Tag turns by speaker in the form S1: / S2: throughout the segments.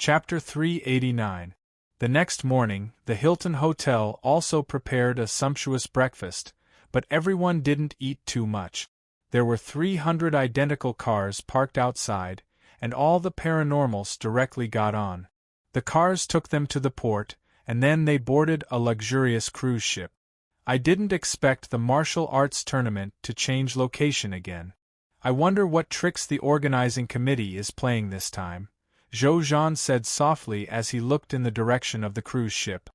S1: Chapter 389. The next morning, the Hilton Hotel also prepared a sumptuous breakfast, but everyone didn't eat too much. There were 300 identical cars parked outside, and all the paranormals directly got on. The cars took them to the port, and then they boarded a luxurious cruise ship. I didn't expect the martial arts tournament to change location again. I wonder what tricks the organizing committee is playing this time, Zhou Zhan said softly as he looked in the direction of the cruise ship.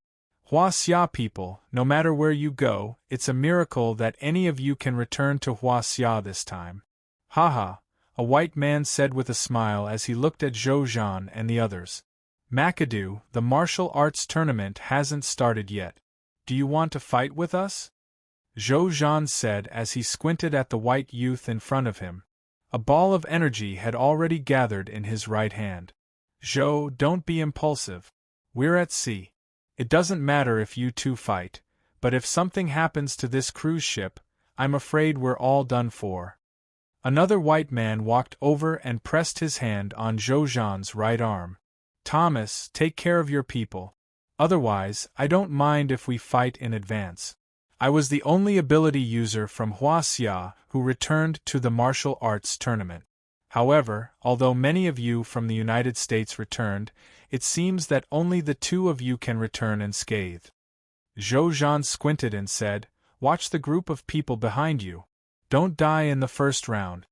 S1: Huaxia people, no matter where you go, it's a miracle that any of you can return to Huaxia this time. Haha, a white man said with a smile as he looked at Zhou Zhan and the others. McAdoo, the martial arts tournament hasn't started yet. Do you want to fight with us? Zhou Zhan said as he squinted at the white youth in front of him. A ball of energy had already gathered in his right hand. Zhou, don't be impulsive. We're at sea. It doesn't matter if you two fight, but if something happens to this cruise ship, I'm afraid we're all done for. Another white man walked over and pressed his hand on Zhou Zhan's right arm. Thomas, take care of your people. Otherwise, I don't mind if we fight in advance. I was the only ability user from Huaxia who returned to the martial arts tournament. However, although many of you from the United States returned, it seems that only the two of you can return unscathed. Zhou Zhan squinted and said, "Watch the group of people behind you. Don't die in the first round."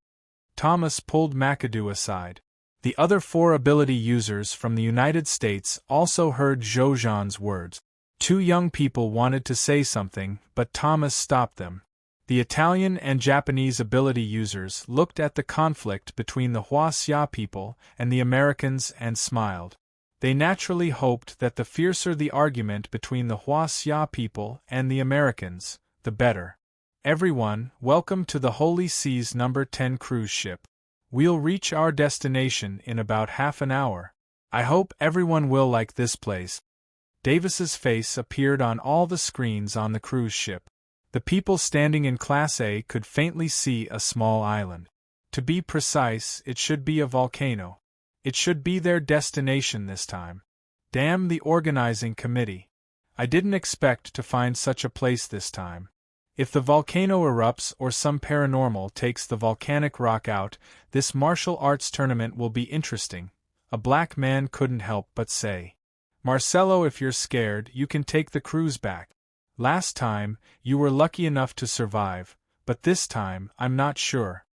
S1: Thomas pulled McAdoo aside. The other 4 ability users from the United States also heard Zhou Zhan's words. 2 young people wanted to say something, but Thomas stopped them. The Italian and Japanese ability users looked at the conflict between the Huaxia people and the Americans and smiled. They naturally hoped that the fiercer the argument between the Huaxia people and the Americans, the better. Everyone, welcome to the Holy Seas No. 10 cruise ship. We'll reach our destination in about half an hour. I hope everyone will like this place. Davis's face appeared on all the screens on the cruise ship. The people standing in Class A could faintly see a small island. To be precise, it should be a volcano. It should be their destination this time. Damn the organizing committee. I didn't expect to find such a place this time. If the volcano erupts or some paranormal takes the volcanic rock out, this martial arts tournament will be interesting, a black man couldn't help but say. Marcelo, if you're scared, you can take the cruise back. Last time, you were lucky enough to survive, but this time, I'm not sure.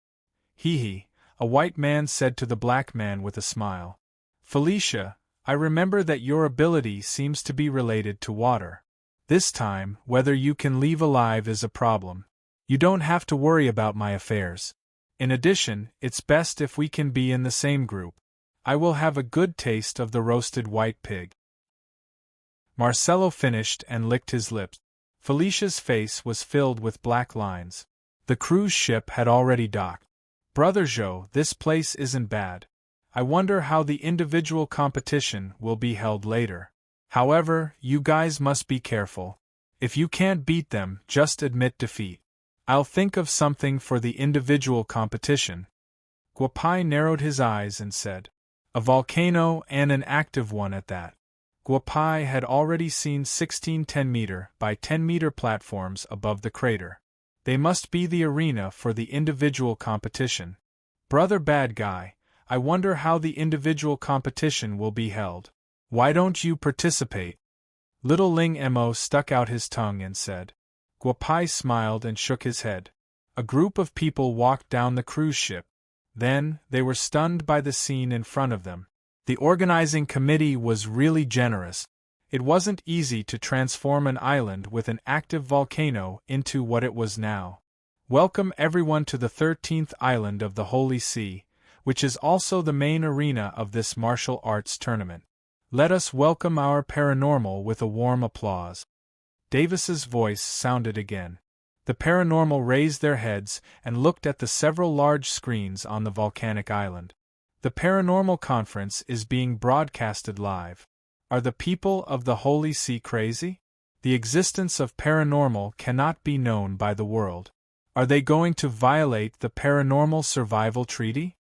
S1: Hee, a white man said to the black man with a smile. Felicia, I remember that your ability seems to be related to water. This time, whether you can leave alive is a problem. You don't have to worry about my affairs. In addition, it's best if we can be in the same group. I will have a good taste of the roasted white pig. Marcelo finished and licked his lips. Felicia's face was filled with black lines. The cruise ship had already docked. Brother Zhou, this place isn't bad. I wonder how the individual competition will be held later. However, you guys must be careful. If you can't beat them, just admit defeat. I'll think of something for the individual competition. Guopai narrowed his eyes and said, "A volcano and an active one at that." Guopai had already seen 16 10-meter by 10-meter platforms above the crater. They must be the arena for the individual competition. Brother Bad Guy, I wonder how the individual competition will be held. Why don't you participate? Little Ling Mo stuck out his tongue and said. Guopai smiled and shook his head. A group of people walked down the cruise ship. Then, they were stunned by the scene in front of them. The organizing committee was really generous. It wasn't easy to transform an island with an active volcano into what it was now. Welcome everyone to the 13th island of the Holy Sea, which is also the main arena of this martial arts tournament. Let us welcome our paranormal with a warm applause. Davis's voice sounded again. The paranormal raised their heads and looked at the several large screens on the volcanic island. The paranormal conference is being broadcasted live. Are the people of the Holy See crazy? The existence of paranormal cannot be known by the world. Are they going to violate the Paranormal Survival Treaty?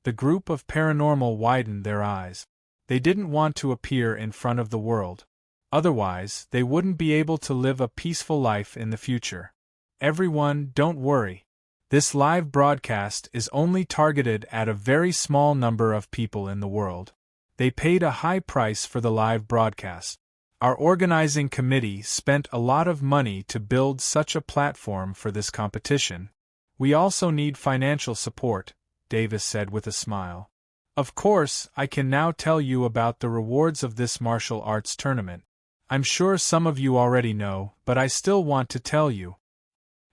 S1: The group of paranormal widened their eyes. They didn't want to appear in front of the world. Otherwise, they wouldn't be able to live a peaceful life in the future. Everyone, don't worry. This live broadcast is only targeted at a very small number of people in the world. They paid a high price for the live broadcast. Our organizing committee spent a lot of money to build such a platform for this competition. We also need financial support, Davis said with a smile. Of course, I can now tell you about the rewards of this martial arts tournament. I'm sure some of you already know, but I still want to tell you.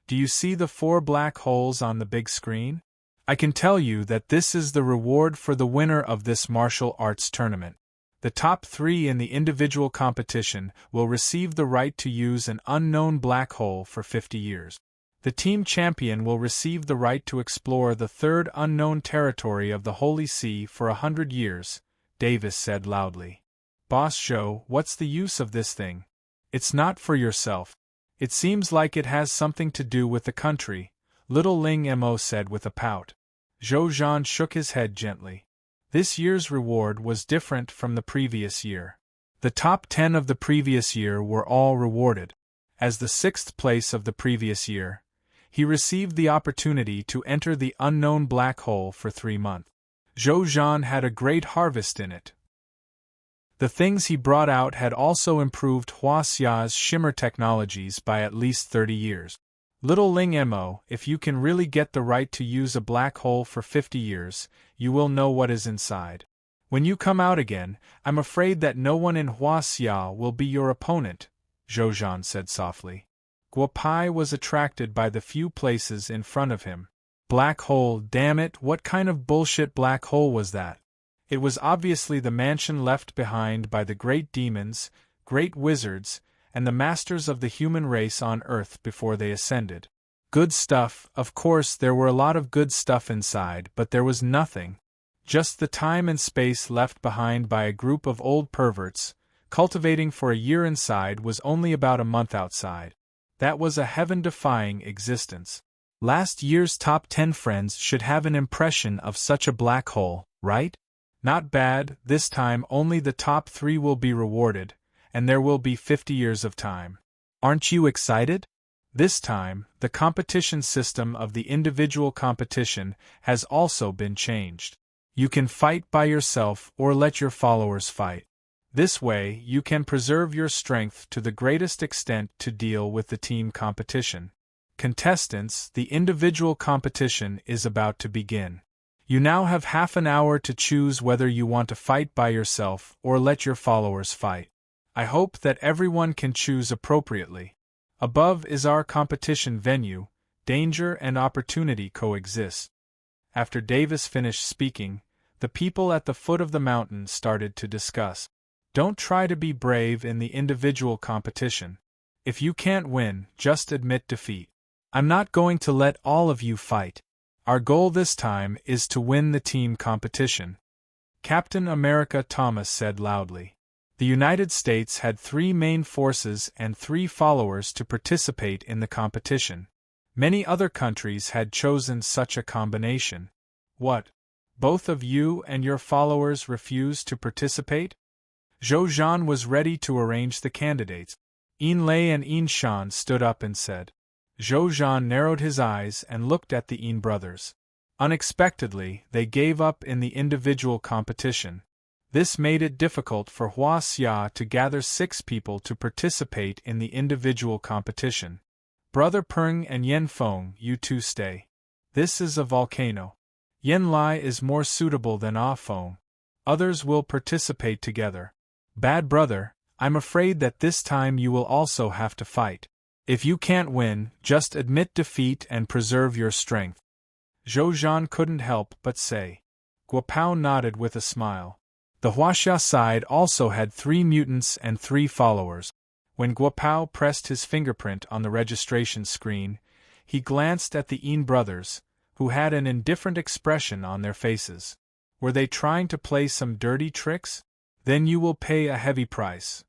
S1: Do you see the 4 black holes on the big screen? I can tell you that this is the reward for the winner of this martial arts tournament. The top 3 in the individual competition will receive the right to use an unknown black hole for 50 years. The team champion will receive the right to explore the 3rd unknown territory of the Holy See for 100 years, Davis said loudly. Boss Joe, what's the use of this thing? It's not for yourself. It seems like it has something to do with the country, Little Ling Mo said with a pout. Zhou Zhan shook his head gently. This year's reward was different from the previous year. The top 10 of the previous year were all rewarded. As the 6th place of the previous year, he received the opportunity to enter the unknown black hole for 3 months. Zhou Zhan had a great harvest in it. The things he brought out had also improved Huaxia's shimmer technologies by at least 30 years. Little Ling Mo, if you can really get the right to use a black hole for 50 years, you will know what is inside. When you come out again, I'm afraid that no one in Huaxia will be your opponent, Zhou Zhan said softly. Guo Pai was attracted by the few places in front of him. Black hole, damn it, what kind of bullshit black hole was that? It was obviously the mansion left behind by the great demons, great wizards, and the masters of the human race on Earth before they ascended. Good stuff, of course there were a lot of good stuff inside, but there was nothing. Just the time and space left behind by a group of old perverts, cultivating for a year inside was only about a month outside. That was a heaven-defying existence. Last year's top 10 friends should have an impression of such a black hole, right? Not bad, this time only the top 3 will be rewarded, and there will be 50 years of time. Aren't you excited? This time, the competition system of the individual competition has also been changed. You can fight by yourself or let your followers fight. This way, you can preserve your strength to the greatest extent to deal with the team competition. Contestants, the individual competition is about to begin. You now have half an hour to choose whether you want to fight by yourself or let your followers fight. I hope that everyone can choose appropriately. Above is our competition venue. Danger and opportunity coexist. After Davis finished speaking, the people at the foot of the mountain started to discuss. Don't try to be brave in the individual competition. If you can't win, just admit defeat. I'm not going to let all of you fight. Our goal this time is to win the team competition. Captain America Thomas said loudly. The United States had 3 main forces and 3 followers to participate in the competition. Many other countries had chosen such a combination. What? Both of you and your followers refused to participate? Zhou Zhan was ready to arrange the candidates. Yin Lei and Yin Shan stood up and said. Zhou Zhan narrowed his eyes and looked at the Yin brothers. Unexpectedly, they gave up in the individual competition. This made it difficult for Huaxia to gather 6 people to participate in the individual competition. Brother Peng and Yen Feng, you two stay. This is a volcano. Yen Lai is more suitable than Ah Feng. Others will participate together. Bad brother, I'm afraid that this time you will also have to fight. If you can't win, just admit defeat and preserve your strength. Zhou Zhan couldn't help but say. Guo Pao nodded with a smile. The Huaxia side also had 3 mutants and 3 followers. When Guo Pao pressed his fingerprint on the registration screen, he glanced at the Yin brothers, who had an indifferent expression on their faces. Were they trying to play some dirty tricks? Then you will pay a heavy price.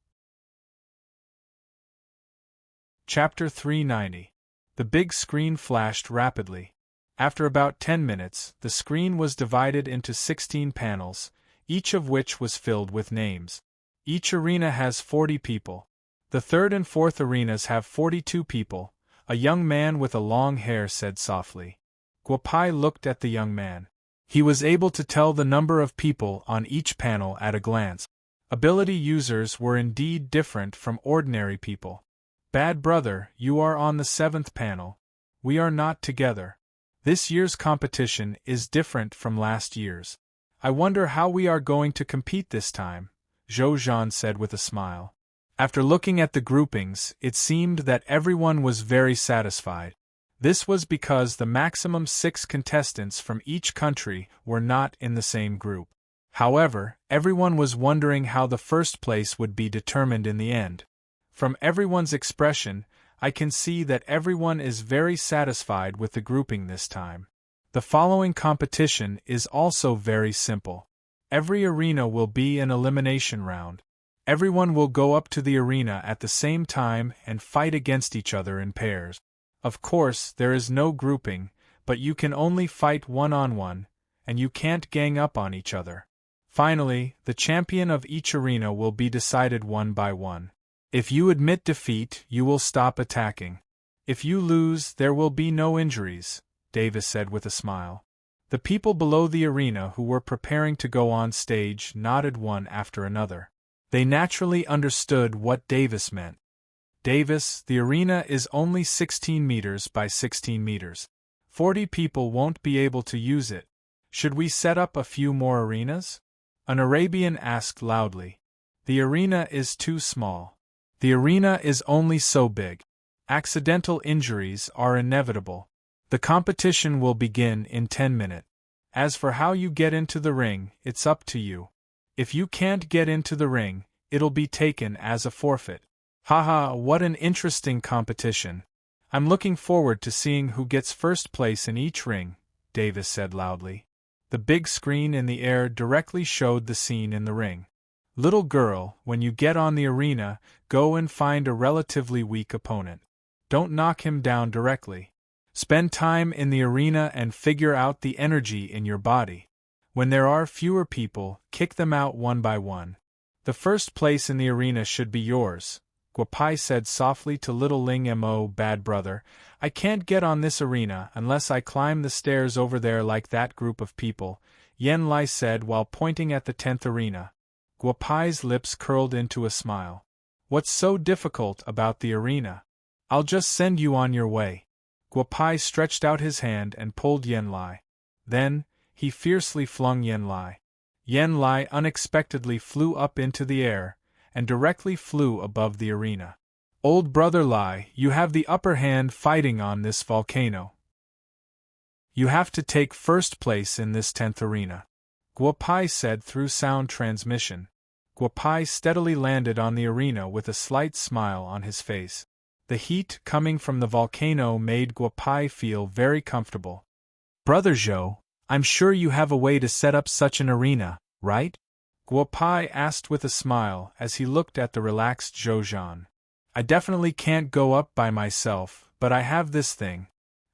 S1: Chapter 390. The big screen flashed rapidly. After about 10 minutes, the screen was divided into 16 panels, each of which was filled with names. Each arena has 40 people. The third and fourth arenas have 42 people, a young man with a long hair said softly. Guopai looked at the young man. He was able to tell the number of people on each panel at a glance. Ability users were indeed different from ordinary people. Bad brother, you are on the 7th panel. We are not together. This year's competition is different from last year's. I wonder how we are going to compete this time, Zhou Zhan said with a smile. After looking at the groupings, it seemed that everyone was very satisfied. This was because the maximum 6 contestants from each country were not in the same group. However, everyone was wondering how the first place would be determined in the end. From everyone's expression, I can see that everyone is very satisfied with the grouping this time. The following competition is also very simple. Every arena will be an elimination round. Everyone will go up to the arena at the same time and fight against each other in pairs. Of course, there is no grouping, but you can only fight one-on-one, and you can't gang up on each other. Finally, the champion of each arena will be decided one by one. If you admit defeat, you will stop attacking. If you lose, there will be no injuries, Davis said with a smile. The people below the arena who were preparing to go on stage nodded one after another. They naturally understood what Davis meant. Davis, the arena is only 16 meters by 16 meters. 40 people won't be able to use it. Should we set up a few more arenas? An Arabian asked loudly. The arena is too small. The arena is only so big. Accidental injuries are inevitable. The competition will begin in 10 minutes. As for how you get into the ring, it's up to you. If you can't get into the ring, it'll be taken as a forfeit. Haha, what an interesting competition. I'm looking forward to seeing who gets first place in each ring, Davis said loudly. The big screen in the air directly showed the scene in the ring. Little girl, when you get on the arena, go and find a relatively weak opponent. Don't knock him down directly. Spend time in the arena and figure out the energy in your body. When there are fewer people, kick them out one by one. The first place in the arena should be yours, Guopai said softly to little Ling Mo. Bad brother, I can't get on this arena unless I climb the stairs over there like that group of people, Yen Lai said while pointing at the 10th arena. Guopai's lips curled into a smile. What's so difficult about the arena? I'll just send you on your way. Guopai stretched out his hand and pulled Yen Lai. Then, he fiercely flung Yen Lai. Yen Lai unexpectedly flew up into the air, and directly flew above the arena. Old brother Lai, you have the upper hand fighting on this volcano. You have to take first place in this 10th arena, Guopai said through sound transmission. Guopai steadily landed on the arena with a slight smile on his face. The heat coming from the volcano made Guopai feel very comfortable. Brother Zhou, I'm sure you have a way to set up such an arena, right? Guopai asked with a smile as he looked at the relaxed Zhou Zhan. I definitely can't go up by myself, but I have this thing.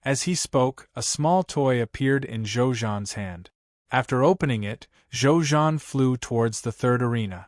S1: As he spoke, a small toy appeared in Zhou Zhan's hand. After opening it, Zhou Zhan flew towards the 3rd arena.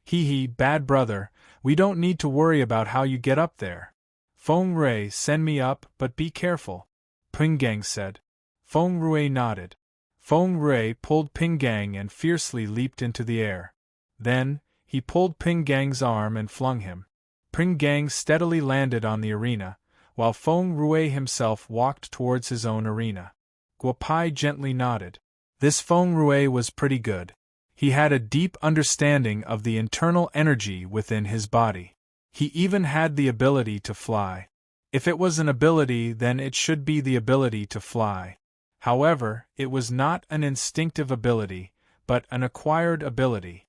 S1: Hee, bad brother, we don't need to worry about how you get up there. Feng Rui, send me up, but be careful, Ping Gang said. Feng Rui nodded. Feng Rui pulled Ping Gang and fiercely leaped into the air. Then, he pulled Ping Gang's arm and flung him. Ping Gang steadily landed on the arena, while Feng Rui himself walked towards his own arena. Guopai gently nodded. This Feng Rui was pretty good. He had a deep understanding of the internal energy within his body. He even had the ability to fly. If it was an ability, then it should be the ability to fly. However, it was not an instinctive ability, but an acquired ability.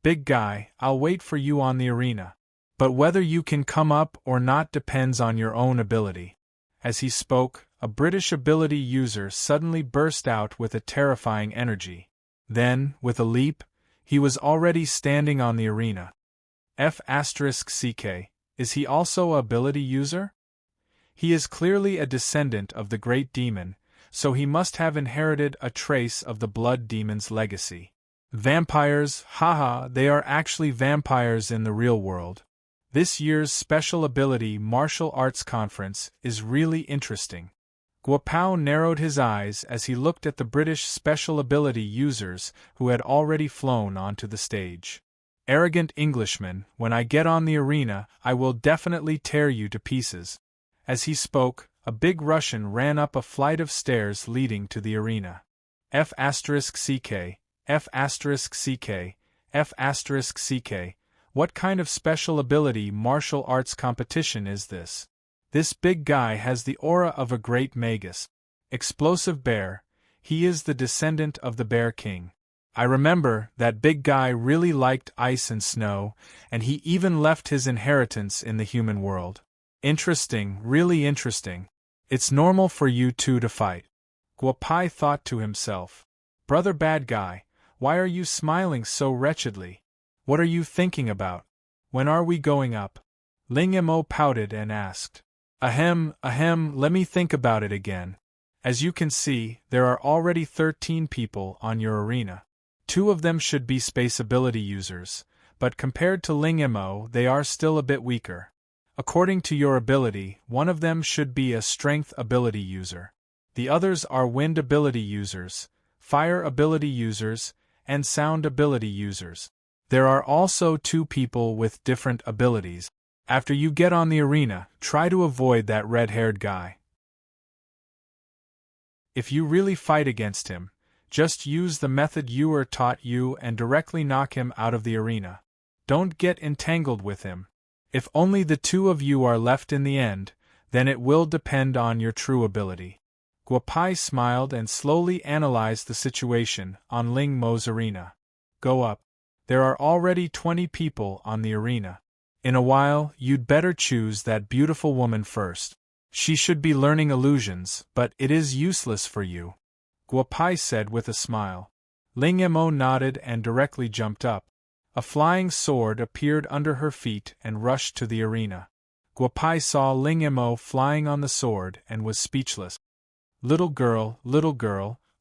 S1: Big guy, I'll wait for you on the arena. But whether you can come up or not depends on your own ability. As he spoke, a British ability user suddenly burst out with a terrifying energy. Then, with a leap, he was already standing on the arena. F***CK, is he also a ability user? He is clearly a descendant of the great demon, so he must have inherited a trace of the blood demon's legacy. Vampires, haha, they are actually vampires in the real world. This year's Special Ability Martial Arts Conference is really interesting. Guopao narrowed his eyes as he looked at the British Special Ability users who had already flown onto the stage. Arrogant Englishman, when I get on the arena, I will definitely tear you to pieces. As he spoke, a big Russian ran up a flight of stairs leading to the arena. F***CK, F***CK, F***CK. What kind of special ability martial arts competition is this? This big guy has the aura of a great magus. Explosive bear, he is the descendant of the Bear King. I remember that big guy really liked ice and snow, and he even left his inheritance in the human world. Interesting, really interesting. It's normal for you two to fight. Guopai thought to himself. Brother bad guy, why are you smiling so wretchedly? What are you thinking about? When are we going up? Ling Mo pouted and asked. Ahem, let me think about it again. As you can see, there are already 13 people on your arena. 2 of them should be space ability users, but compared to Ling Mo, they are still a bit weaker. According to your ability, one of them should be a strength ability user. The others are wind ability users, fire ability users, and sound ability users. There are also 2 people with different abilities. After you get on the arena, try to avoid that red-haired guy. If you really fight against him, just use the method Ewer taught you and directly knock him out of the arena. Don't get entangled with him. If only the 2 of you are left in the end, then it will depend on your true ability. Guopai smiled and slowly analyzed the situation on Ling Mo's arena. Go up. There are already 20 people on the arena. In a while, you'd better choose that beautiful woman first. She should be learning illusions, but it is useless for you. Guopai said with a smile. Ling Mo nodded and directly jumped up. A flying sword appeared under her feet and rushed to the arena. Guopai saw Ling Mo flying on the sword and was speechless. Little girl,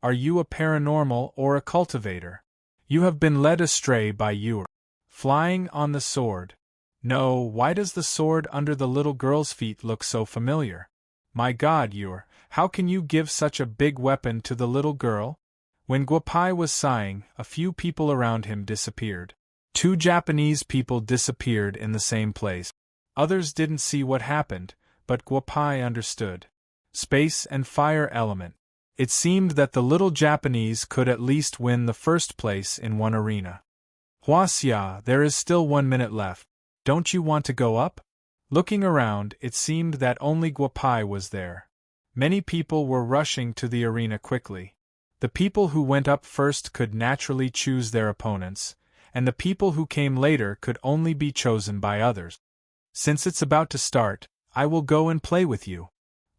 S1: are you a paranormal or a cultivator? You have been led astray by Ewer. Flying on the sword. No, why does the sword under the little girl's feet look so familiar? My God, Ewer, how can you give such a big weapon to the little girl? When Guopai was sighing, a few people around him disappeared. 2 Japanese people disappeared in the same place. Others didn't see what happened, but Guopai understood. Space and fire element. It seemed that the little Japanese could at least win the first place in one arena. Huaxia, there is still 1 minute left. Don't you want to go up? Looking around, it seemed that only Guopai was there. Many people were rushing to the arena quickly. The people who went up first could naturally choose their opponents, and the people who came later could only be chosen by others. Since it's about to start, I will go and play with you.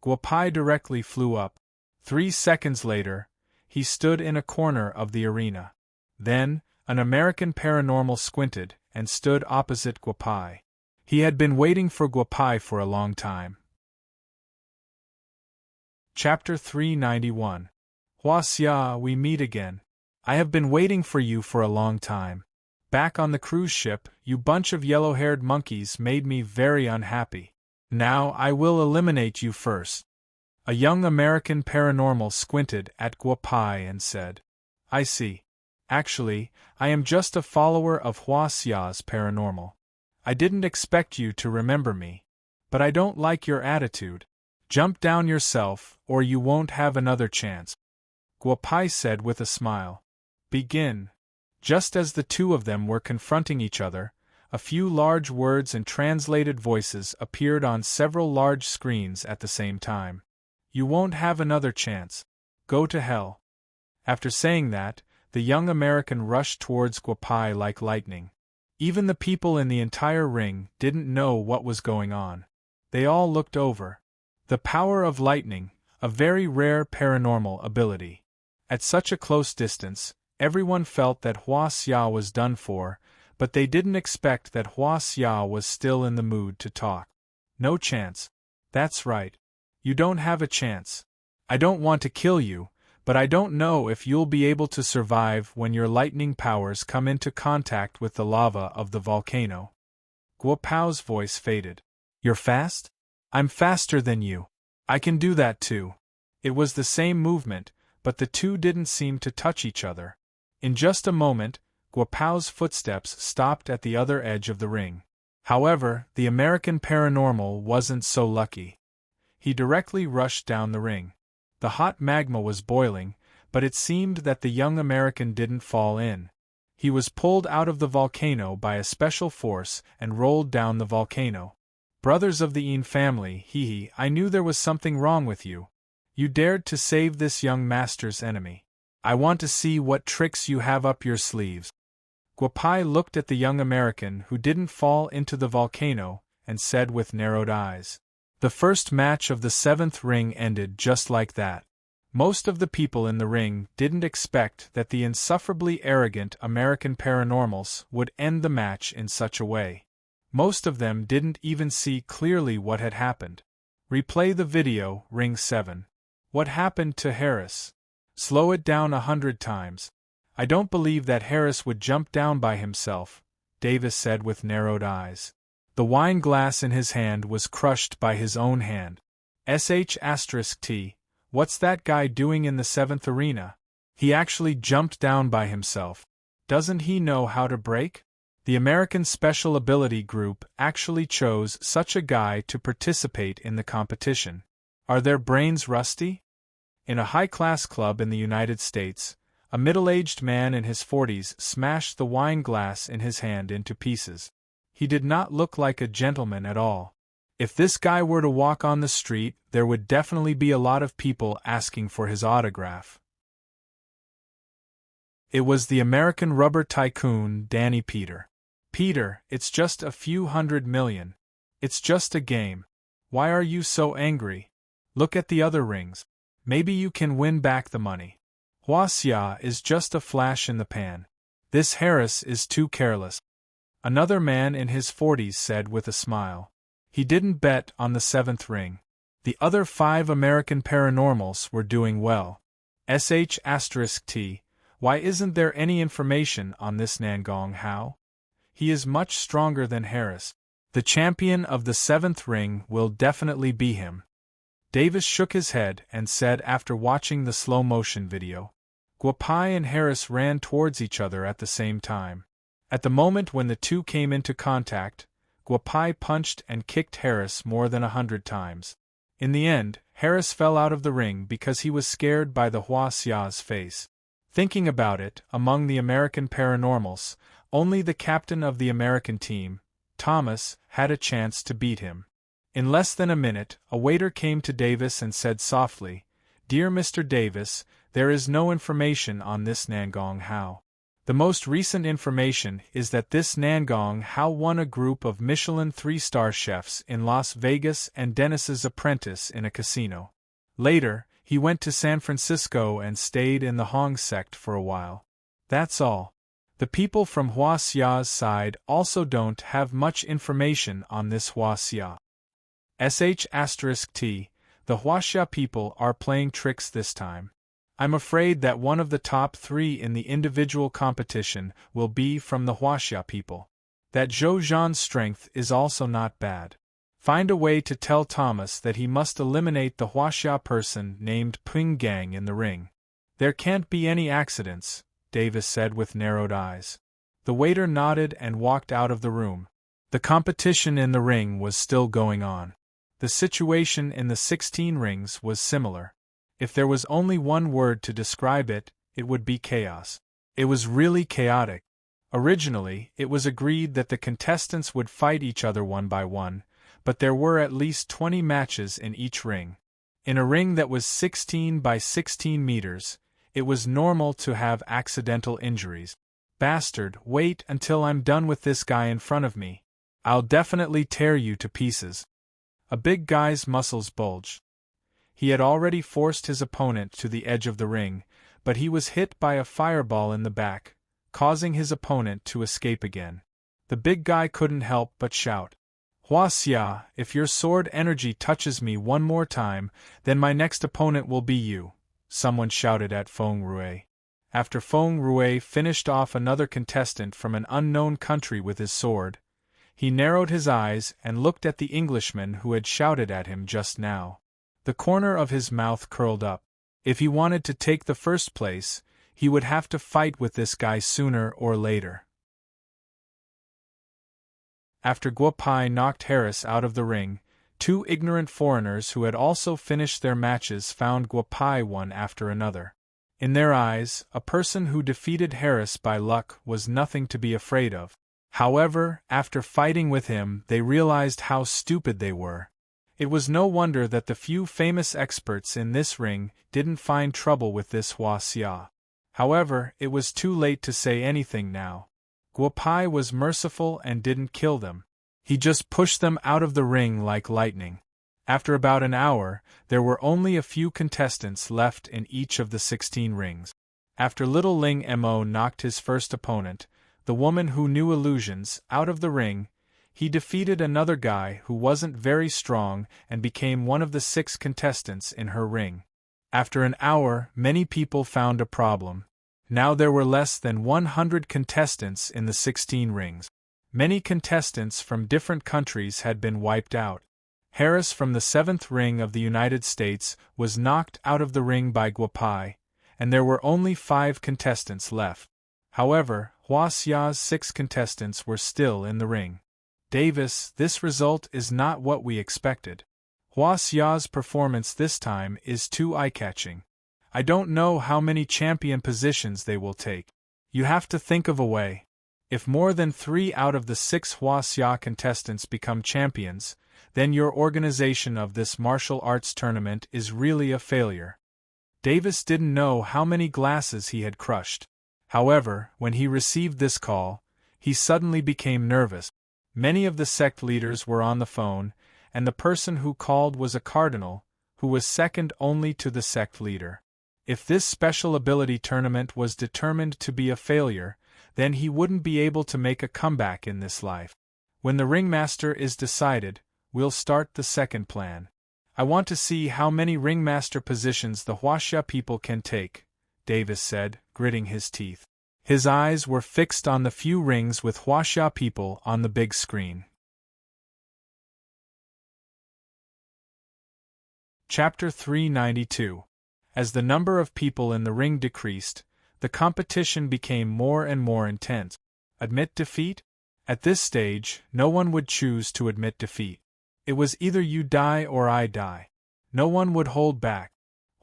S1: Guopai directly flew up. 3 seconds later, he stood in a corner of the arena. Then, an American paranormal squinted and stood opposite Guopai. He had been waiting for Guopai for a long time. Chapter 391. Huaxia, we meet again. I have been waiting for you for a long time. Back on the cruise ship, you bunch of yellow-haired monkeys made me very unhappy. Now I will eliminate you first. A young American paranormal squinted at Guopai and said, I see. Actually, I am just a follower of Huaxia's paranormal. I didn't expect you to remember me. But I don't like your attitude. Jump down yourself, or you won't have another chance. Guopai said with a smile. Begin. Just as the 2 of them were confronting each other, a few large words and translated voices appeared on several large screens at the same time. You won't have another chance. Go to hell. After saying that, the young American rushed towards Guopai like lightning. Even the people in the entire ring didn't know what was going on. They all looked over. The power of lightning, a very rare paranormal ability. At such a close distance, everyone felt that Huaxia was done for, but they didn't expect that Huaxia was still in the mood to talk. No chance. That's right. You don't have a chance. I don't want to kill you, But I don't know if you'll be able to survive when your lightning powers come into contact with the lava of the volcano. Guo Pao's voice faded. You're fast? I'm faster than you. I can do that too. It was the same movement, but the two didn't seem to touch each other. In just a moment, Guo Pao's footsteps stopped at the other edge of the ring. However, the American paranormal wasn't so lucky. He directly rushed down the ring. The hot magma was boiling, but it seemed that the young American didn't fall in. He was pulled out of the volcano by a special force and rolled down the volcano. Brothers of the Yin family, I knew there was something wrong with you. You dared to save this young master's enemy. I want to see what tricks you have up your sleeves. Guo Pai looked at the young American who didn't fall into the volcano and said with narrowed eyes. The first match of the 7th ring ended just like that. Most of the people in the ring didn't expect that the insufferably arrogant American paranormals would end the match in such a way. Most of them didn't even see clearly what had happened. Replay the video, Ring 7. What happened to Harris? Slow it down 100 times. I don't believe that Harris would jump down by himself, Davis said with narrowed eyes. The wine glass in his hand was crushed by his own hand. *T. What's that guy doing in the 7th arena? He actually jumped down by himself. Doesn't he know how to break? The American Special Ability Group actually chose such a guy to participate in the competition. Are their brains rusty? In a high-class club in the United States, a middle-aged man in his 40s smashed the wine glass in his hand into pieces. He did not look like a gentleman at all. If this guy were to walk on the street, there would definitely be a lot of people asking for his autograph. It was the American rubber tycoon, Danny Peter. Peter, it's just a few $100 million. It's just a game. Why are you so angry? Look at the other rings. Maybe you can win back the money. Huaxia is just a flash in the pan. This Harris is too careless. Another man in his 40s said with a smile. He didn't bet on the 7th ring. The other 5 American paranormals were doing well. *T. Why isn't there any information on this Nangong Hao? He is much stronger than Harris. The champion of the 7th ring will definitely be him. Davis shook his head and said after watching the slow-motion video. Guo Pai and Harris ran towards each other at the same time. At the moment when the two came into contact, Guo Pai punched and kicked Harris more than 100 times. In the end, Harris fell out of the ring because he was scared by the Huaxia's face. Thinking about it, among the American paranormals, only the captain of the American team, Thomas, had a chance to beat him. In less than a minute, a waiter came to Davis and said softly, "Dear Mr. Davis, there is no information on this Nangong Hao. The most recent information is that this Nangong Hao won a group of Michelin 3-star chefs in Las Vegas and Dennis's apprentice in a casino. Later, he went to San Francisco and stayed in the Hong sect for a while. That's all. The people from Huaxia's side also don't have much information on this Huaxia. *T. The Huaxia people are playing tricks this time. I'm afraid that one of the top 3 in the individual competition will be from the Huaxia people. That Zhou Zhan's strength is also not bad. Find a way to tell Thomas that he must eliminate the Huaxia person named Ping Gang in the ring. There can't be any accidents," Davis said with narrowed eyes. The waiter nodded and walked out of the room. The competition in the ring was still going on. The situation in the 16 rings was similar. If there was only one word to describe it, it would be chaos. It was really chaotic. Originally, it was agreed that the contestants would fight each other one by one, but there were at least 20 matches in each ring. In a ring that was 16 by 16 meters, it was normal to have accidental injuries. "Bastard, wait until I'm done with this guy in front of me. I'll definitely tear you to pieces." A big guy's muscles bulged. He had already forced his opponent to the edge of the ring, but he was hit by a fireball in the back, causing his opponent to escape again. The big guy couldn't help but shout, "Huaxia, if your sword energy touches me one more time, then my next opponent will be you." someone shouted at Feng Rue. After Feng Rue finished off another contestant from an unknown country with his sword, he narrowed his eyes and looked at the Englishman who had shouted at him just now. The corner of his mouth curled up. If he wanted to take the first place, he would have to fight with this guy sooner or later. After Guo Pai knocked Harris out of the ring, two ignorant foreigners who had also finished their matches found Guo Pai one after another. In their eyes, a person who defeated Harris by luck was nothing to be afraid of. However, after fighting with him, they realized how stupid they were. It was no wonder that the few famous experts in this ring didn't find trouble with this Hua Xia. However, it was too late to say anything now. Guo Pai was merciful and didn't kill them. He just pushed them out of the ring like lightning. After about an hour, there were only a few contestants left in each of the 16 rings. After Little Ling Mo knocked his first opponent, the woman who knew illusions, out of the ring, he defeated another guy who wasn't very strong and became one of the 6 contestants in her ring. After an hour, many people found a problem. Now there were less than 100 contestants in the 16 rings. Many contestants from different countries had been wiped out. Harris from the 7th ring of the United States was knocked out of the ring by Guo Pai, and there were only 5 contestants left. However, Hua Xia's 6 contestants were still in the ring. Davis, this result is not what we expected. Hua Xia's performance this time is too eye-catching. I don't know how many champion positions they will take. You have to think of a way. If more than 3 out of the 6 Hua Xia contestants become champions, then your organization of this martial arts tournament is really a failure. Davis didn't know how many glasses he had crushed. However, when he received this call, he suddenly became nervous. Many of the sect leaders were on the phone, and the person who called was a cardinal, who was second only to the sect leader. If this special ability tournament was determined to be a failure, then he wouldn't be able to make a comeback in this life. When the ringmaster is decided, we'll start the second plan. I want to see how many ringmaster positions the Huaxia people can take, Davis said, gritting his teeth. His eyes were fixed on the few rings with Huaxia people on the big screen. Chapter 392. As the number of people in the ring decreased, the competition became more and more intense. Admit defeat? At this stage, no one would choose to admit defeat. It was either you die or I die. No one would hold back.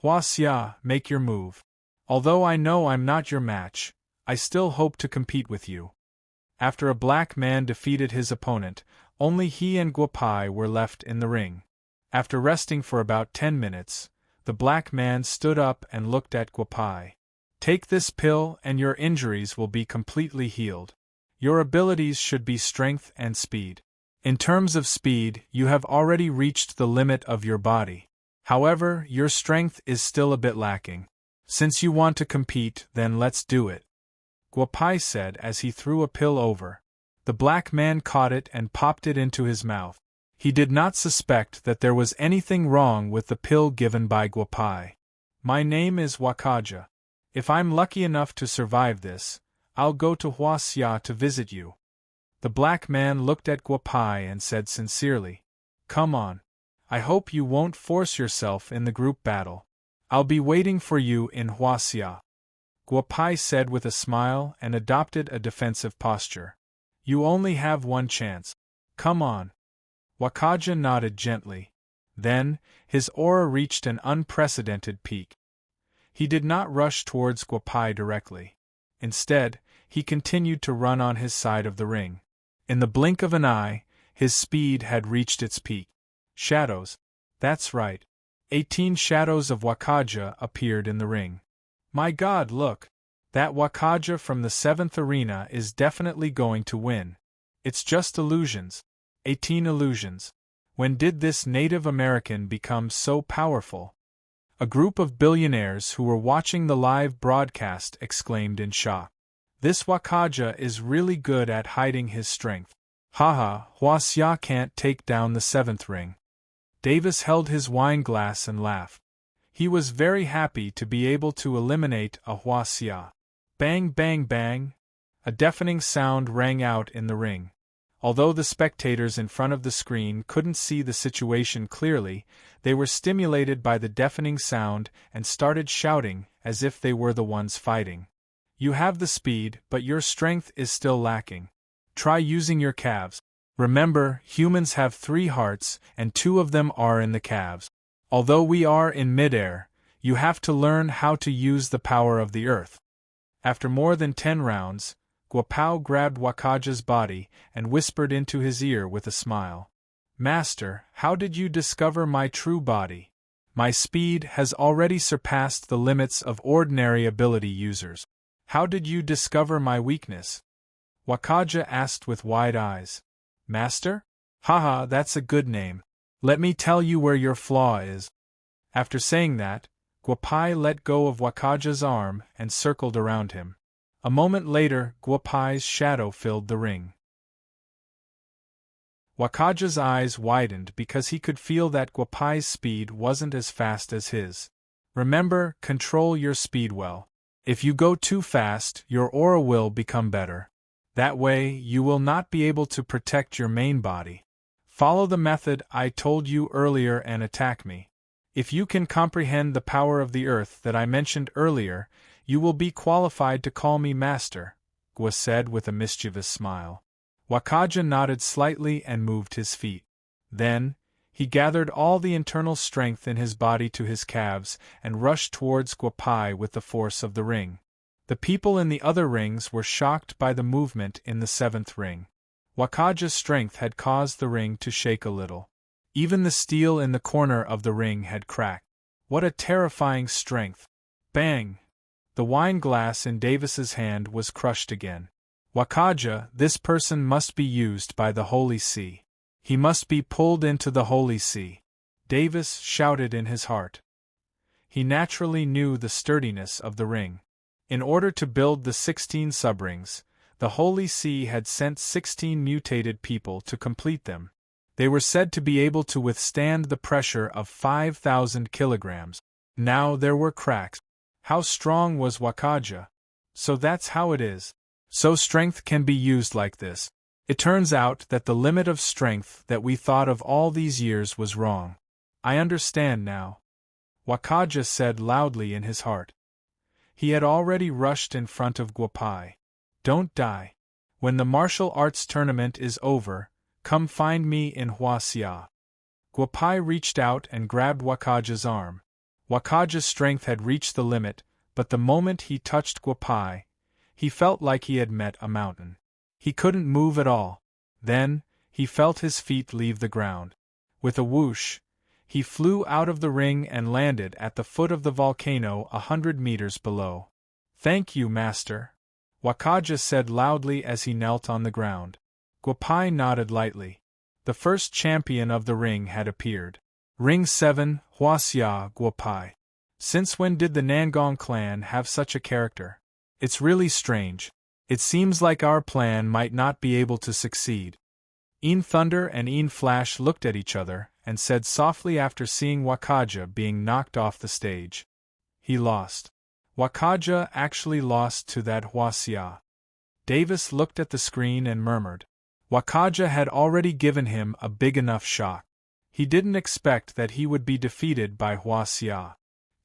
S1: Hua Xia, make your move. Although I know I'm not your match, I still hope to compete with you. After a black man defeated his opponent, only he and Guo Pai were left in the ring. After resting for about 10 minutes, the black man stood up and looked at Guo Pai. Take this pill and your injuries will be completely healed. Your abilities should be strength and speed. In terms of speed, you have already reached the limit of your body. However, your strength is still a bit lacking. Since you want to compete, then let's do it. Guo Pai said as he threw a pill over. The black man caught it and popped it into his mouth. He did not suspect that there was anything wrong with the pill given by Guo Pai. My name is Wakaja. If I'm lucky enough to survive this, I'll go to Hua Xia to visit you. The black man looked at Guo Pai and said sincerely, Come on. I hope you won't force yourself in the group battle. I'll be waiting for you in Hua Xia. Guo Pai said with a smile and adopted a defensive posture. You only have one chance. Come on. Wakaja nodded gently. Then, his aura reached an unprecedented peak. He did not rush towards Guo Pai directly. Instead, he continued to run on his side of the ring. In the blink of an eye, his speed had reached its peak. Shadows. That's right. 18 shadows of Wakaja appeared in the ring. My God, look! That Wakaja from the 7th arena is definitely going to win. It's just illusions. 18 illusions. When did this Native American become so powerful? A group of billionaires who were watching the live broadcast exclaimed in shock. This Wakaja is really good at hiding his strength. Haha, Hua Xia can't take down the 7th ring. Davis held his wine glass and laughed. He was very happy to be able to eliminate a Huaxia. Bang bang bang! A deafening sound rang out in the ring. Although the spectators in front of the screen couldn't see the situation clearly, they were stimulated by the deafening sound and started shouting as if they were the ones fighting. You have the speed, but your strength is still lacking. Try using your calves. Remember, humans have 3 hearts, and 2 of them are in the calves. Although we are in midair, you have to learn how to use the power of the earth. After more than 10 rounds, Guopao grabbed Wakaja's body and whispered into his ear with a smile. Master, how did you discover my true body? My speed has already surpassed the limits of ordinary ability users. How did you discover my weakness? Wakaja asked with wide eyes. Master? Haha, that's a good name. Let me tell you where your flaw is. After saying that, Guopai let go of Wakaja's arm and circled around him. A moment later, Guopai's shadow filled the ring. Wakaja's eyes widened because he could feel that Guopai's speed wasn't as fast as his. Remember, control your speed well. If you go too fast, your aura will become better. That way, you will not be able to protect your main body. Follow the method I told you earlier and attack me. If you can comprehend the power of the earth that I mentioned earlier, you will be qualified to call me master, Gua said with a mischievous smile. Wakaja nodded slightly and moved his feet. Then, he gathered all the internal strength in his body to his calves and rushed towards Guopai with the force of the ring. The people in the other rings were shocked by the movement in the 7th ring. Wakaja's strength had caused the ring to shake a little. Even the steel in the corner of the ring had cracked. What a terrifying strength! Bang! The wine glass in Davis's hand was crushed again. Wakaja, this person must be used by the Holy See. He must be pulled into the Holy See. Davis shouted in his heart. He naturally knew the sturdiness of the ring. In order to build the 16 subrings, the Holy See had sent 16 mutated people to complete them. They were said to be able to withstand the pressure of 5,000 kilograms. Now there were cracks. How strong was Wakaja? So that's how it is. So strength can be used like this. It turns out that the limit of strength that we thought of all these years was wrong. I understand now. Wakaja said loudly in his heart. He had already rushed in front of Guopai. Don't die. When the martial arts tournament is over, come find me in Huaxia. Guopai reached out and grabbed Wakaja's arm. Wakaja's strength had reached the limit, but the moment he touched Guopai, he felt like he had met a mountain. He couldn't move at all. Then, he felt his feet leave the ground. With a whoosh, he flew out of the ring and landed at the foot of the volcano 100 meters below. Thank you, Master, Wakaja said loudly as he knelt on the ground. Guopai nodded lightly. The first champion of the ring had appeared. Ring 7, Huaxia Guopai. Since when did the Nangong clan have such a character? It's really strange. It seems like our plan might not be able to succeed. Een Thunder and Een Flash looked at each other and said softly after seeing Wakaja being knocked off the stage. He lost. Wakaja actually lost to that Huaxia. Davis looked at the screen and murmured. Wakaja had already given him a big enough shock. He didn't expect that he would be defeated by Huaxia.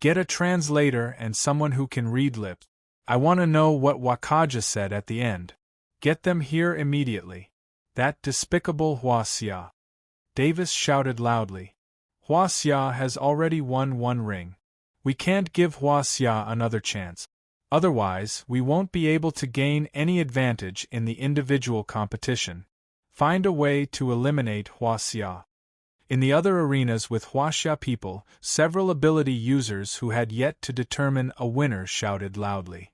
S1: Get a translator and someone who can read lips. I want to know what Wakaja said at the end. Get them here immediately. That despicable Huaxia. Davis shouted loudly. Huaxia has already won 1 ring. We can't give Huaxia another chance. Otherwise, we won't be able to gain any advantage in the individual competition. Find a way to eliminate Huaxia. In the other arenas with Huaxia people, several ability users who had yet to determine a winner shouted loudly.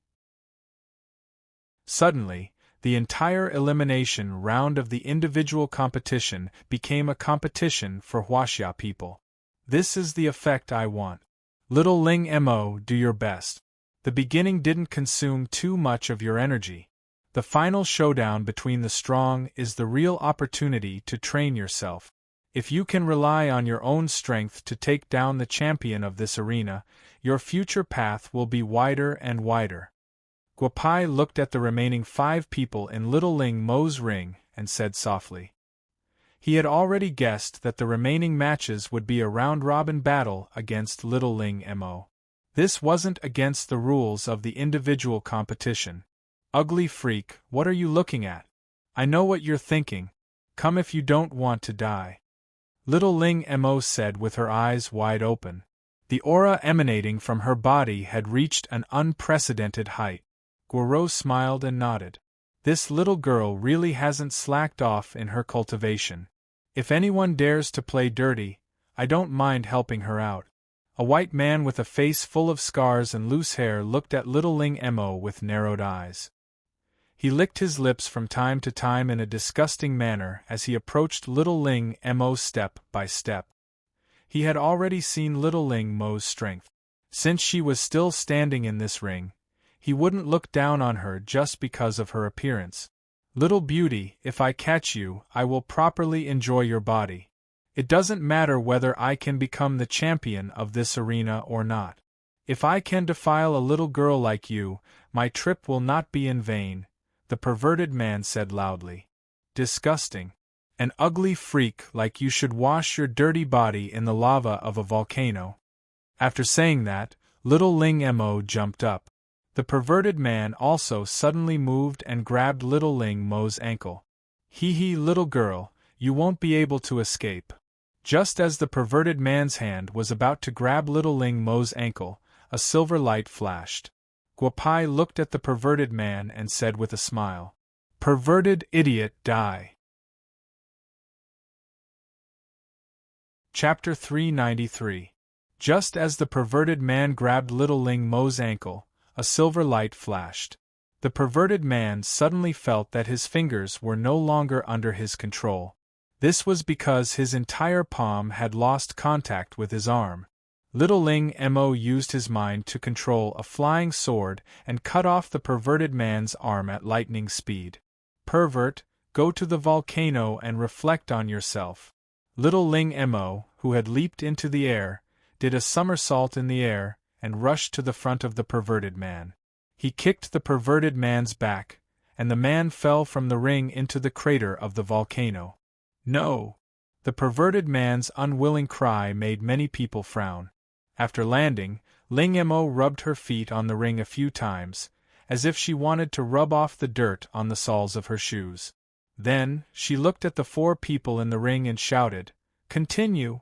S1: Suddenly, the entire elimination round of the individual competition became a competition for Huaxia people. This is the effect I want. Little Ling Mo, do your best. The beginning didn't consume too much of your energy. The final showdown between the strong is the real opportunity to train yourself. If you can rely on your own strength to take down the champion of this arena, your future path will be wider and wider. Guopai looked at the remaining 5 people in Little Ling Mo's ring and said softly. He had already guessed that the remaining matches would be a round-robin battle against Little Ling Mo. This wasn't against the rules of the individual competition. Ugly freak, what are you looking at? I know what you're thinking. Come if you don't want to die. Little Ling Mo said with her eyes wide open. The aura emanating from her body had reached an unprecedented height. Guoro smiled and nodded. This little girl really hasn't slacked off in her cultivation. If anyone dares to play dirty, I don't mind helping her out. A white man with a face full of scars and loose hair looked at Little Ling Mo with narrowed eyes. He licked his lips from time to time in a disgusting manner as he approached Little Ling Mo step by step. He had already seen Little Ling Mo's strength. Since she was still standing in this ring, he wouldn't look down on her just because of her appearance. Little beauty, if I catch you, I will properly enjoy your body. It doesn't matter whether I can become the champion of this arena or not. If I can defile a little girl like you, my trip will not be in vain, the perverted man said loudly. Disgusting. An ugly freak like you should wash your dirty body in the lava of a volcano. After saying that, Little Ling Mo jumped up. The perverted man also suddenly moved and grabbed Little Ling Mo's ankle. Hee little girl, you won't be able to escape. Just as the perverted man's hand was about to grab Little Ling Mo's ankle, a silver light flashed. Guopai looked at the perverted man and said with a smile, "Perverted idiot, die." Chapter 393. Just as the perverted man grabbed Little Ling Mo's ankle, a silver light flashed. The perverted man suddenly felt that his fingers were no longer under his control. This was because his entire palm had lost contact with his arm. Little Ling Mo used his mind to control a flying sword and cut off the perverted man's arm at lightning speed. Pervert, go to the volcano and reflect on yourself. Little Ling Mo, who had leaped into the air, did a somersault in the air and rushed to the front of the perverted man. He kicked the perverted man's back, and the man fell from the ring into the crater of the volcano. No! The perverted man's unwilling cry made many people frown. After landing, Ling Mo rubbed her feet on the ring a few times, as if she wanted to rub off the dirt on the soles of her shoes. Then, she looked at the 4 people in the ring and shouted, "Continue!"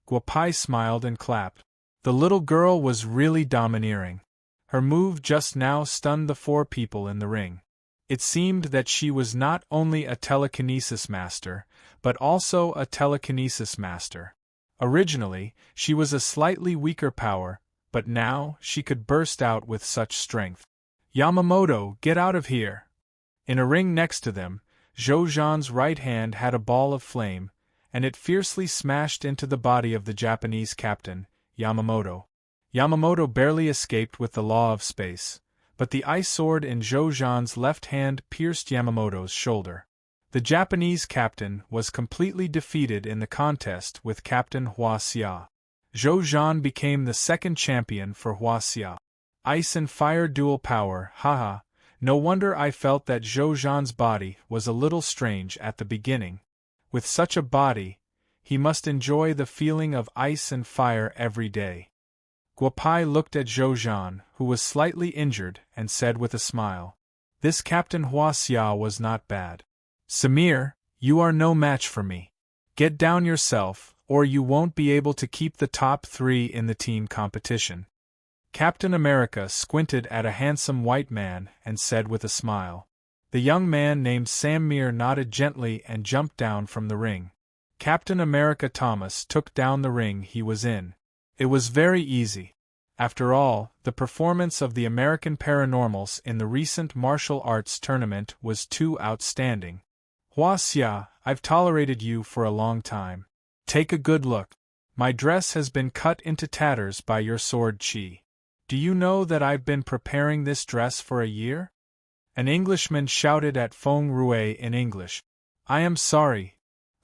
S1: Guopai smiled and clapped. The little girl was really domineering. Her move just now stunned the 4 people in the ring. It seemed that she was not only a telekinesis master, but also a telekinesis master. Originally, she was a slightly weaker power, but now she could burst out with such strength. "Yamamoto, get out of here!" In a ring next to them, Zhou Zhan's right hand had a ball of flame, and it fiercely smashed into the body of the Japanese captain, Yamamoto. Yamamoto barely escaped with the law of space, but the ice sword in Zhou Zhan's left hand pierced Yamamoto's shoulder. The Japanese captain was completely defeated in the contest with Captain Hua Xia. Zhou Zhan became the second champion for Hua Xia. Ice and fire dual power, haha. No wonder I felt that Zhou Zhan's body was a little strange at the beginning. With such a body, he must enjoy the feeling of ice and fire every day. Guopai looked at Zhou Zhan, who was slightly injured, and said with a smile, "This Captain Hua Xia was not bad. Samir, you are no match for me. Get down yourself, or you won't be able to keep the top 3 in the team competition." Captain America squinted at a handsome white man and said with a smile. The young man named Samir nodded gently and jumped down from the ring. Captain America Thomas took down the ring he was in. It was very easy. After all, the performance of the American Paranormals in the recent martial arts tournament was too outstanding. "Hua Xia, I've tolerated you for a long time. Take a good look. My dress has been cut into tatters by your sword chi. Do you know that I've been preparing this dress for a year?" An Englishman shouted at Feng Rue in English. "I am sorry."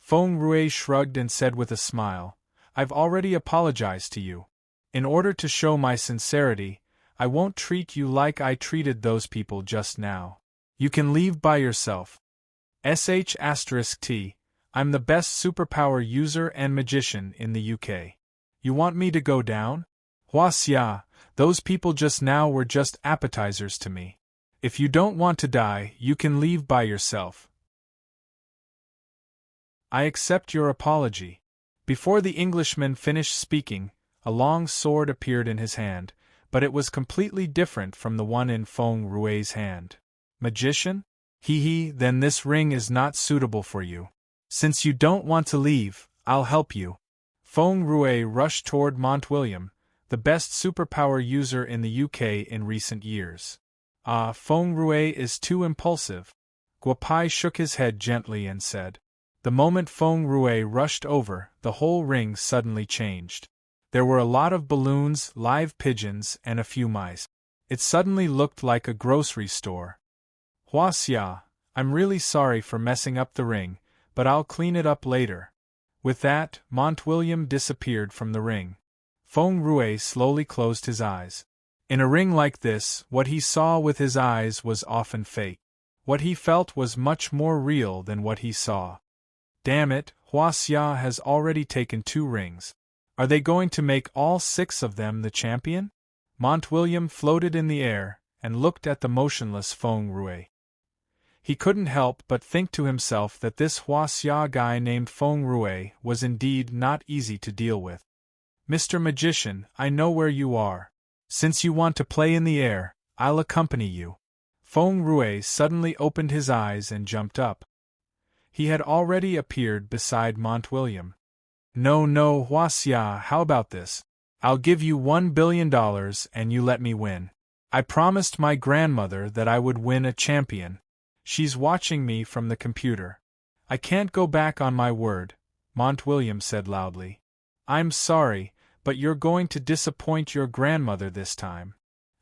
S1: Feng Rui shrugged and said with a smile, I've already apologized to you. In order to show my sincerity, I won't treat you like I treated those people just now. You can leave by yourself. *T. I'm the best superpower user and magician in the UK. You want me to go down? Huaxia, those people just now were just appetizers to me. If you don't want to die, you can leave by yourself. I accept your apology. Before the Englishman finished speaking, a long sword appeared in his hand, but it was completely different from the one in Feng Rui's hand. Magician? Then this ring is not suitable for you. Since you don't want to leave, I'll help you. Feng Rui rushed toward Montwilliam, the best superpower user in the UK in recent years. Feng Rui is too impulsive. Guopai shook his head gently and said. The moment Feng Rui rushed over, the whole ring suddenly changed. There were a lot of balloons, live pigeons, and a few mice. It suddenly looked like a grocery store. Huaxia, I'm really sorry for messing up the ring, but I'll clean it up later. With that, Montwilliam disappeared from the ring. Feng Rui slowly closed his eyes. In a ring like this, what he saw with his eyes was often fake. What he felt was much more real than what he saw. Damn it, Huaxia has already taken 2 rings. Are they going to make all 6 of them the champion? Montwilliam floated in the air and looked at the motionless Feng Rui. He couldn't help but think to himself that this Huaxia guy named Feng Rui was indeed not easy to deal with. Mr. Magician, I know where you are. Since you want to play in the air, I'll accompany you. Feng Rui suddenly opened his eyes and jumped up. He had already appeared beside Montwilliam. No, Huaxia, how about this? I'll give you $1 billion and you let me win. I promised my grandmother that I would win a champion. She's watching me from the computer. I can't go back on my word, Montwilliam said loudly. I'm sorry, but you're going to disappoint your grandmother this time.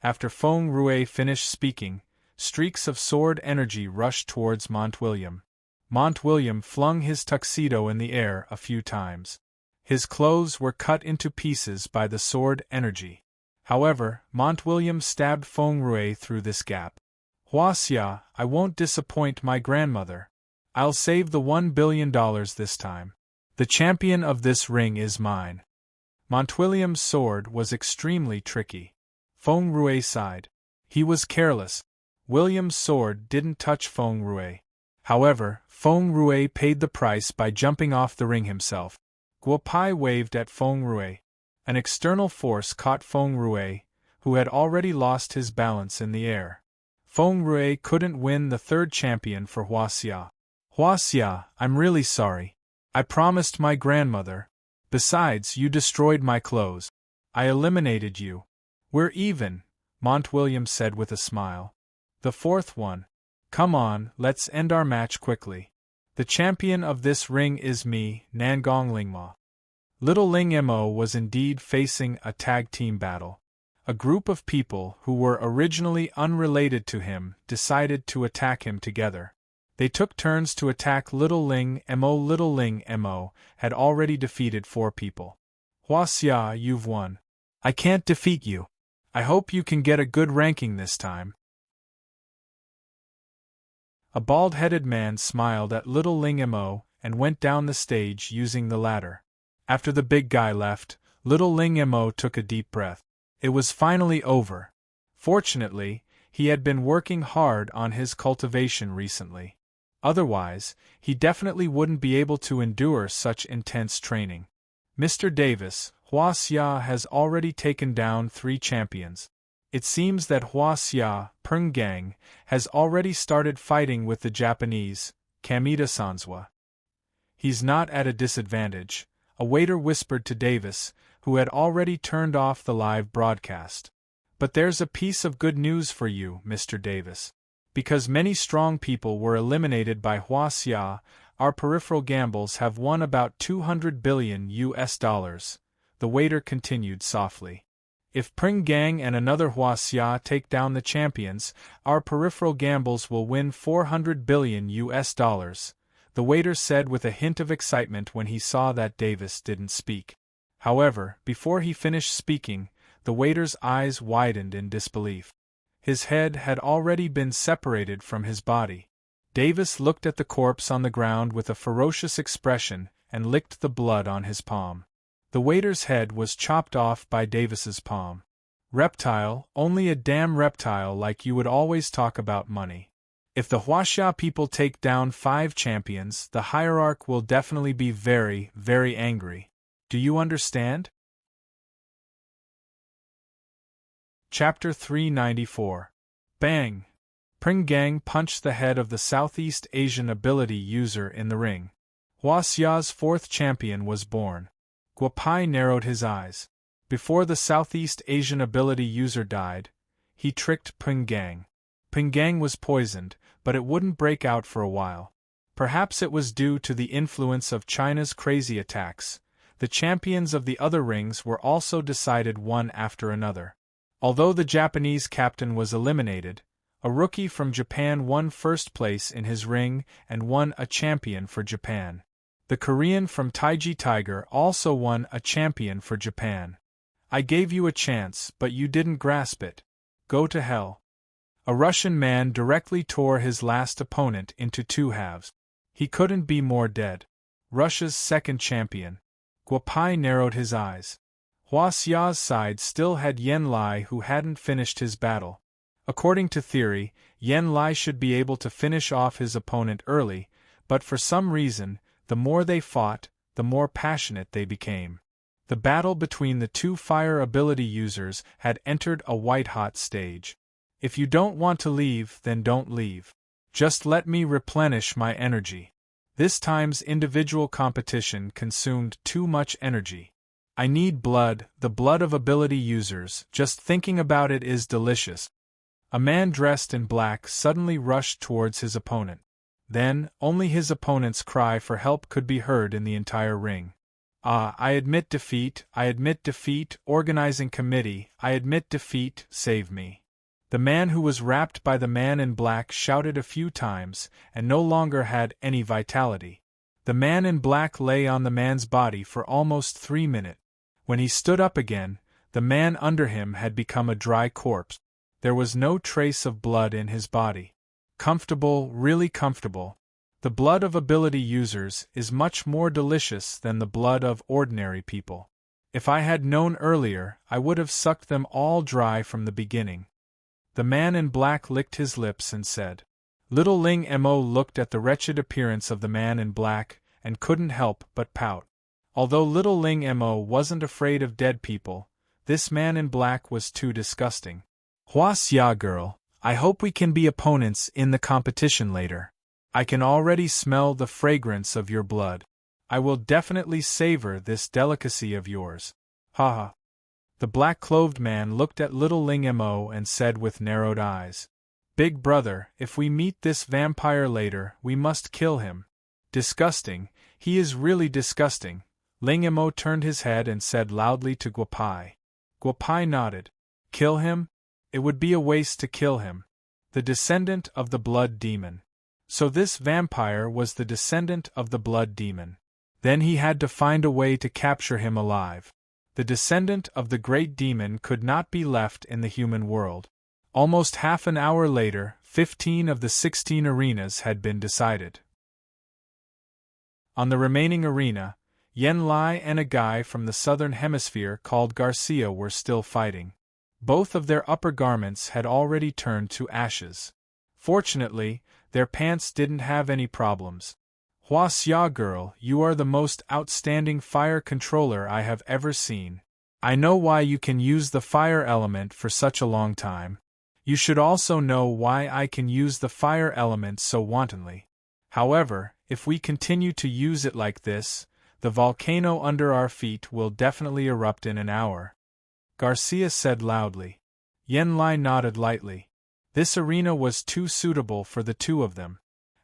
S1: After Feng Rui finished speaking, streaks of sword energy rushed towards Montwilliam. Montwilliam flung his tuxedo in the air a few times. His clothes were cut into pieces by the sword energy. However, Montwilliam stabbed Feng Rui through this gap. Huaxia, I won't disappoint my grandmother. I'll save the $1 billion this time. The champion of this ring is mine. Montwilliam's sword was extremely tricky. Feng Rui sighed. He was careless. William's sword didn't touch Feng Rui. However, Feng Rui paid the price by jumping off the ring himself. Guopai waved at Feng Rui. An external force caught Feng Rui, who had already lost his balance in the air. Feng Rui couldn't win the 3rd champion for Huaxia. Huaxia, I'm really sorry. I promised my grandmother. Besides, you destroyed my clothes. I eliminated you. We're even, Montwilliam said with a smile. The 4th one. Come on, let's end our match quickly. The champion of this ring is me, Nangong Lingma. Little Ling Mo was indeed facing a tag team battle. A group of people who were originally unrelated to him decided to attack him together. They took turns to attack Little Ling Mo. Little Ling Mo had already defeated 4 people. Huaxia, you've won. I can't defeat you. I hope you can get a good ranking this time. A bald-headed man smiled at Little Ling Mo and went down the stage using the ladder. After the big guy left, Little Ling Mo took a deep breath. It was finally over. Fortunately, he had been working hard on his cultivation recently. Otherwise, he definitely wouldn't be able to endure such intense training. Mr. Davis, Huaxia has already taken down 3 champions. It seems that Huaxia, Penggang, has already started fighting with the Japanese, Kamita Sanzwa. He's not at a disadvantage, a waiter whispered to Davis, who had already turned off the live broadcast. But there's a piece of good news for you, Mr. Davis. Because many strong people were eliminated by Huaxia, our peripheral gambles have won about $200 billion, the waiter continued softly. If Penggang and another Huaxia take down the champions, our peripheral gambles will win $400 billion, the waiter said with a hint of excitement when he saw that Davis didn't speak. However, before he finished speaking, the waiter's eyes widened in disbelief. His head had already been separated from his body. Davis looked at the corpse on the ground with a ferocious expression and licked the blood on his palm. The waiter's head was chopped off by Davis's palm. Reptile, only a damn reptile like you would always talk about money. If the Huaxia people take down 5 champions, the hierarch will definitely be very, very angry. Do you understand? Chapter 394. Bang! Pringang punched the head of the Southeast Asian ability user in the ring. Huaxia's 4th champion was born. Guopai narrowed his eyes. Before the Southeast Asian ability user died, he tricked Pringang. Pringang was poisoned, but it wouldn't break out for a while. Perhaps it was due to the influence of China's crazy attacks. The champions of the other rings were also decided one after another. Although the Japanese captain was eliminated, a rookie from Japan won first place in his ring and won a champion for Japan. The Korean from Taiji Tiger also won a champion for Japan. I gave you a chance, but you didn't grasp it. Go to hell. A Russian man directly tore his last opponent into 2 halves. He couldn't be more dead. Russia's 2nd champion. Guopai narrowed his eyes. Huaxia's side still had Yan Lai, who hadn't finished his battle. According to theory, Yan Lai should be able to finish off his opponent early, but for some reason, the more they fought, the more passionate they became. The battle between the 2 fire ability users had entered a white-hot stage. If you don't want to leave, then don't leave. Just let me replenish my energy. This time's individual competition consumed too much energy. I need blood, the blood of ability users, just thinking about it is delicious. A man dressed in black suddenly rushed towards his opponent. Then, only his opponent's cry for help could be heard in the entire ring. I admit defeat, organizing committee, I admit defeat, save me. The man who was wrapped by the man in black shouted a few times, and no longer had any vitality. The man in black lay on the man's body for almost 3 minutes. When he stood up again, the man under him had become a dry corpse. There was no trace of blood in his body. Comfortable, really comfortable. The blood of ability users is much more delicious than the blood of ordinary people. If I had known earlier, I would have sucked them all dry from the beginning. The man in black licked his lips and said. Little Ling Mo looked at the wretched appearance of the man in black, and couldn't help but pout. Although little Ling Mo wasn't afraid of dead people, this man in black was too disgusting. Huaxia girl, I hope we can be opponents in the competition later. I can already smell the fragrance of your blood. I will definitely savor this delicacy of yours. Haha. The black-clothed man looked at little Ling Mo and said with narrowed eyes. Big brother, if we meet this vampire later, we must kill him. Disgusting, he is really disgusting. Ling Mo turned his head and said loudly to Guopai. Guopai nodded. Kill him? It would be a waste to kill him. The descendant of the blood demon. So this vampire was the descendant of the blood demon. Then he had to find a way to capture him alive. The descendant of the great demon could not be left in the human world. Almost half an hour later, 15 of the 16 arenas had been decided. On the remaining arena, Yan Lai and a guy from the southern hemisphere called Garcia were still fighting. Both of their upper garments had already turned to ashes. Fortunately, their pants didn't have any problems. Huaxia girl, you are the most outstanding fire controller I have ever seen. I know why you can use the fire element for such a long time. You should also know why I can use the fire element so wantonly. However, if we continue to use it like this, the volcano under our feet will definitely erupt in an hour. Garcia said loudly. Yan Lai nodded lightly. This arena was too suitable for the two of them.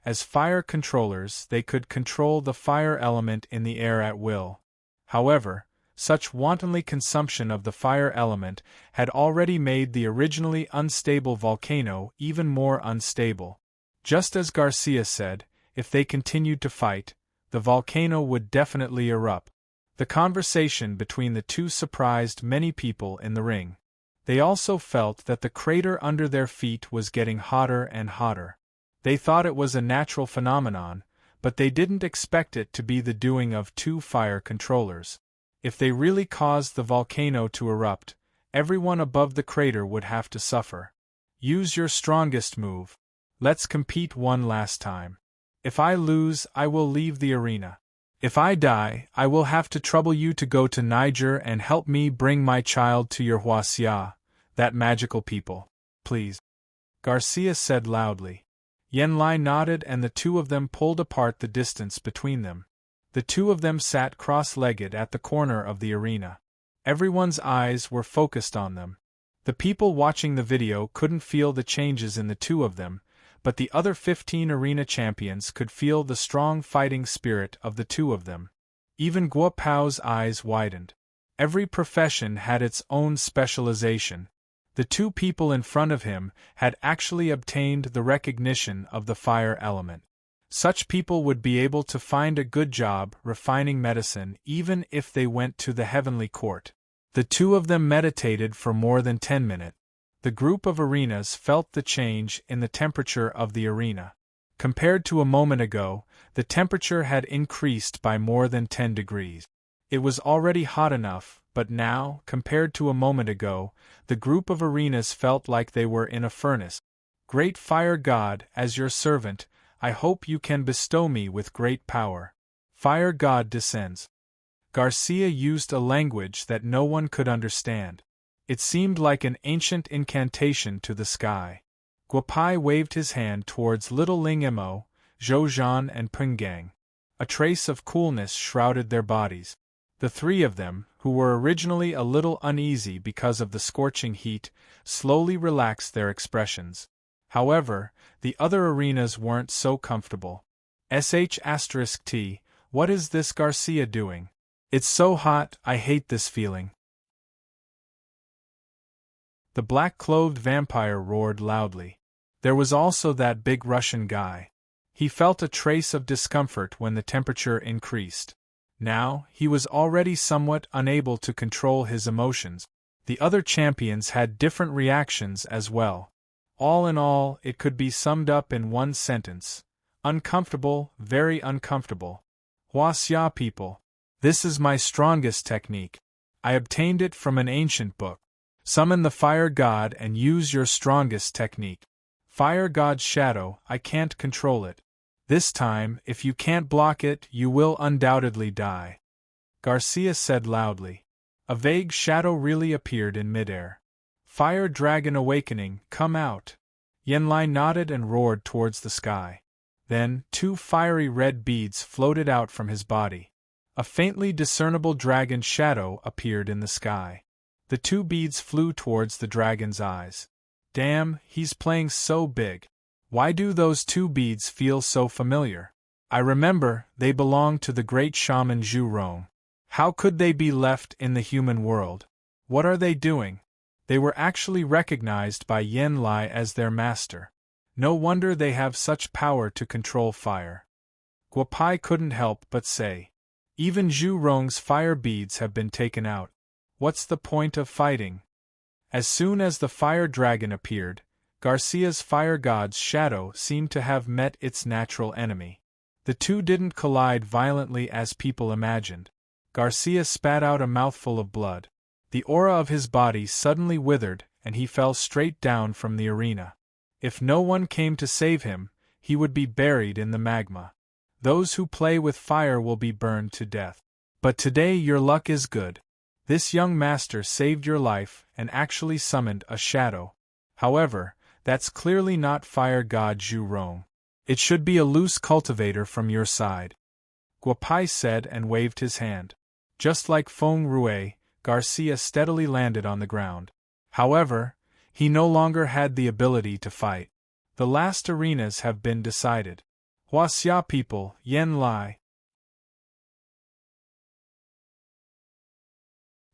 S1: As fire controllers, they could control the fire element in the air at will. However, such wantonly consumption of the fire element had already made the originally unstable volcano even more unstable. Just as Garcia said, if they continued to fight, the volcano would definitely erupt. The conversation between the two surprised many people in the ring. They also felt that the crater under their feet was getting hotter and hotter. They thought it was a natural phenomenon, but they didn't expect it to be the doing of two fire controllers. If they really caused the volcano to erupt, everyone above the crater would have to suffer. Use your strongest move. Let's compete one last time. If I lose, I will leave the arena. If I die, I will have to trouble you to go to Niger and help me bring my child to your Huaxia, that magical people. Please. Garcia said loudly. Yanlai nodded and the two of them pulled apart the distance between them. The two of them sat cross-legged at the corner of the arena. Everyone's eyes were focused on them. The people watching the video couldn't feel the changes in the two of them, but the other 15 arena champions could feel the strong fighting spirit of the two of them. Even Guo Pao's eyes widened. Every profession had its own specialization. The two people in front of him had actually obtained the recognition of the fire element. Such people would be able to find a good job refining medicine even if they went to the heavenly court. The two of them meditated for more than 10 minutes. The group of arenas felt the change in the temperature of the arena. Compared to a moment ago, the temperature had increased by more than 10 degrees. It was already hot enough, but now, compared to a moment ago, the group of arenas felt like they were in a furnace. Great Fire God, as your servant, I hope you can bestow me with great power. Fire God descends. Garcia used a language that no one could understand. It seemed like an ancient incantation to the sky. Guopai waved his hand towards little Ling Imo, Zhou Zhan and Penggang. A trace of coolness shrouded their bodies. The three of them, who were originally a little uneasy because of the scorching heat, slowly relaxed their expressions. However, the other arenas weren't so comfortable. **T, what is this Garcia doing? It's so hot, I hate this feeling. The black-clothed vampire roared loudly. There was also that big Russian guy. He felt a trace of discomfort when the temperature increased. Now, he was already somewhat unable to control his emotions. The other champions had different reactions as well. All in all, it could be summed up in one sentence. Uncomfortable, very uncomfortable. Huaxia people. This is my strongest technique. I obtained it from an ancient book. Summon the Fire God and use your strongest technique. Fire God's shadow, I can't control it. This time, if you can't block it, you will undoubtedly die. Garcia said loudly. A vague shadow really appeared in midair. Fire Dragon Awakening, come out. Yanlai nodded and roared towards the sky. Then, two fiery red beads floated out from his body. A faintly discernible dragon shadow appeared in the sky. The two beads flew towards the dragon's eyes. Damn, he's playing so big. Why do those two beads feel so familiar? I remember, they belong to the great shaman Zhu Rong. How could they be left in the human world? What are they doing? They were actually recognized by Yanlai as their master. No wonder they have such power to control fire. Guopai couldn't help but say. Even Zhu Rong's fire beads have been taken out. What's the point of fighting? As soon as the fire dragon appeared, Garcia's fire god's shadow seemed to have met its natural enemy. The two didn't collide violently as people imagined. Garcia spat out a mouthful of blood. The aura of his body suddenly withered and he fell straight down from the arena. If no one came to save him, he would be buried in the magma. Those who play with fire will be burned to death. But today your luck is good. This young master saved your life and actually summoned a shadow. However, that's clearly not Fire God Zhu Rong. It should be a loose cultivator from your side. Guopai said and waved his hand. Just like Feng Rue, Garcia steadily landed on the ground. However, he no longer had the ability to fight. The last arenas have been decided. Huaxia people, Yanlai.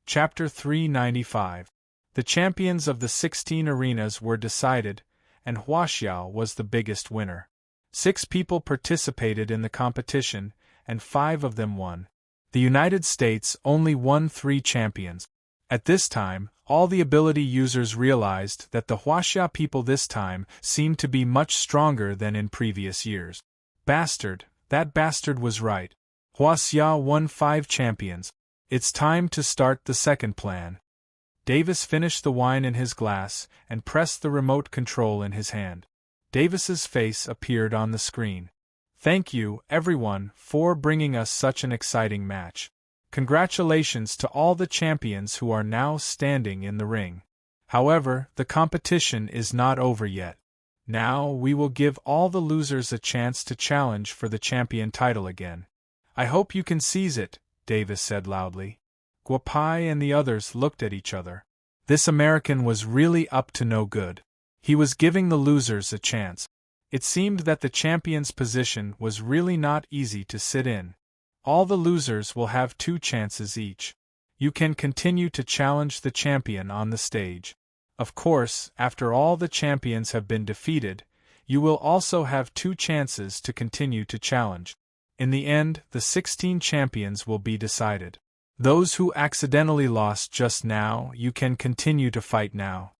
S1: Chapter 395. The champions of the 16 arenas were decided, and Huaxiao was the biggest winner. 6 people participated in the competition, and 5 of them won. The United States only won 3 champions. At this time, all the ability users realized that the Huaxia people this time seemed to be much stronger than in previous years. Bastard, that bastard was right. Huaxia won 5 champions. It's time to start the second plan. Davis finished the wine in his glass and pressed the remote control in his hand. Davis's face appeared on the screen. Thank you, everyone, for bringing us such an exciting match. Congratulations to all the champions who are now standing in the ring. However, the competition is not over yet. Now we will give all the losers a chance to challenge for the champion title again. I hope you can seize it, Davis said loudly. Guapai and the others looked at each other. This American was really up to no good. He was giving the losers a chance. It seemed that the champion's position was really not easy to sit in. All the losers will have 2 chances each. You can continue to challenge the champion on the stage. Of course, after all the champions have been defeated, you will also have 2 chances to continue to challenge. In the end, the 16 champions will be decided. Those who accidentally lost just now, you can continue to fight now.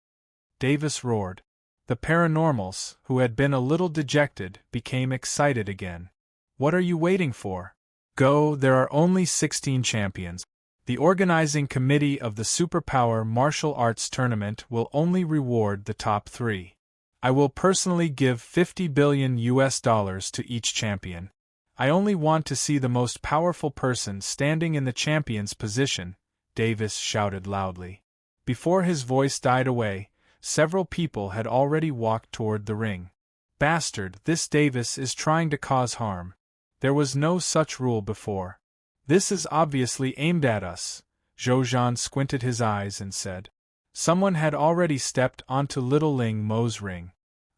S1: Davis roared. The paranormals, who had been a little dejected, became excited again. What are you waiting for? Go, there are only 16 champions. The organizing committee of the Superpower Martial Arts Tournament will only reward the top 3. I will personally give $50 billion to each champion. I only want to see the most powerful person standing in the champion's position, Davis shouted loudly. Before his voice died away, several people had already walked toward the ring. Bastard, this Davis is trying to cause harm. There was no such rule before. This is obviously aimed at us, Zhou squinted his eyes and said. Someone had already stepped onto Little Ling Mo's ring.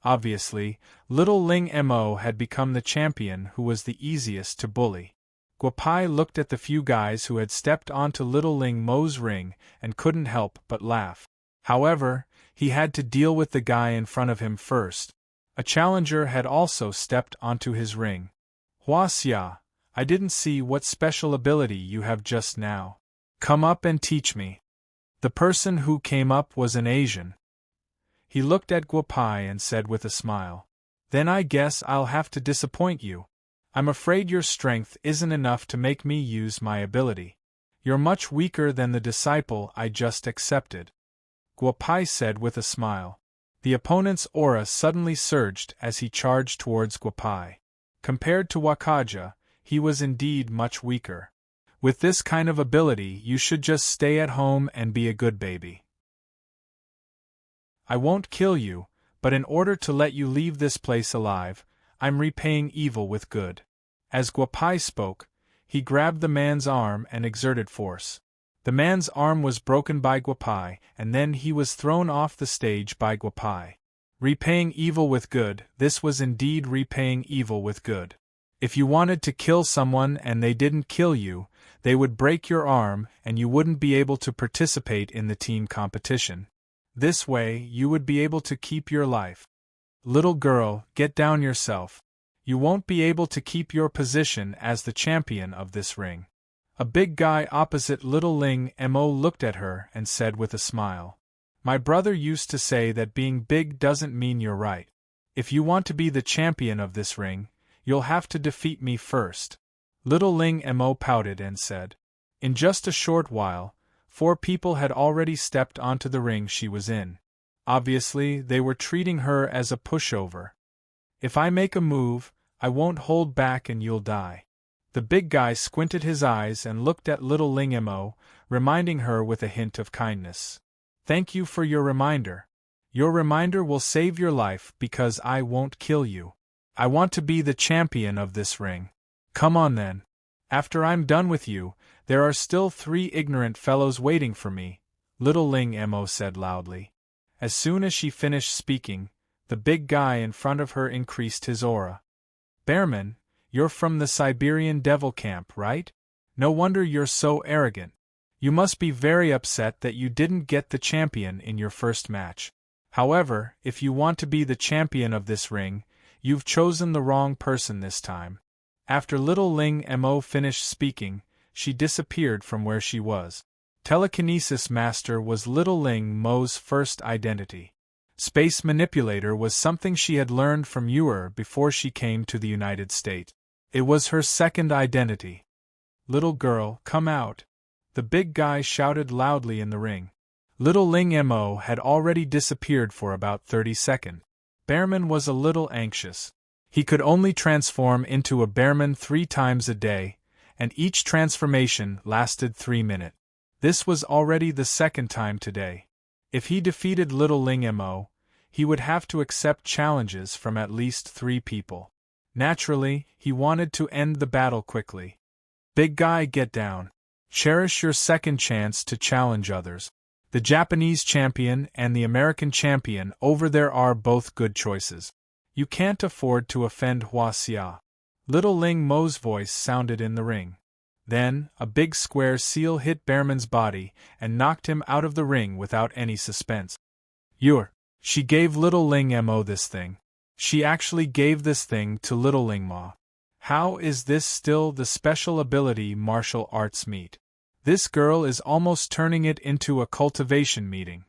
S1: Obviously, Little Ling Mo had become the champion who was the easiest to bully. Guapai looked at the few guys who had stepped onto Little Ling Mo's ring and couldn't help but laugh. However, he had to deal with the guy in front of him first. A challenger had also stepped onto his ring. Huaxia, I didn't see what special ability you have just now. Come up and teach me. The person who came up was an Asian. He looked at Guapai and said with a smile. Then I guess I'll have to disappoint you. I'm afraid your strength isn't enough to make me use my ability. You're much weaker than the disciple I just accepted. Guapai said with a smile. The opponent's aura suddenly surged as he charged towards Guapai. Compared to Wakaja, he was indeed much weaker. With this kind of ability, you should just stay at home and be a good baby. I won't kill you, but in order to let you leave this place alive, I'm repaying evil with good. As Guapai spoke, he grabbed the man's arm and exerted force. The man's arm was broken by Guapai, and then he was thrown off the stage by Guapai. Repaying evil with good, this was indeed repaying evil with good. If you wanted to kill someone and they didn't kill you, they would break your arm and you wouldn't be able to participate in the team competition. This way, you would be able to keep your life. Little girl, get down yourself. You won't be able to keep your position as the champion of this ring. A big guy opposite Little Ling Mo looked at her and said with a smile. My brother used to say that being big doesn't mean you're right. If you want to be the champion of this ring, you'll have to defeat me first. Little Ling Mo pouted and said. In just a short while, 4 people had already stepped onto the ring she was in. Obviously, they were treating her as a pushover. If I make a move, I won't hold back and you'll die. The big guy squinted his eyes and looked at Little Ling Mo, reminding her with a hint of kindness. Thank you for your reminder. Your reminder will save your life because I won't kill you. I want to be the champion of this ring. Come on then. After I'm done with you, there are still 3 ignorant fellows waiting for me, Little Ling Mo said loudly. As soon as she finished speaking, the big guy in front of her increased his aura. Bearman, you're from the Siberian Devil Camp, right? No wonder you're so arrogant. You must be very upset that you didn't get the champion in your first match. However, if you want to be the champion of this ring, You've chosen the wrong person this time. After little Ling Mo finished speaking, she disappeared from where she was. Telekinesis Master was little Ling Mo's first identity. Space Manipulator was something she had learned from Ur before she came to the United States. It was her second identity. Little girl, come out. The big guy shouted loudly in the ring. Little Ling Mo had already disappeared for about 30 seconds. Bearman was a little anxious. He could only transform into a bearman 3 times a day, and each transformation lasted 3 minutes. This was already the second time today. If he defeated little Ling Mo, he would have to accept challenges from at least 3 people. Naturally, he wanted to end the battle quickly. Big guy, get down. Cherish your second chance to challenge others. The Japanese champion and the American champion over there are both good choices. You can't afford to offend Hua Xia. Little Ling Mo's voice sounded in the ring. Then, a big square seal hit Bearman's body and knocked him out of the ring without any suspense. She gave little Ling Mo this thing. She actually gave this thing to little Ling Ma. How is this still the special ability martial arts meet? This girl is almost turning it into a cultivation meeting.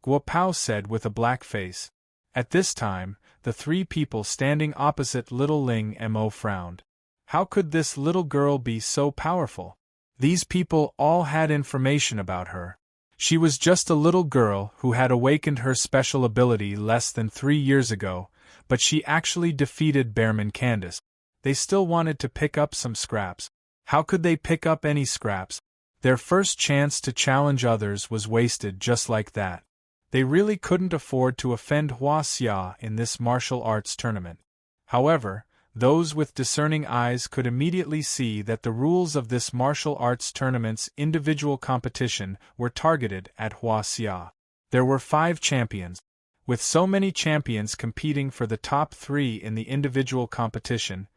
S1: Guo Pao said with a black face. At this time, the 3 people standing opposite little Ling Mo frowned. How could this little girl be so powerful? These people all had information about her. She was just a little girl who had awakened her special ability less than 3 years ago, but she actually defeated Bearman Candace. They still wanted to pick up some scraps. How could they pick up any scraps? Their first chance to challenge others was wasted just like that. They really couldn't afford to offend Hua Xia in this martial arts tournament. However, those with discerning eyes could immediately see that the rules of this martial arts tournament's individual competition were targeted at Hua Xia. There were 5 champions. With so many champions competing for the top 3 in the individual competition,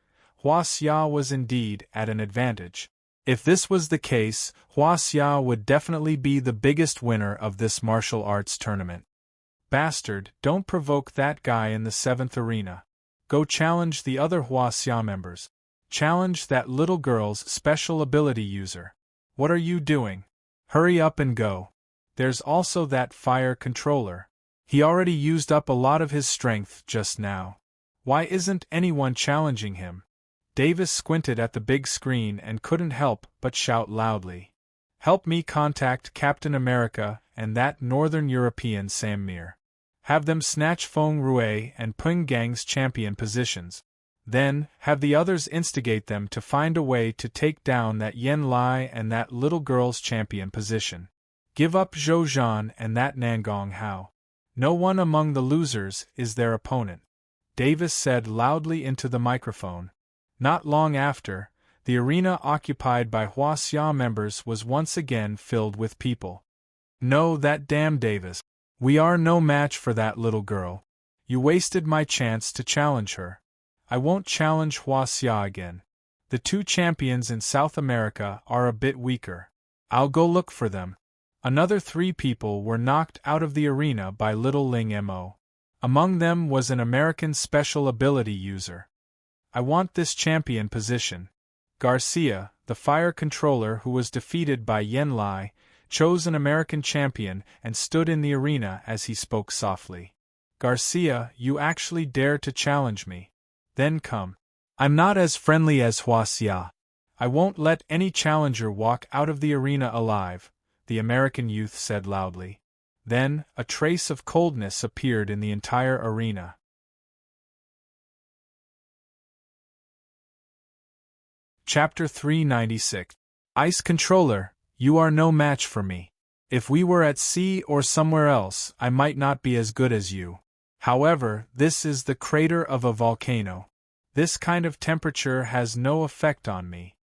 S1: Hua Xia was indeed at an advantage. If this was the case, Hua Xia would definitely be the biggest winner of this martial arts tournament. Bastard, don't provoke that guy in the 7th arena. Go challenge the other Hua Xia members. Challenge that little girl's special ability user. What are you doing? Hurry up and go. There's also that fire controller. He already used up a lot of his strength just now. Why isn't anyone challenging him? Davis squinted at the big screen and couldn't help but shout loudly. Help me contact Captain America and that Northern European Samir. Have them snatch Feng Rui and Peng Gang's champion positions. Then, have the others instigate them to find a way to take down that Yen Lai and that little girl's champion position. Give up Zhou Zhan and that Nangong Hao. No one among the losers is their opponent. Davis said loudly into the microphone. Not long after, the arena occupied by Hua Xia members was once again filled with people. No, that damn Davis. We are no match for that little girl. You wasted my chance to challenge her. I won't challenge Hua Xia again. The 2 champions in South America are a bit weaker. I'll go look for them. Another 3 people were knocked out of the arena by little Ling Mo. Among them was an American special ability user. I want this champion position. Garcia, the fire controller who was defeated by Yen Lai, chose an American champion and stood in the arena as he spoke softly. Garcia, you actually dare to challenge me. Then come. I'm not as friendly as Hua Xia. I won't let any challenger walk out of the arena alive, the American youth said loudly. Then, a trace of coldness appeared in the entire arena. Chapter 396. Ice Controller, you are no match for me. If we were at sea or somewhere else, I might not be as good as you. However, this is the crater of a volcano. This kind of temperature has no effect on me.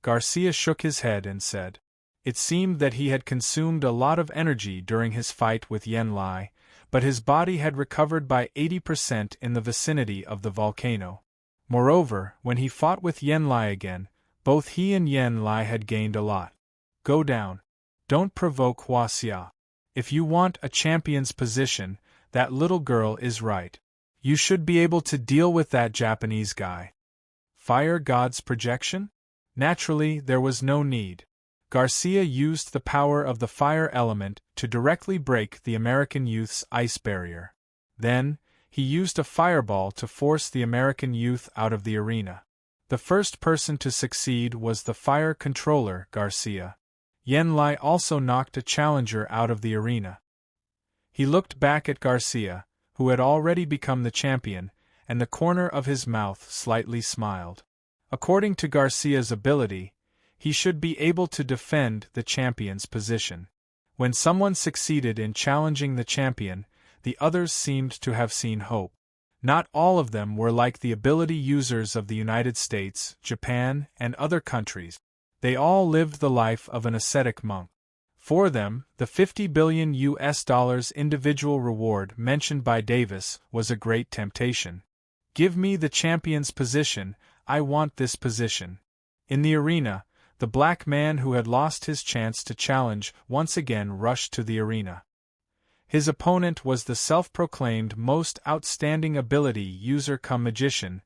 S1: Garcia shook his head and said. It seemed that he had consumed a lot of energy during his fight with Yen Lai, but his body had recovered by 80% in the vicinity of the volcano. Moreover, when he fought with Yen Lai again, both he and Yen Lai had gained a lot. Go down. Don't provoke Hua Xia. If you want a champion's position, That little girl is right. You should be able to deal with that Japanese guy. Fire God's projection? Naturally, there was no need. Garcia used the power of the fire element to directly break the American youth's ice barrier. Then, he used a fireball to force the American youth out of the arena. The first person to succeed was the fire controller, Garcia. Yen Lai also knocked a challenger out of the arena. He looked back at Garcia, who had already become the champion, and the corner of his mouth slightly smiled. According to Garcia's ability, he should be able to defend the champion's position. When someone succeeded in challenging the champion, the others seemed to have seen hope. Not all of them were like the ability users of the United States, Japan, and other countries. They all lived the life of an ascetic monk. For them, the $50 billion individual reward mentioned by Davis was a great temptation. Give me the champion's position, I want this position. In the arena, the black man who had lost his chance to challenge once again rushed to the arena. His opponent was the self-proclaimed most outstanding ability user cum magician,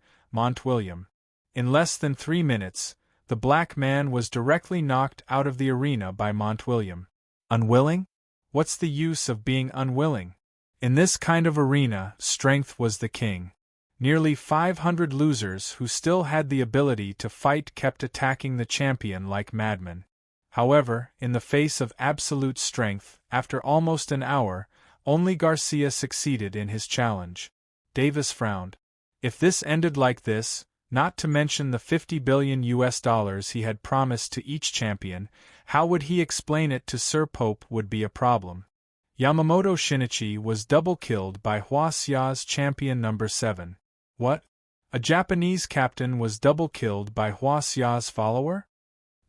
S1: William. In less than 3 minutes, the black man was directly knocked out of the arena by William. Unwilling? What's the use of being unwilling? In this kind of arena, strength was the king. Nearly 500 losers who still had the ability to fight kept attacking the champion like madmen. However, in the face of absolute strength, after almost an hour, only Garcia succeeded in his challenge. Davis frowned. If this ended like this, not to mention the $50 billion he had promised to each champion, how would he explain it to Sir Pope would be a problem. Yamamoto Shinichi was double-killed by Huasia's champion number 7. What? A Japanese captain was double-killed by Huasia's follower?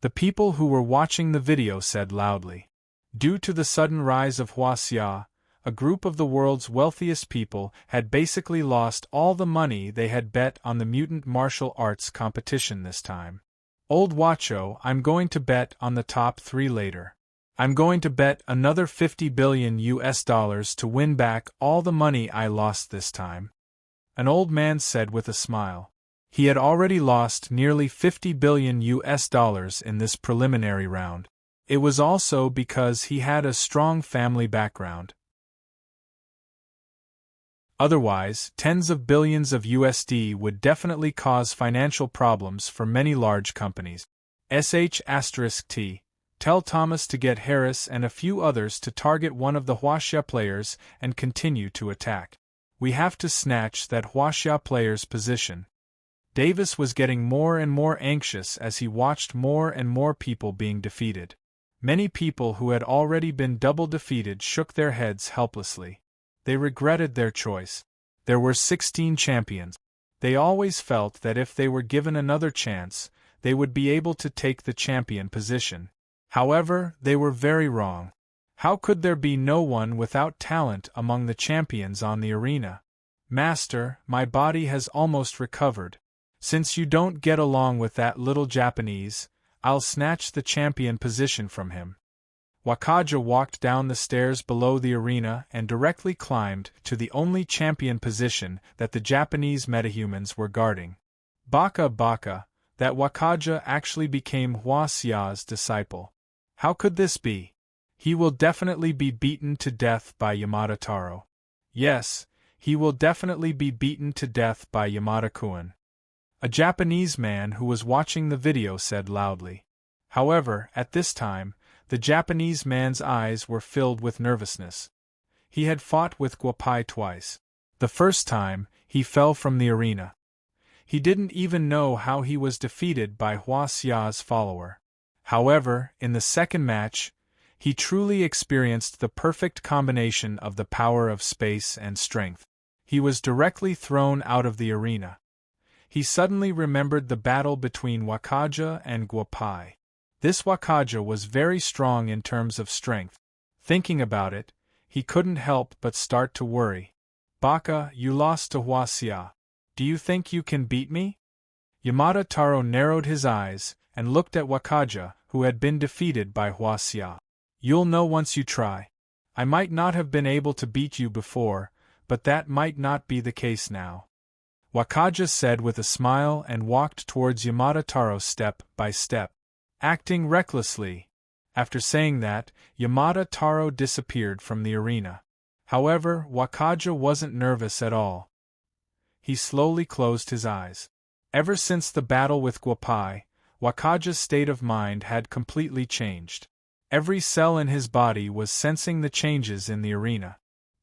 S1: The people who were watching the video said loudly. Due to the sudden rise of Huaxia, a group of the world's wealthiest people had basically lost all the money they had bet on the mutant martial arts competition this time. Old Wacho, I'm going to bet on the top 3 later. I'm going to bet another $50 billion to win back all the money I lost this time. An old man said with a smile. He had already lost nearly $50 billion in this preliminary round. It was also because he had a strong family background. Otherwise, tens of billions of USD would definitely cause financial problems for many large companies. *T. Tell Thomas to get Harris and a few others to target one of the Huaxia players and continue to attack. We have to snatch that Huaxia player's position. Davis was getting more and more anxious as he watched more and more people being defeated. Many people who had already been double defeated shook their heads helplessly. They regretted their choice. There were 16 champions. They always felt that if they were given another chance, they would be able to take the champion position. However, they were very wrong. How could there be no one without talent among the champions on the arena? Master, my body has almost recovered. Since you don't get along with that little Japanese, I'll snatch the champion position from him. Wakaja walked down the stairs below the arena and directly climbed to the only champion position that the Japanese metahumans were guarding. Baka, that Wakaja actually became Huaxia's disciple. How could this be? He will definitely be beaten to death by Yamada Taro. Yes, he will definitely be beaten to death by Yamada-kun. A Japanese man who was watching the video said loudly. However, at this time, the Japanese man's eyes were filled with nervousness. He had fought with Guapai twice. The first time, he fell from the arena. He didn't even know how he was defeated by Huaxia's follower. However, in the second match, he truly experienced the perfect combination of the power of space and strength. He was directly thrown out of the arena. He suddenly remembered the battle between Wakaja and Guapai. This Wakaja was very strong in terms of strength. Thinking about it, he couldn't help but start to worry. Baka, you lost to Huaxia. Do you think you can beat me? Yamada Taro narrowed his eyes and looked at Wakaja, who had been defeated by Huaxia. You'll know once you try. I might not have been able to beat you before, but that might not be the case now. Wakaja said with a smile and walked towards Yamada Taro step by step, acting recklessly. After saying that, Yamada Taro disappeared from the arena. However, Wakaja wasn't nervous at all. He slowly closed his eyes. Ever since the battle with Guapai, Wakaja's state of mind had completely changed. Every cell in his body was sensing the changes in the arena.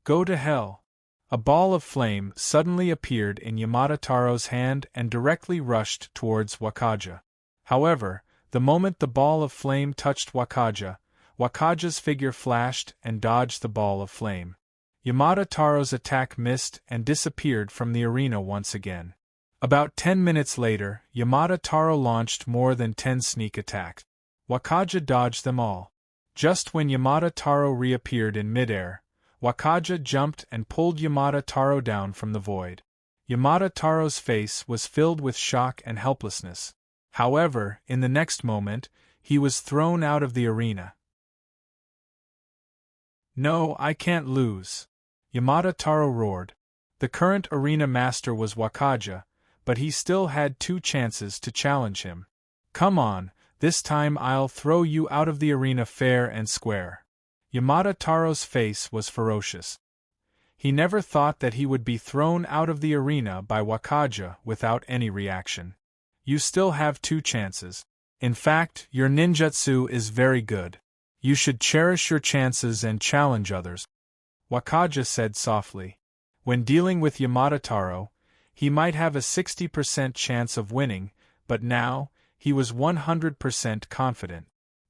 S1: Go to hell! A ball of flame suddenly appeared in Yamada Taro's hand and directly rushed towards Wakaja. However, the moment the ball of flame touched Wakaja, Wakaja's figure flashed and dodged the ball of flame. Yamada Taro's attack missed and disappeared from the arena once again. About 10 minutes later, Yamada Taro launched more than 10 sneak attacks. Wakaja dodged them all. Just when Yamada Taro reappeared in midair, Wakaja jumped and pulled Yamada Taro down from the void. Yamada Taro's face was filled with shock and helplessness. However, in the next moment, he was thrown out of the arena. No, I can't lose! Yamada Taro roared. The current arena master was Wakaja, but he still had 2 chances to challenge him. Come on, this time I'll throw you out of the arena fair and square. Yamada Taro's face was ferocious. He never thought that he would be thrown out of the arena by Wakaja without any reaction. You still have 2 chances. In fact, your ninjutsu is very good. You should cherish your chances and challenge others, Wakaja said softly. When dealing with Yamada Taro, he might have a 60% chance of winning, but now, he was 100% confident.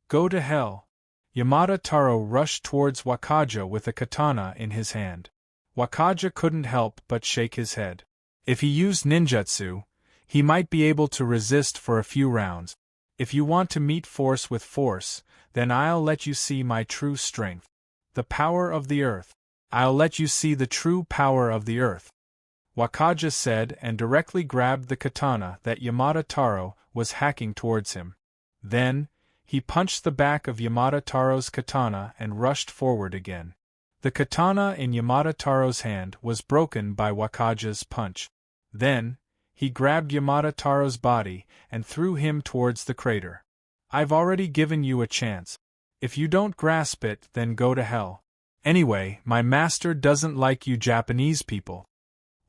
S1: Go to hell! Yamada Taro rushed towards Wakaja with a katana in his hand. Wakaja couldn't help but shake his head. If he used ninjutsu, he might be able to resist for a few rounds. If you want to meet force with force, then I'll let you see my true strength. The power of the earth. I'll let you see the true power of the earth, Wakaja said and directly grabbed the katana that Yamada Taro was hacking towards him. Then, he punched the back of Yamada Taro's katana and rushed forward again. The katana in Yamada Taro's hand was broken by Wakaja's punch. Then, he grabbed Yamada Taro's body and threw him towards the crater. I've already given you a chance. If you don't grasp it, then go to hell. Anyway, my master doesn't like you Japanese people,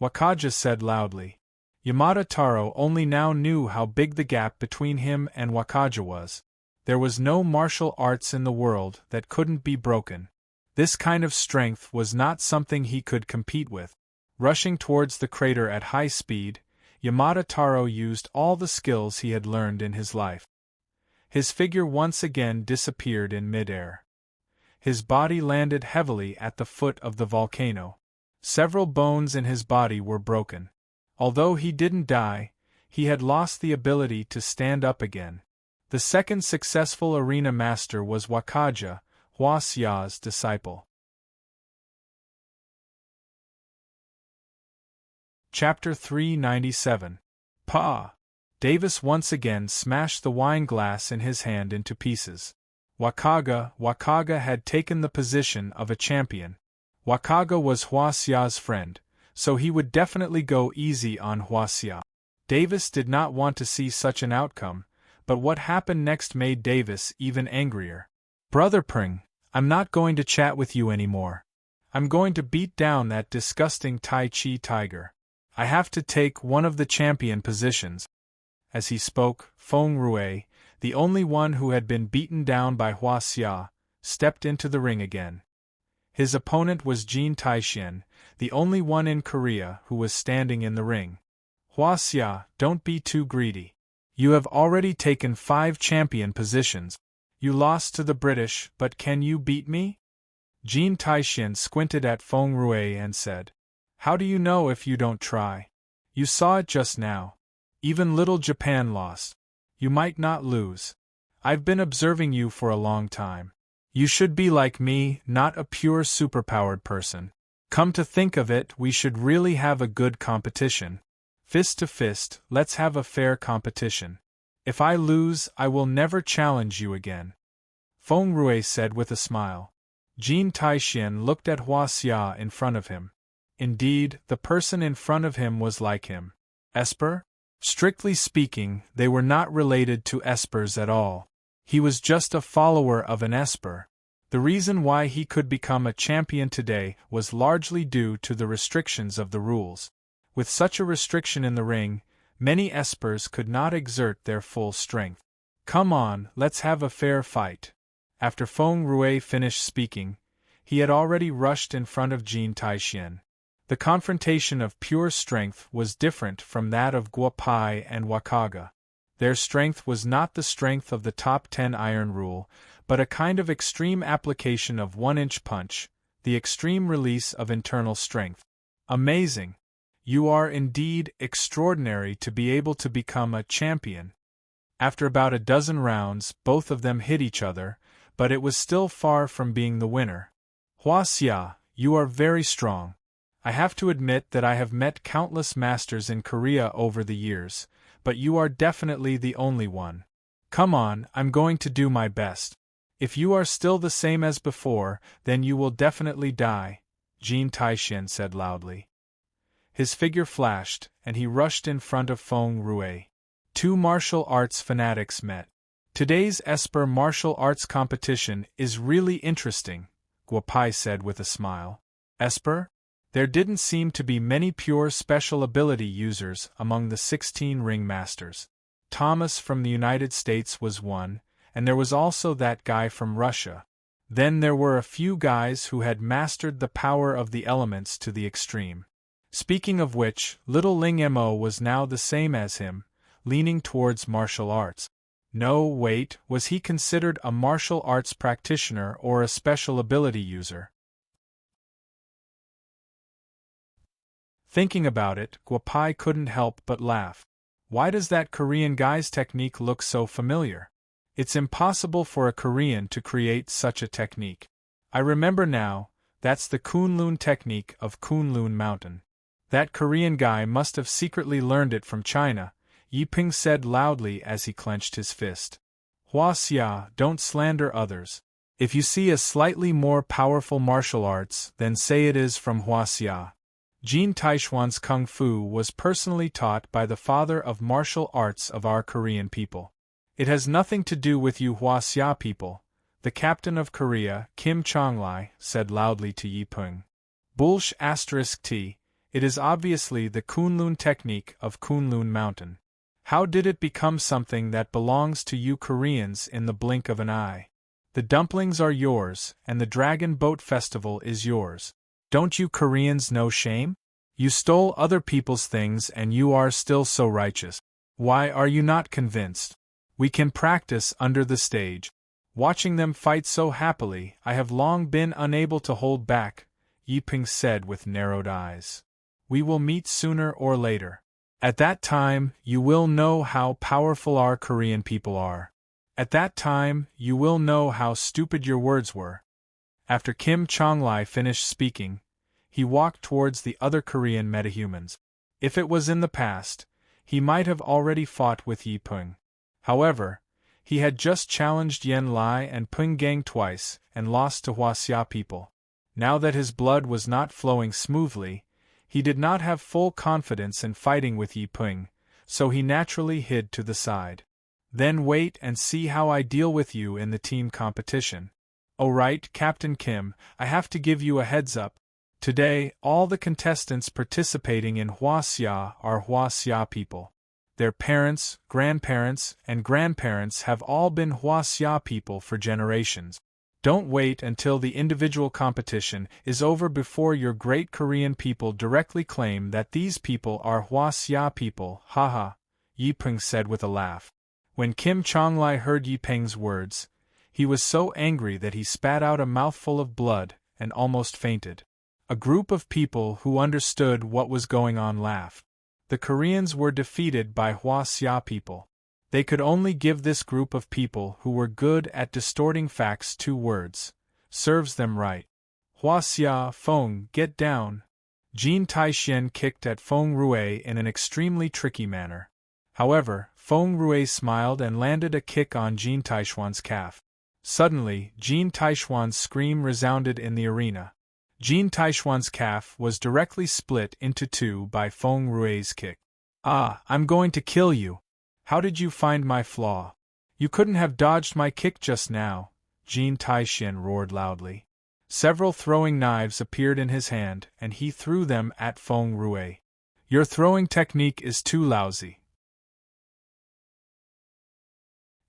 S1: Wakaja said loudly. Yamada Taro only now knew how big the gap between him and Wakaja was. There was no martial arts in the world that couldn't be broken. This kind of strength was not something he could compete with. Rushing towards the crater at high speed, Yamada Taro used all the skills he had learned in his life. His figure once again disappeared in midair. His body landed heavily at the foot of the volcano. Several bones in his body were broken. Although he didn't die, he had lost the ability to stand up again. The second successful arena master was Wakaja, Hua Xia's disciple. Chapter 397. Pa! Davis once again smashed the wine glass in his hand into pieces. Wakaga had taken the position of a champion. Wakaga was Hua Xia's friend, so he would definitely go easy on Hua Xia. Davis did not want to see such an outcome, but what happened next made Davis even angrier. Brother Pring, I'm not going to chat with you anymore. I'm going to beat down that disgusting Tai Chi tiger. I have to take one of the champion positions. As he spoke, Feng Rue, the only one who had been beaten down by Hua Xia, stepped into the ring again. His opponent was Jin Taishan, the only one in Korea who was standing in the ring. Hua Xia, don't be too greedy. You have already taken 5 champion positions. You lost to the British, but can you beat me? Jin Taishan squinted at Feng Rue and said, How do you know if you don't try? You saw it just now. Even Little Japan lost. You might not lose. I've been observing you for a long time. You should be like me, not a pure superpowered person. Come to think of it, we should really have a good competition. Fist to fist, let's have a fair competition. If I lose, I will never challenge you again. Feng Rue said with a smile. Jin Taishan looked at Hua Xia in front of him. Indeed, the person in front of him was like him. Esper? Strictly speaking, they were not related to Espers at all. He was just a follower of an Esper. The reason why he could become a champion today was largely due to the restrictions of the rules. With such a restriction in the ring, many Espers could not exert their full strength. Come on, let's have a fair fight. After Feng Rue finished speaking, he had already rushed in front of Jin Taixien. The confrontation of pure strength was different from that of Guopai and Wakaga. Their strength was not the strength of the top 10 iron rule, but a kind of extreme application of 1-inch punch, the extreme release of internal strength. Amazing! You are indeed extraordinary to be able to become a champion. After about a dozen rounds, both of them hit each other, but it was still far from being the winner. Hua Xia, you are very strong. I have to admit that I have met countless masters in Korea over the years, but you are definitely the only one. Come on, I'm going to do my best. If you are still the same as before, then you will definitely die, Jin Taixien said loudly. His figure flashed, and he rushed in front of Feng Rue. Two martial arts fanatics met. Today's Esper martial arts competition is really interesting, Guopai said with a smile. Esper? There didn't seem to be many pure special ability users among the 16 ring masters. Thomas from the United States was one, and there was also that guy from Russia. Then there were a few guys who had mastered the power of the elements to the extreme. Speaking of which, little Ling Mo was now the same as him, leaning towards martial arts. No, wait, was he considered a martial arts practitioner or a special ability user? Thinking about it, Guopai couldn't help but laugh. Why does that Korean guy's technique look so familiar? It's impossible for a Korean to create such a technique. I remember now, that's the Kunlun technique of Kunlun Mountain. That Korean guy must have secretly learned it from China, Yiping said loudly as he clenched his fist. Hua Xia, don't slander others. If you see a slightly more powerful martial arts, then say it is from Hua Xia. Jin Taixuan's Kung Fu was personally taught by the father of martial arts of our Korean people. It has nothing to do with you Hua Xia people, the captain of Korea, Kim Chonglai, said loudly to Yiping. T. It is obviously the Kunlun technique of Kunlun Mountain. How did it become something that belongs to you Koreans in the blink of an eye? The dumplings are yours, and the Dragon Boat Festival is yours. Don't you Koreans know shame? You stole other people's things and you are still so righteous. Why are you not convinced? We can practice under the stage. Watching them fight so happily, I have long been unable to hold back, Yiping said with narrowed eyes. We will meet sooner or later. At that time, you will know how powerful our Korean people are. At that time, you will know how stupid your words were. After Kim Chonglai finished speaking, he walked towards the other Korean metahumans. If it was in the past, he might have already fought with Yiping. However, he had just challenged Yen Lai and Peng Gang twice and lost to Hua Xia people. Now that his blood was not flowing smoothly, he did not have full confidence in fighting with Yiping, so he naturally hid to the side. Then wait and see how I deal with you in the team competition. Oh right, Captain Kim, I have to give you a heads up. Today, all the contestants participating in Hua Xia are Hua Xia people. Their parents, grandparents, and grandparents have all been Hua Xia people for generations. Don't wait until the individual competition is over before your great Korean people directly claim that these people are Hua Xia people, haha, Yiping said with a laugh. When Kim Chonglai heard Yiping's words, he was so angry that he spat out a mouthful of blood and almost fainted. A group of people who understood what was going on laughed. The Koreans were defeated by Hua Xia people. They could only give this group of people who were good at distorting facts 2 words. Serves them right. Hua Xia, Feng, get down. Jin Taixien kicked at Feng Rue in an extremely tricky manner. However, Feng Rue smiled and landed a kick on Jin Taixuan's calf. Suddenly, Jin Taixuan's scream resounded in the arena. Jin Taishuan's calf was directly split into two by Feng Rui's kick. "Ah, I'm going to kill you! How did you find my flaw? You couldn't have dodged my kick just now," Jin Taishan roared loudly. Several throwing knives appeared in his hand, and he threw them at Feng Rui. "Your throwing technique is too lousy.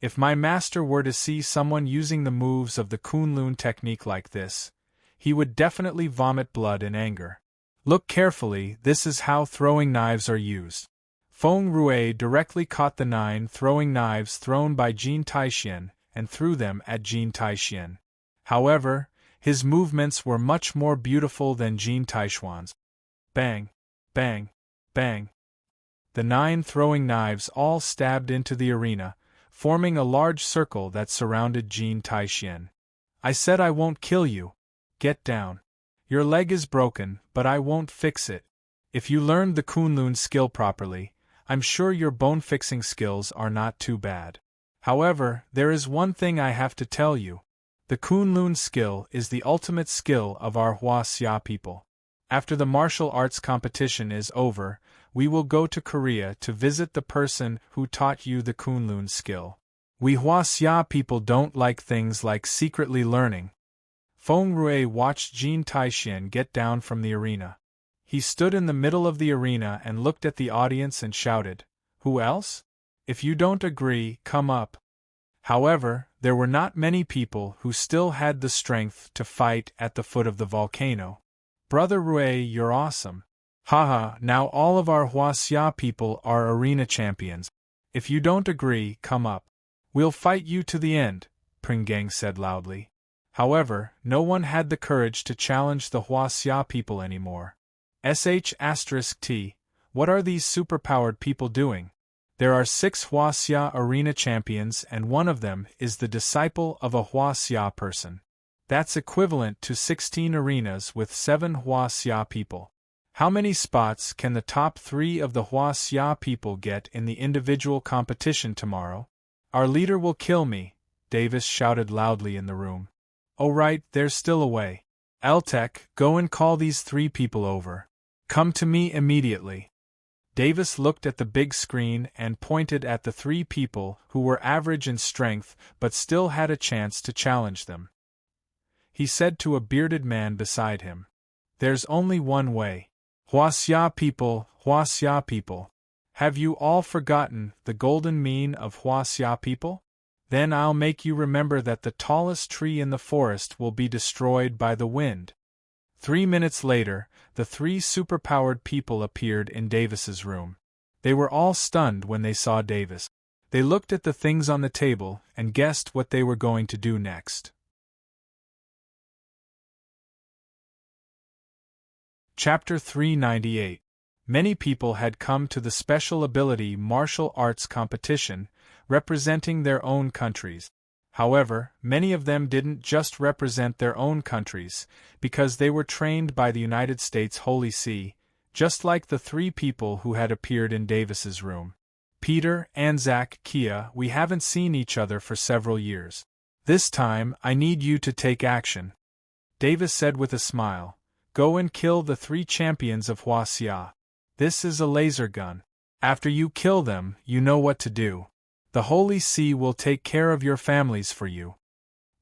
S1: If my master were to see someone using the moves of the Kunlun technique like this, he would definitely vomit blood in anger. Look carefully, this is how throwing knives are used." Feng Rui directly caught the 9 throwing knives thrown by Jin Taishan and threw them at Jin Taishan. However, his movements were much more beautiful than Jin Taishuan's. Bang! Bang! Bang! The 9 throwing knives all stabbed into the arena, forming a large circle that surrounded Jin Taishan. "I said I won't kill you. Get down. Your leg is broken, but I won't fix it. If you learned the Kunlun skill properly, I'm sure your bone-fixing skills are not too bad. However, there is one thing I have to tell you. The Kunlun skill is the ultimate skill of our Huaxia people. After the martial arts competition is over, we will go to Korea to visit the person who taught you the Kunlun skill. We Huaxia people don't like things like secretly learning." Feng Rui watched Jin Taishan get down from the arena. He stood in the middle of the arena and looked at the audience and shouted, "Who else? If you don't agree, come up." However, there were not many people who still had the strength to fight at the foot of the volcano. "Brother Rui, you're awesome. Haha, now all of our Huaxia people are arena champions. If you don't agree, come up. We'll fight you to the end," Pringang said loudly. However, no one had the courage to challenge the Huaxia people anymore. **T, what are these superpowered people doing? There are 6 Huaxia arena champions and one of them is the disciple of a Huaxia person. That's equivalent to 16 arenas with 7 Huaxia people. How many spots can the top 3 of the Huaxia people get in the individual competition tomorrow? Our leader will kill me," Davis shouted loudly in the room. "Oh right, there's still a way. Eltec, go and call these 3 people over. Come to me immediately." Davis looked at the big screen and pointed at the 3 people who were average in strength but still had a chance to challenge them. He said to a bearded man beside him, "There's only one way. Huaxia people, have you all forgotten the golden mean of Huaxia people? Then I'll make you remember that the tallest tree in the forest will be destroyed by the wind." 3 minutes later, the 3 superpowered people appeared in Davis's room. They were all stunned when they saw Davis. They looked at the things on the table and guessed what they were going to do next. Chapter 398. Many people had come to the special ability martial arts competition, representing their own countries. However, many of them didn't just represent their own countries, because they were trained by the United States Holy See, just like the 3 people who had appeared in Davis's room. "Peter, Anzac, Kia, we haven't seen each other for several years. This time, I need you to take action," Davis said with a smile. "Go and kill the 3 champions of Huaxia. This is a laser gun. After you kill them, you know what to do. The Holy See will take care of your families for you."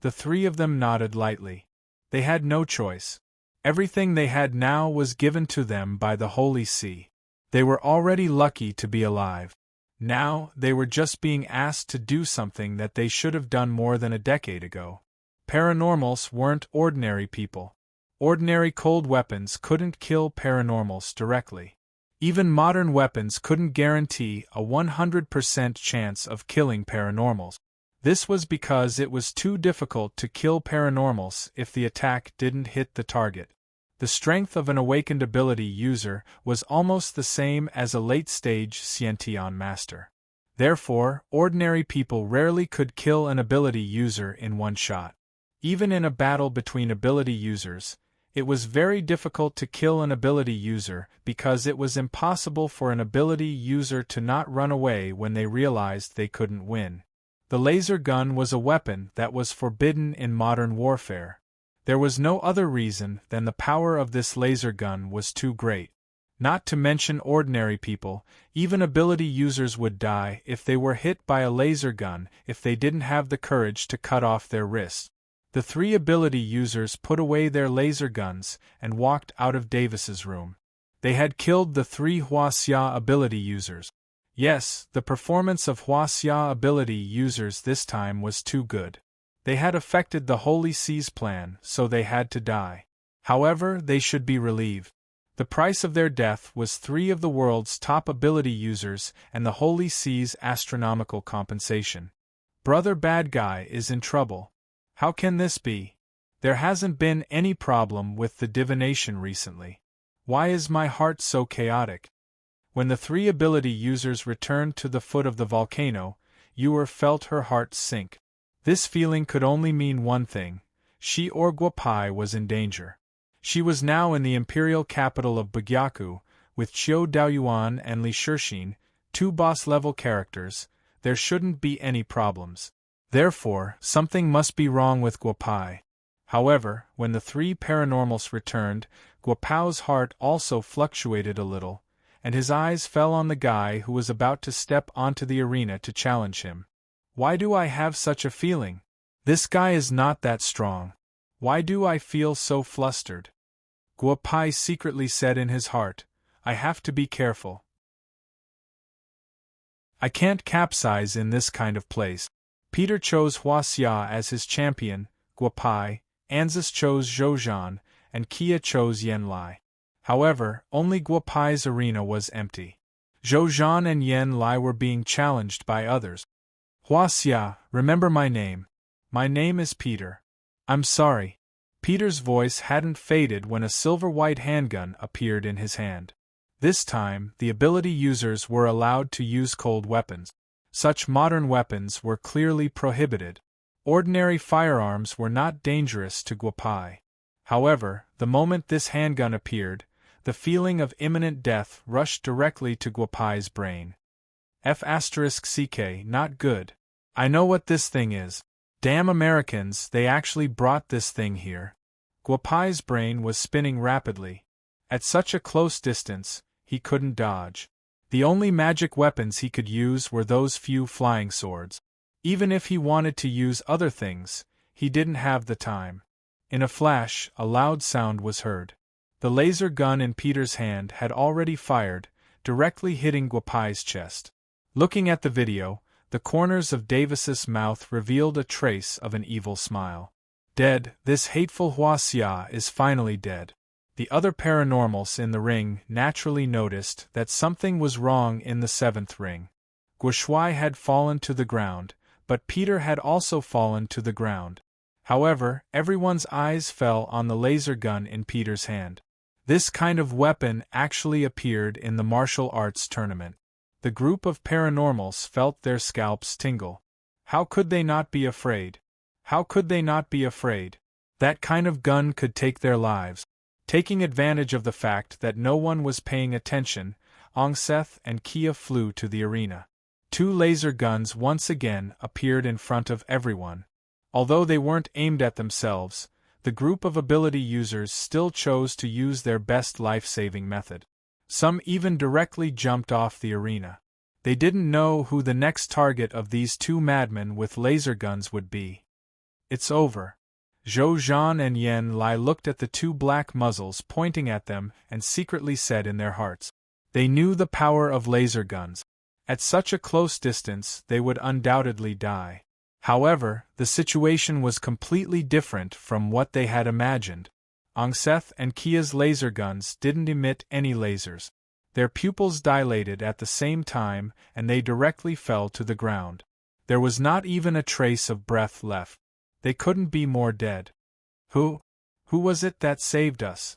S1: The 3 of them nodded lightly. They had no choice. Everything they had now was given to them by the Holy See. They were already lucky to be alive. Now, they were just being asked to do something that they should have done more than a decade ago. Paranormals weren't ordinary people. Ordinary cold weapons couldn't kill paranormals directly. Even modern weapons couldn't guarantee a 100% chance of killing paranormals. This was because it was too difficult to kill paranormals if the attack didn't hit the target. The strength of an awakened ability user was almost the same as a late-stage Xiantian master. Therefore, ordinary people rarely could kill an ability user in one shot. Even in a battle between ability users, it was very difficult to kill an ability user because it was impossible for an ability user to not run away when they realized they couldn't win. The laser gun was a weapon that was forbidden in modern warfare. There was no other reason than the power of this laser gun was too great. Not to mention ordinary people, even ability users would die if they were hit by a laser gun if they didn't have the courage to cut off their wrists. The three ability users put away their laser guns and walked out of Davis's room. They had killed the three Huaxia ability users. Yes, the performance of Huaxia ability users this time was too good. They had affected the Holy Sea's plan, so they had to die. However, they should be relieved. The price of their death was three of the world's top ability users and the Holy Sea's astronomical compensation. Brother Bad Guy is in trouble. How can this be? There hasn't been any problem with the divination recently. Why is my heart so chaotic? When the three ability users returned to the foot of the volcano, Yue felt her heart sink. This feeling could only mean one thing: she or Guopai was in danger. She was now in the imperial capital of Bugyaku, with Qiu Daoyuan and Li Shixin, two boss-level characters. There shouldn't be any problems. Therefore, something must be wrong with Guopai. However, when the three paranormals returned, Guopau's heart also fluctuated a little, and his eyes fell on the guy who was about to step onto the arena to challenge him. Why do I have such a feeling? This guy is not that strong. Why do I feel so flustered? Guopai secretly said in his heart, I have to be careful. I can't capsize in this kind of place. Peter chose Huaxia as his champion, Guopai, Anzus chose Zhouzhan, and Kia chose Yanlai. However, only Guopai's arena was empty. Zhouzhan and Yanlai were being challenged by others. Huaxia, remember my name. My name is Peter. I'm sorry. Peter's voice hadn't faded when a silver-white handgun appeared in his hand. This time, the ability users were allowed to use cold weapons. Such modern weapons were clearly prohibited. Ordinary firearms were not dangerous to Guopai. However, the moment this handgun appeared, the feeling of imminent death rushed directly to Guopai's brain. F***ck, not good. I know what this thing is. Damn Americans, they actually brought this thing here. Guopai's brain was spinning rapidly. At such a close distance, he couldn't dodge. The only magic weapons he could use were those few flying swords. Even if he wanted to use other things, he didn't have the time. In a flash, a loud sound was heard. The laser gun in Peter's hand had already fired, directly hitting Guopai's chest. Looking at the video, the corners of Davis's mouth revealed a trace of an evil smile. Dead, this hateful Huaxia is finally dead. The other paranormals in the ring naturally noticed that something was wrong in the seventh ring. Guoshui had fallen to the ground, but Peter had also fallen to the ground. However, everyone's eyes fell on the laser gun in Peter's hand. This kind of weapon actually appeared in the martial arts tournament. The group of paranormals felt their scalps tingle. How could they not be afraid? How could they not be afraid? That kind of gun could take their lives. Taking advantage of the fact that no one was paying attention, Angseth and Kia flew to the arena. Two laser guns once again appeared in front of everyone. Although they weren't aimed at themselves, the group of ability users still chose to use their best life-saving method. Some even directly jumped off the arena. They didn't know who the next target of these two madmen with laser guns would be. It's over. Zhouzhan and Yanlai looked at the two black muzzles pointing at them and secretly said in their hearts. They knew the power of laser guns. At such a close distance, they would undoubtedly die. However, the situation was completely different from what they had imagined. Angseth and Kia's laser guns didn't emit any lasers. Their pupils dilated at the same time and they directly fell to the ground. There was not even a trace of breath left. They couldn't be more dead. Who was it that saved us?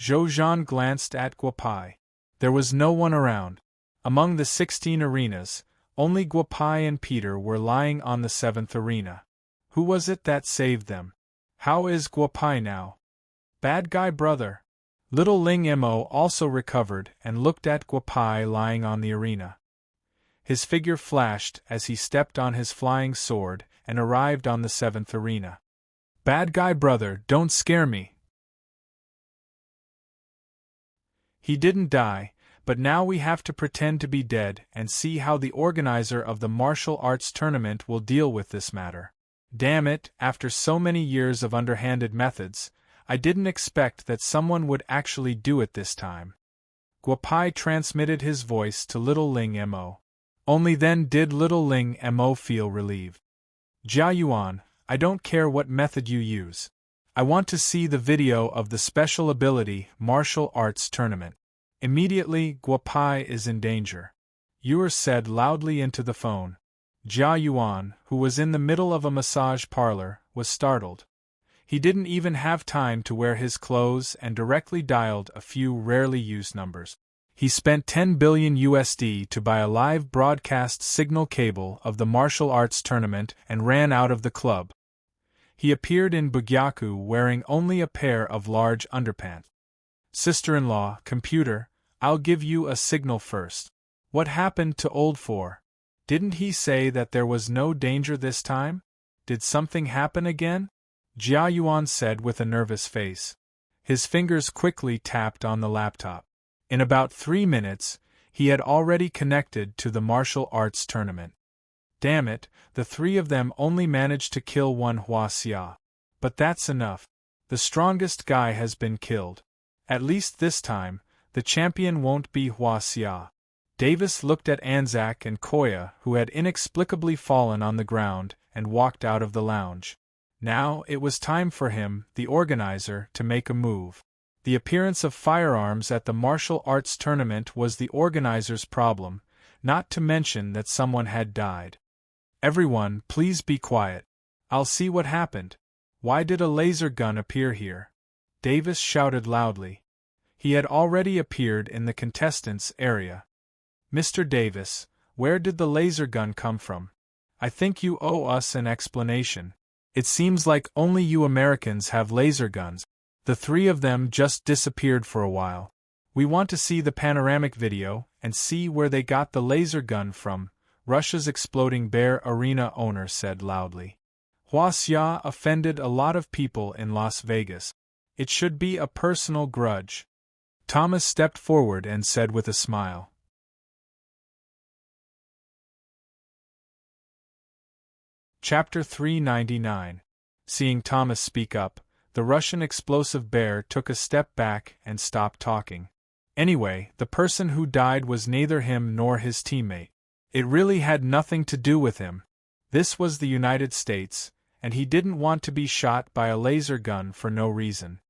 S1: Zhouzhan glanced at Guopai. There was no one around. Among the 16 arenas, only Guopai and Peter were lying on the 7th arena. Who was it that saved them? How is Guopai now? Bad guy brother. Little Ling Mo also recovered and looked at Guopai lying on the arena. His figure flashed as he stepped on his flying sword and arrived on the 7th arena. Bad guy brother, don't scare me. He didn't die, but now we have to pretend to be dead and see how the organizer of the martial arts tournament will deal with this matter. Damn it, after so many years of underhanded methods, I didn't expect that someone would actually do it this time. Guopai transmitted his voice to Little Ling Mo. Only then did Little Ling Mo feel relieved. Jia Yuan, I don't care what method you use. I want to see the video of the special ability martial arts tournament. Immediately, Guopai is in danger. Yuer said loudly into the phone. Jia Yuan, who was in the middle of a massage parlor, was startled. He didn't even have time to wear his clothes and directly dialed a few rarely used numbers. He spent 10 billion USD to buy a live broadcast signal cable of the martial arts tournament and ran out of the club. He appeared in Bugyaku wearing only a pair of large underpants. Sister-in-law, computer, I'll give you a signal first. What happened to Old Four? Didn't he say that there was no danger this time? Did something happen again? Jia Yuan said with a nervous face. His fingers quickly tapped on the laptop. In about 3 minutes, he had already connected to the martial arts tournament. Damn it, the three of them only managed to kill one Hua Xia. But that's enough. The strongest guy has been killed. At least this time, the champion won't be Hua Xia. Davis looked at Anzac and Koya, who had inexplicably fallen on the ground, and walked out of the lounge. Now it was time for him, the organizer, to make a move. The appearance of firearms at the martial arts tournament was the organizer's problem, not to mention that someone had died. Everyone, please be quiet. I'll see what happened. Why did a laser gun appear here? Davis shouted loudly. He had already appeared in the contestants' area. Mr. Davis, where did the laser gun come from? I think you owe us an explanation. It seems like only you Americans have laser guns. The three of them just disappeared for a while. We want to see the panoramic video and see where they got the laser gun from, Russia's Exploding Bear Arena owner said loudly. Hua Xia offended a lot of people in Las Vegas. It should be a personal grudge. Thomas stepped forward and said with a smile. Chapter 399. Seeing Thomas speak up, the Russian explosive bear took a step back and stopped talking. Anyway, the person who died was neither him nor his teammate. It really had nothing to do with him. This was the United States, and he didn't want to be shot by a laser gun for no reason.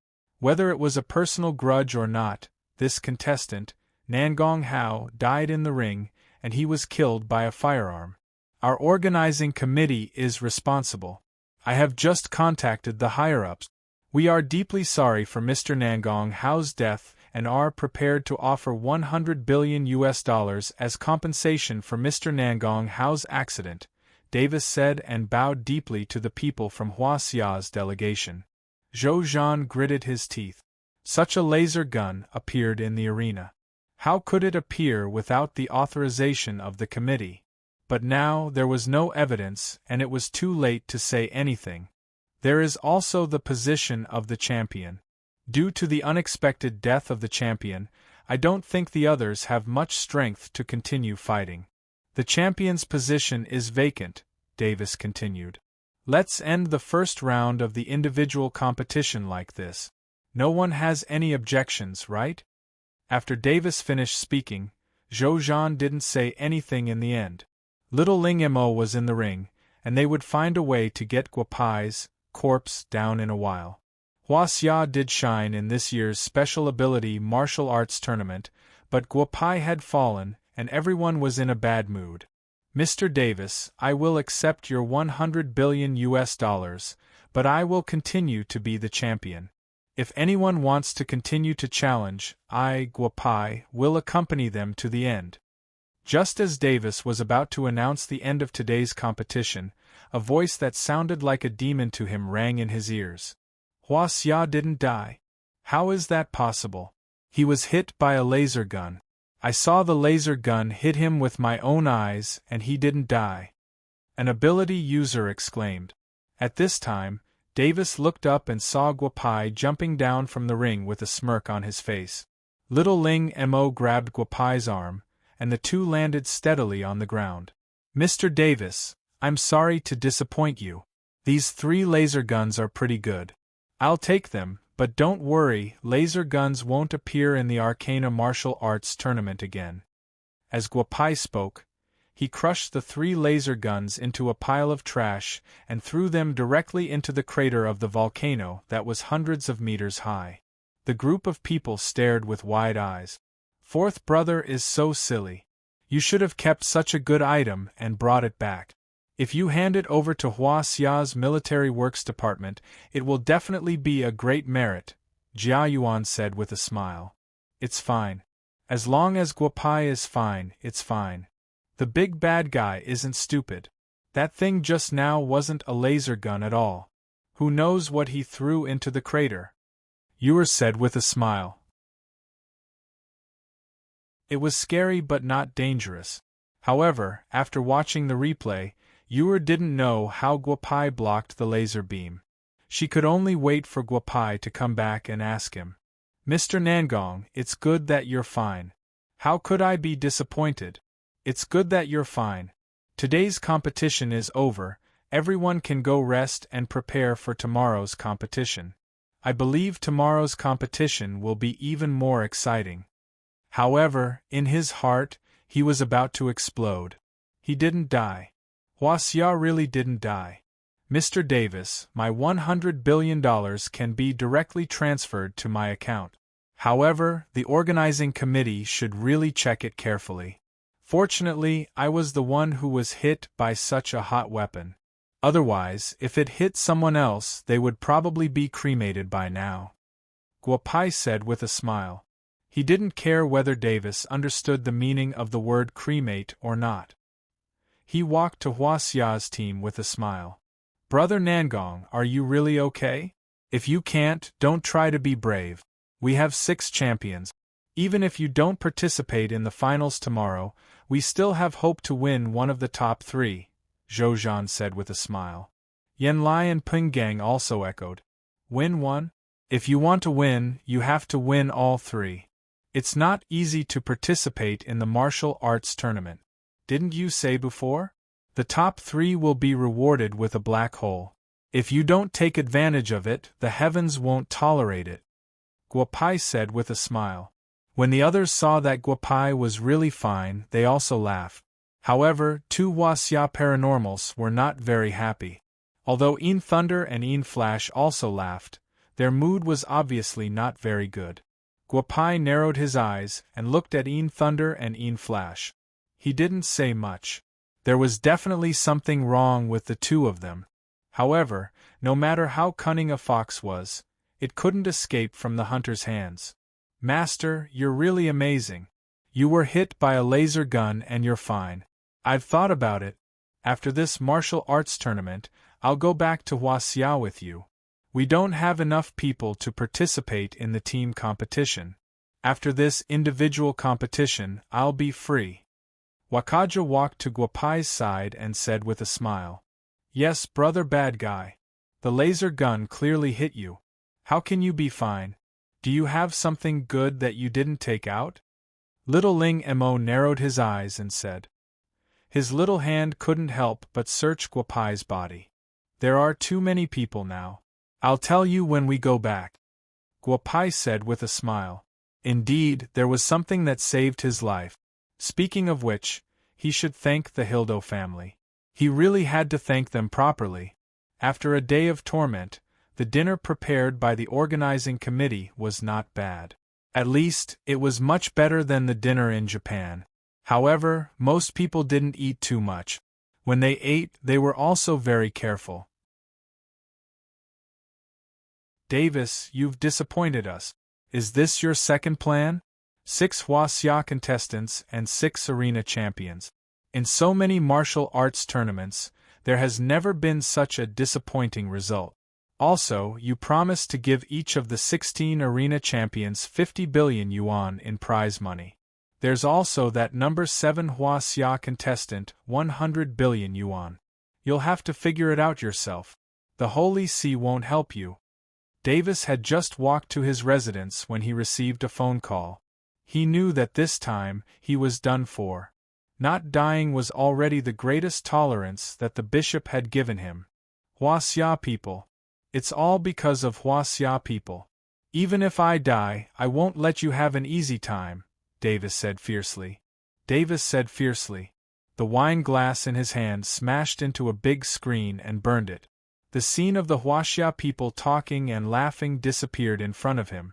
S1: Whether it was a personal grudge or not, this contestant, Nangong Hao, died in the ring, and he was killed by a firearm. Our organizing committee is responsible. I have just contacted the higher-ups. We are deeply sorry for Mr. Nangong Hao's death and are prepared to offer $100 billion as compensation for Mr. Nangong Hao's accident, Davis said and bowed deeply to the people from Hua Xia's delegation. Zhou Zhan gritted his teeth. Such a laser gun appeared in the arena. How could it appear without the authorization of the committee? But now there was no evidence and it was too late to say anything. There is also the position of the champion. Due to the unexpected death of the champion, I don't think the others have much strength to continue fighting. The champion's position is vacant, Davis continued. Let's end the first round of the individual competition like this. No one has any objections, right? After Davis finished speaking, Zhou Zhan didn't say anything in the end. Little Ling Mo was in the ring, and they would find a way to get Guopai's corpse down in a while. Hua Xia did shine in this year's special ability martial arts tournament, but Guopai had fallen, and everyone was in a bad mood. Mr. Davis, I will accept your $100 billion, but I will continue to be the champion. If anyone wants to continue to challenge, I, Guopai, will accompany them to the end. Just as Davis was about to announce the end of today's competition, a voice that sounded like a demon to him rang in his ears. Hua Xia didn't die. How is that possible? He was hit by a laser gun. I saw the laser gun hit him with my own eyes and he didn't die. An ability user exclaimed. At this time, Davis looked up and saw Guopai jumping down from the ring with a smirk on his face. Little Ling Mo grabbed Guopai's arm, and the two landed steadily on the ground. Mr. Davis, I'm sorry to disappoint you. These 3 laser guns are pretty good. I'll take them, but don't worry, laser guns won't appear in the Arcana Martial Arts tournament again. As Guopai spoke, he crushed the 3 laser guns into a pile of trash and threw them directly into the crater of the volcano that was hundreds of meters high. The group of people stared with wide eyes. Fourth brother is so silly. You should have kept such a good item and brought it back. If you hand it over to Hua Xia's military works department, it will definitely be a great merit, Jia Yuan said with a smile. It's fine. As long as Guopai is fine, it's fine. The big bad guy isn't stupid. That thing just now wasn't a laser gun at all. Who knows what he threw into the crater? Yuer said with a smile. It was scary but not dangerous. However, after watching the replay, Yuer didn't know how Guopai blocked the laser beam. She could only wait for Guopai to come back and ask him. Mr. Nangong, it's good that you're fine. How could I be disappointed? It's good that you're fine. Today's competition is over, everyone can go rest and prepare for tomorrow's competition. I believe tomorrow's competition will be even more exciting. However, in his heart, he was about to explode. He didn't die. Hua Xia really didn't die. Mr. Davis, my $100 billion can be directly transferred to my account. However, the organizing committee should really check it carefully. Fortunately, I was the one who was hit by such a hot weapon. Otherwise, if it hit someone else, they would probably be cremated by now. Guopai said with a smile. He didn't care whether Davis understood the meaning of the word cremate or not. He walked to Hua Xia's team with a smile. Brother Nangong, are you really okay? If you can't, don't try to be brave. We have 6 champions. Even if you don't participate in the finals tomorrow, we still have hope to win one of the top 3, Zhou Zhan said with a smile. Yan Lai and Peng Gang also echoed. Win one? If you want to win, you have to win all 3. It's not easy to participate in the martial arts tournament. Didn't you say before? The top 3 will be rewarded with a black hole. If you don't take advantage of it, the heavens won't tolerate it. Guopai said with a smile. When the others saw that Guopai was really fine, they also laughed. However, 2 Hua Xia paranormals were not very happy. Although Yin Thunder and Yin Flash also laughed, their mood was obviously not very good. Guopai narrowed his eyes and looked at Yin Thunder and Yin Flash. He didn't say much. There was definitely something wrong with the 2 of them. However, no matter how cunning a fox was, it couldn't escape from the hunter's hands. Master, you're really amazing. You were hit by a laser gun and you're fine. I've thought about it. After this martial arts tournament, I'll go back to Hua Xia with you. We don't have enough people to participate in the team competition. After this individual competition, I'll be free. Wakaja walked to Guopai's side and said with a smile. Yes, brother bad guy. The laser gun clearly hit you. How can you be fine? Do you have something good that you didn't take out? Little Ling Mo narrowed his eyes and said. His little hand couldn't help but search Guopai's body. There are too many people now. I'll tell you when we go back. Guopai said with a smile. Indeed, there was something that saved his life. Speaking of which, he should thank the Hildo family. He really had to thank them properly. After a day of torment, the dinner prepared by the organizing committee was not bad. At least, it was much better than the dinner in Japan. However, most people didn't eat too much. When they ate, they were also very careful. Davis, you've disappointed us. Is this your second plan? 6 Hua Xia contestants and 6 arena champions. In so many martial arts tournaments, there has never been such a disappointing result. Also, you promised to give each of the 16 arena champions 50 billion yuan in prize money. There's also that number 7 Hua Xia contestant, 100 billion yuan. You'll have to figure it out yourself. The Holy See won't help you. Davis had just walked to his residence when he received a phone call. He knew that this time, he was done for. Not dying was already the greatest tolerance that the bishop had given him. Huaxia people. It's all because of Huaxia people. Even if I die, I won't let you have an easy time, Davis said fiercely. The wine glass in his hand smashed into a big screen and burned it. The scene of the Huaxia people talking and laughing disappeared in front of him.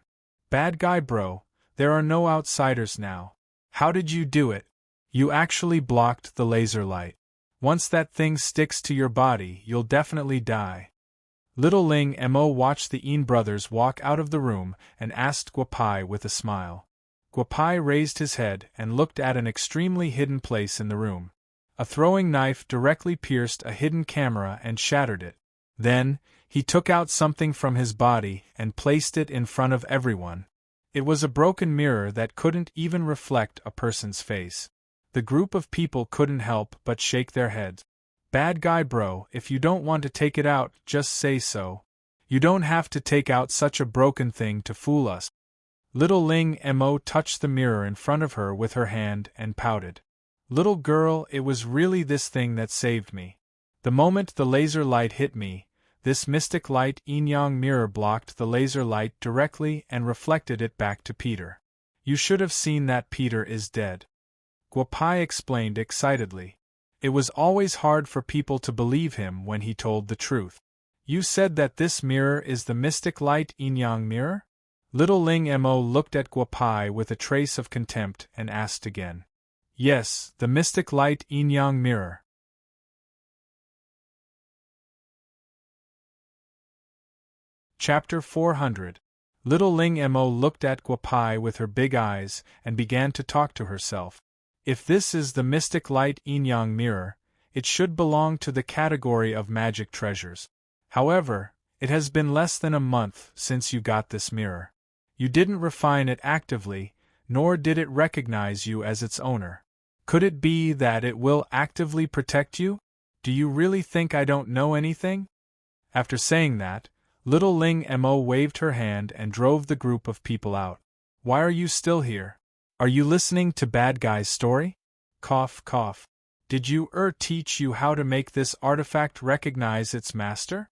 S1: Bad guy bro, there are no outsiders now. How did you do it? You actually blocked the laser light. Once that thing sticks to your body, you'll definitely die. Little Ling Mo watched the Yin brothers walk out of the room and asked Guopai with a smile. Guopai raised his head and looked at an extremely hidden place in the room. A throwing knife directly pierced a hidden camera and shattered it. Then, he took out something from his body and placed it in front of everyone. It was a broken mirror that couldn't even reflect a person's face. The group of people couldn't help but shake their heads. Bad guy bro, if you don't want to take it out, just say so. You don't have to take out such a broken thing to fool us. Little Ling Mo touched the mirror in front of her with her hand and pouted. Little girl, it was really this thing that saved me. The moment the laser light hit me, this mystic light yin-yang mirror blocked the laser light directly and reflected it back to Peter. You should have seen that Peter is dead. Guopai explained excitedly. It was always hard for people to believe him when he told the truth. You said that this mirror is the mystic light yin-yang mirror? Little Ling Mo looked at Guopai with a trace of contempt and asked again. Yes, the mystic light yin-yang mirror. Chapter 400. Little Ling Mo looked at Guopai with her big eyes and began to talk to herself. If this is the mystic light yin-yang mirror, it should belong to the category of magic treasures. However, it has been less than a month since you got this mirror. You didn't refine it actively, nor did it recognize you as its owner. Could it be that it will actively protect you? Do you really think I don't know anything? After saying that, Little Ling Mo waved her hand and drove the group of people out. Why are you still here? Are you listening to Bad Guy's story? Cough, cough. Did you teach you how to make this artifact recognize its master?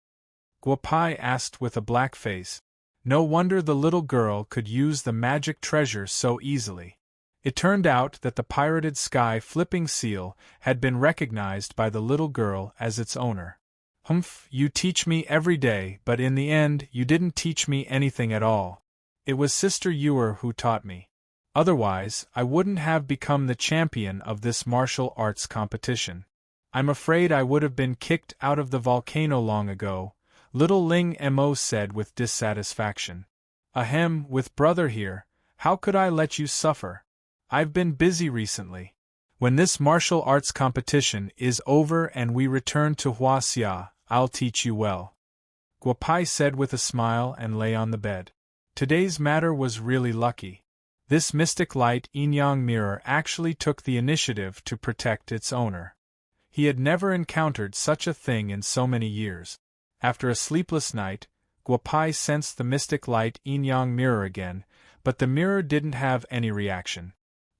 S1: Guopai asked with a black face. No wonder the little girl could use the magic treasure so easily. It turned out that the pirated sky flipping seal had been recognized by the little girl as its owner. Humph, you teach me every day, but in the end you didn't teach me anything at all. It was Sister Ewer who taught me. Otherwise, I wouldn't have become the champion of this martial arts competition. I'm afraid I would have been kicked out of the volcano long ago, Little Ling Mo said with dissatisfaction. Ahem, with brother here, how could I let you suffer? I've been busy recently. When this martial arts competition is over and we return to Huaxia, I'll teach you well. Guopai said with a smile and lay on the bed. Today's matter was really lucky. This mystic light yin-yang mirror actually took the initiative to protect its owner. He had never encountered such a thing in so many years. After a sleepless night, Guopai sensed the mystic light yin-yang mirror again, but the mirror didn't have any reaction.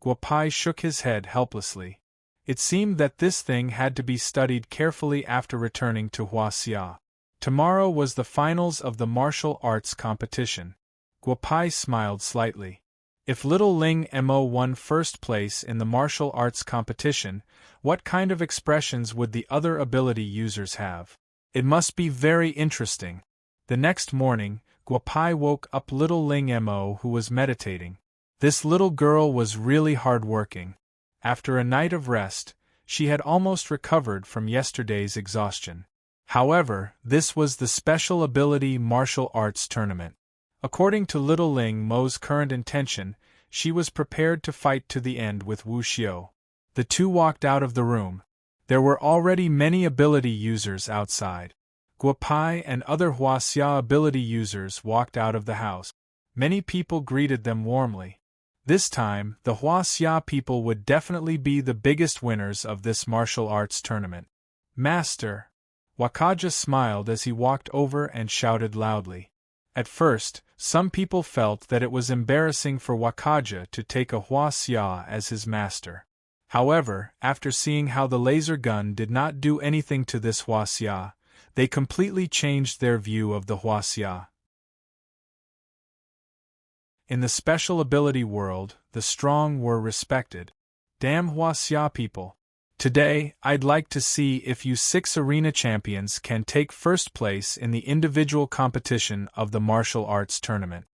S1: Guopai shook his head helplessly. It seemed that this thing had to be studied carefully after returning to Huaxia. Tomorrow was the finals of the martial arts competition. Guopai smiled slightly. If Little Ling Mo won first place in the martial arts competition, what kind of expressions would the other ability users have? It must be very interesting. The next morning, Guopai woke up Little Ling Mo who was meditating. This little girl was really hard-working. After a night of rest, she had almost recovered from yesterday's exhaustion. However, this was the special ability martial arts tournament. According to Little Ling Mo's current intention, she was prepared to fight to the end with Wu Xiu. The two walked out of the room. There were already many ability users outside. Guopai and other Huaxia ability users walked out of the house. Many people greeted them warmly. This time, the Huaxia people would definitely be the biggest winners of this martial arts tournament. Master! Wakaja smiled as he walked over and shouted loudly. At first, some people felt that it was embarrassing for Wakaja to take a Huaxia as his master. However, after seeing how the laser gun did not do anything to this Huaxia, they completely changed their view of the Huaxia. In the special ability world, the strong were respected. Damn Huaxia people. Today, I'd like to see if you 6 arena champions can take first place in the individual competition of the martial arts tournament.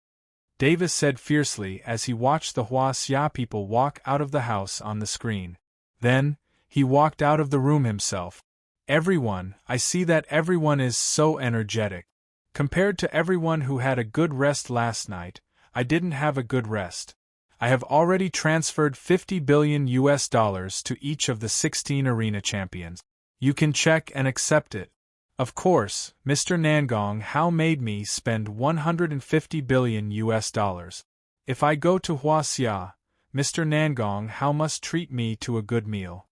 S1: Davis said fiercely as he watched the Huaxia people walk out of the house on the screen. Then, he walked out of the room himself. Everyone, I see that everyone is so energetic. Compared to everyone who had a good rest last night, I didn't have a good rest. I have already transferred $50 billion to each of the 16 arena champions. You can check and accept it. Of course, Mr. Nangong Hao made me spend $150 billion. If I go to Huaxia, Mr. Nangong Hao must treat me to a good meal.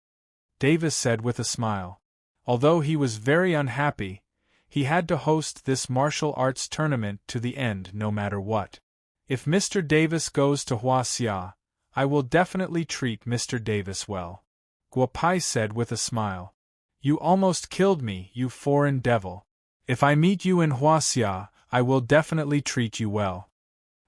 S1: Davis said with a smile. Although he was very unhappy, he had to host this martial arts tournament to the end no matter what. If Mr. Davis goes to Huaxia, I will definitely treat Mr. Davis well. Guopai said with a smile. You almost killed me, you foreign devil. If I meet you in Huaxia, I will definitely treat you well.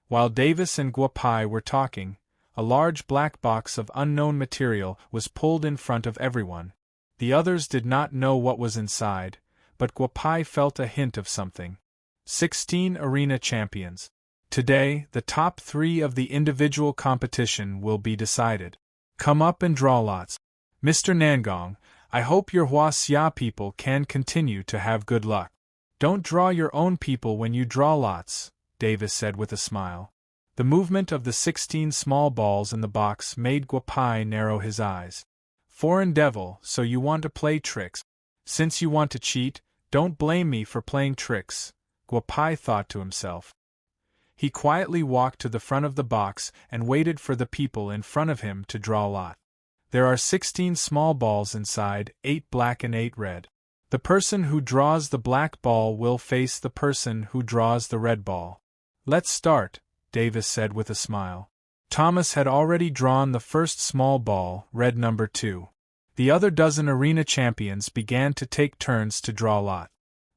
S1: While Davis and Guopai were talking, a large black box of unknown material was pulled in front of everyone. The others did not know what was inside, but Guopai felt a hint of something. 16 arena champions. Today, the top 3 of the individual competition will be decided. Come up and draw lots. Mr. Nangong, I hope your Huaxia people can continue to have good luck. Don't draw your own people when you draw lots, Davis said with a smile. The movement of the 16 small balls in the box made Guopai narrow his eyes. Foreign devil, so you want to play tricks. Since you want to cheat, don't blame me for playing tricks, Guopai thought to himself. He quietly walked to the front of the box and waited for the people in front of him to draw a lot. There are 16 small balls inside, 8 black and 8 red. The person who draws the black ball will face the person who draws the red ball. Let's start, Davis said with a smile. Thomas had already drawn the first small ball, red number 2. The other dozen arena champions began to take turns to draw a lot.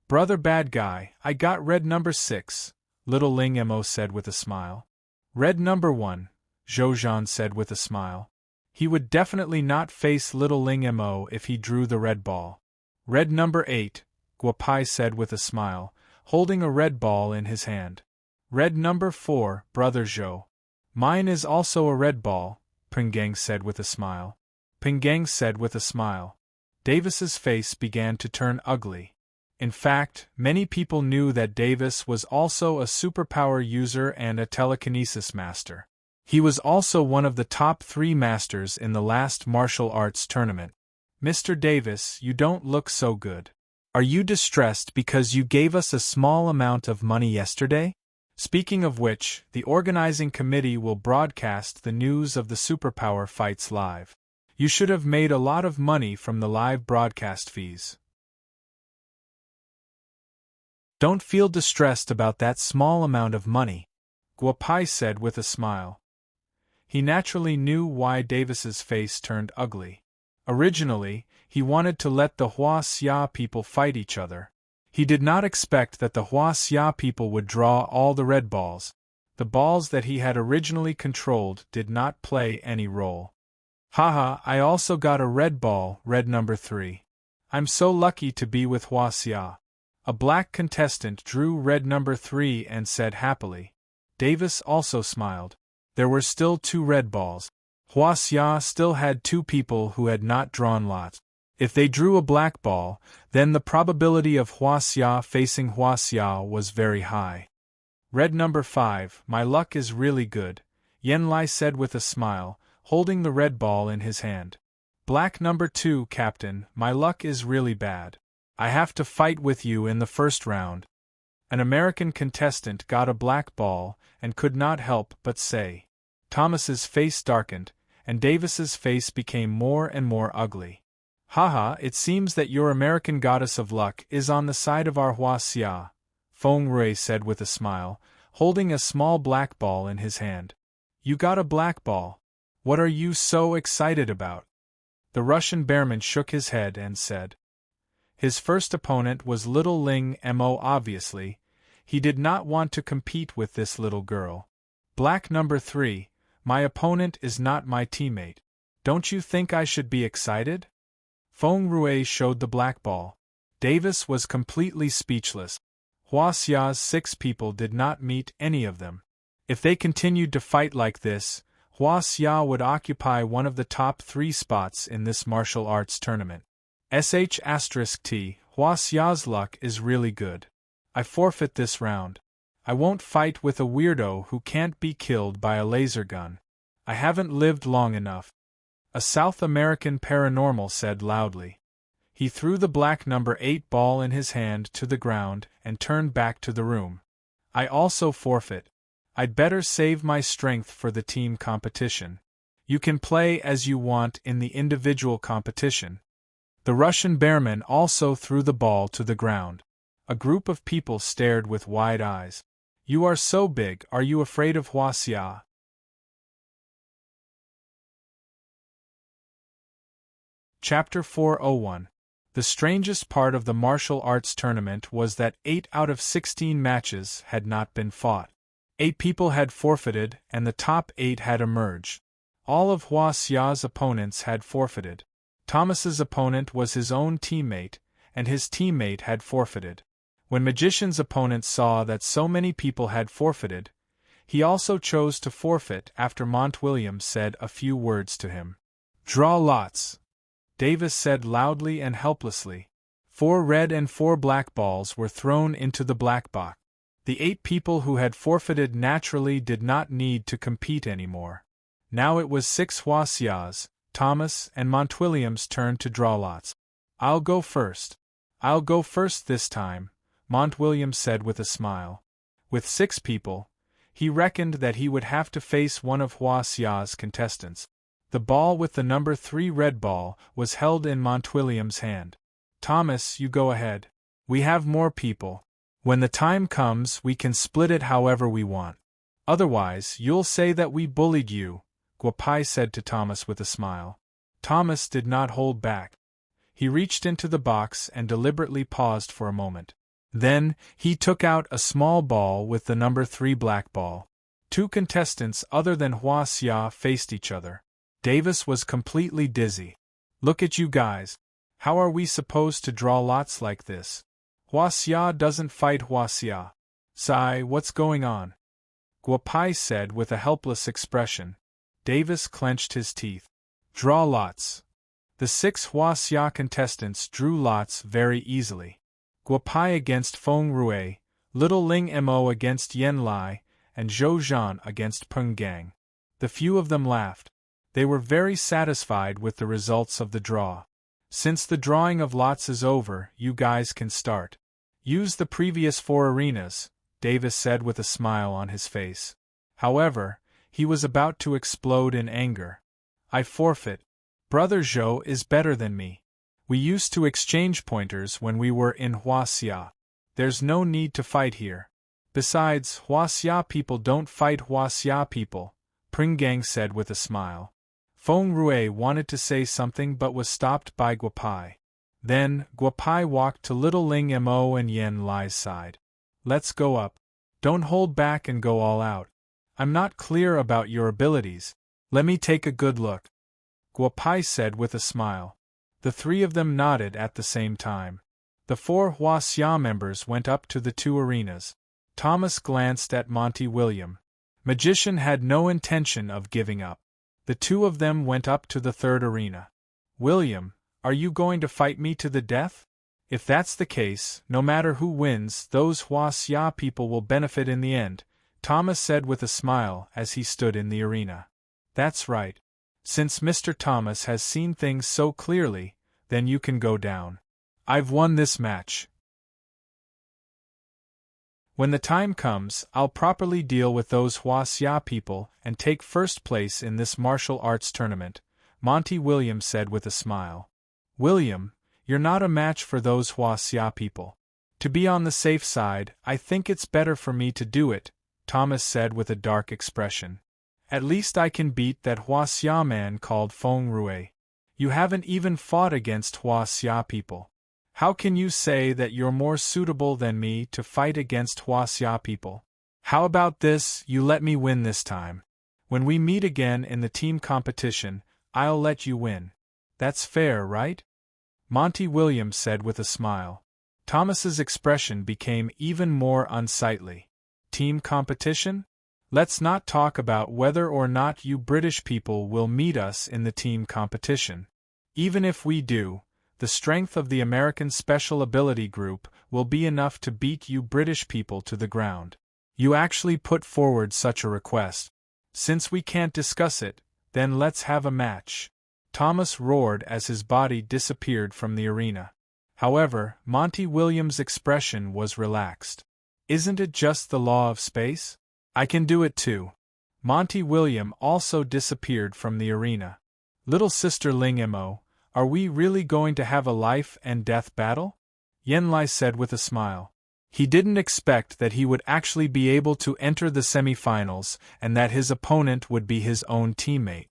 S1: Brother bad guy, I got red number 6. Little Ling Mo said with a smile. Red number 1, Zhou said with a smile. He would definitely not face Little Ling Mo if he drew the red ball. Red number 8, Guopai said with a smile, holding a red ball in his hand. Red number 4, Brother Zhou. Mine is also a red ball, Pinggang said with a smile. Pinggang said with a smile. Davis's face began to turn ugly. In fact, many people knew that Davis was also a superpower user and a telekinesis master. He was also one of the top 3 masters in the last martial arts tournament. Mr. Davis, you don't look so good. Are you distressed because you gave us a small amount of money yesterday? Speaking of which, the organizing committee will broadcast the news of the superpower fights live. You should have made a lot of money from the live broadcast fees. Don't feel distressed about that small amount of money, Guopai said with a smile. He naturally knew why Davis's face turned ugly. Originally, he wanted to let the Huaxia people fight each other. He did not expect that the Huaxia people would draw all the red balls. The balls that he had originally controlled did not play any role. Haha, I also got a red ball, red number 3. I'm so lucky to be with Huaxia. A black contestant drew red number 3 and said happily. Davis also smiled. There were still 2 red balls. Huaxia still had 2 people who had not drawn lots. If they drew a black ball, then the probability of Huaxia facing Huaxia was very high. Red number 5, my luck is really good, Yanlai said with a smile, holding the red ball in his hand. Black number 2, Captain, my luck is really bad. I have to fight with you in the first round. An American contestant got a black ball and could not help but say. Thomas's face darkened, and Davis's face became more and more ugly. Haha, it seems that your American goddess of luck is on the side of our Huaxia, Feng Rui said with a smile, holding a small black ball in his hand. You got a black ball. What are you so excited about? The Russian bearman shook his head and said. His first opponent was little Ling Mo. Obviously, he did not want to compete with this little girl. Black number 3, my opponent is not my teammate. Don't you think I should be excited? Feng Rui showed the black ball. Davis was completely speechless. Huaxia's 6 people did not meet any of them. If they continued to fight like this, Huaxia would occupy one of the top 3 spots in this martial arts tournament. *T, Huaxia's luck is really good. I forfeit this round. I won't fight with a weirdo who can't be killed by a laser gun. I haven't lived long enough. A South American paranormal said loudly. He threw the black number 8 ball in his hand to the ground and turned back to the room. I also forfeit. I'd better save my strength for the team competition. You can play as you want in the individual competition. The Russian bearman also threw the ball to the ground. A group of people stared with wide eyes. You are so big, are you afraid of Huaxia? Chapter 401. The strangest part of the martial arts tournament was that 8 out of 16 matches had not been fought. 8 people had forfeited, and the top 8 had emerged. All of Huaxia's opponents had forfeited. Thomas's opponent was his own teammate, and his teammate had forfeited. When Magician's opponent saw that so many people had forfeited, he also chose to forfeit after Montwilliam said a few words to him. Draw lots, Davis said loudly and helplessly. 4 red and 4 black balls were thrown into the black box. The 8 people who had forfeited naturally did not need to compete anymore. Now it was 6 Huaxia's, Thomas and Montwilliam's turn to draw lots. I'll go first. I'll go first this time, Montwilliam said with a smile. With 6 people, he reckoned that he would have to face one of Huaxia's contestants. The ball with the number 3 red ball was held in Montwilliam's hand. Thomas, you go ahead. We have more people. When the time comes, we can split it however we want. Otherwise, you'll say that we bullied you, Guapai said to Thomas with a smile. Thomas did not hold back. He reached into the box and deliberately paused for a moment. Then, he took out a small ball with the number 3 black ball. 2 contestants other than Huaxia faced each other. Davis was completely dizzy. Look at you guys. How are we supposed to draw lots like this? Huaxia doesn't fight Huaxia. Sai, what's going on? Guapai said with a helpless expression. Davis clenched his teeth. Draw lots. The 6 Huaxia contestants drew lots very easily. Guapai against Feng Rui, Little Ling Mo against Yen Lai, and Zhou Zhan against Peng Gang. The few of them laughed. They were very satisfied with the results of the draw. Since the drawing of lots is over, you guys can start. Use the previous 4 arenas, Davis said with a smile on his face. However, he was about to explode in anger. I forfeit. Brother Zhou is better than me. We used to exchange pointers when we were in Huaxia. There's no need to fight here. Besides, Huaxia people don't fight Huaxia people, Peng Gang said with a smile. Feng Rui wanted to say something but was stopped by Guapai. Then, Guapai walked to Little Ling Mo and Yen Lai's side. Let's go up. Don't hold back and go all out. I'm not clear about your abilities. Let me take a good look. Guapai said with a smile. The 3 of them nodded at the same time. The 4 Huaxia members went up to the 2 arenas. Thomas glanced at Monty William. Magician had no intention of giving up. The 2 of them went up to the 3rd arena. William, are you going to fight me to the death? If that's the case, no matter who wins, those Huaxia people will benefit in the end, Thomas said with a smile as he stood in the arena. That's right. Since Mr. Thomas has seen things so clearly, then you can go down. I've won this match. When the time comes, I'll properly deal with those Huaxia people and take first place in this martial arts tournament, Monty Williams said with a smile. William, you're not a match for those Huaxia people. To be on the safe side, I think it's better for me to do it, Thomas said with a dark expression. At least I can beat that Huaxia man called Feng Rui. You haven't even fought against Huaxia people. How can you say that you're more suitable than me to fight against Huaxia people? How about this, you let me win this time. When we meet again in the team competition, I'll let you win. That's fair, right? Monty Williams said with a smile. Thomas's expression became even more unsightly. Team competition? Let's not talk about whether or not you British people will meet us in the team competition. Even if we do, the strength of the American Special Ability Group will be enough to beat you British people to the ground. You actually put forward such a request. Since we can't discuss it, then let's have a match. Thomas roared as his body disappeared from the arena. However, Monty Williams' expression was relaxed. Isn't it just the law of space? I can do it too. Monty William also disappeared from the arena. Little sister Ling Mo, are we really going to have a life and death battle? Yen Lai said with a smile. He didn't expect that he would actually be able to enter the semi-finals and that his opponent would be his own teammate.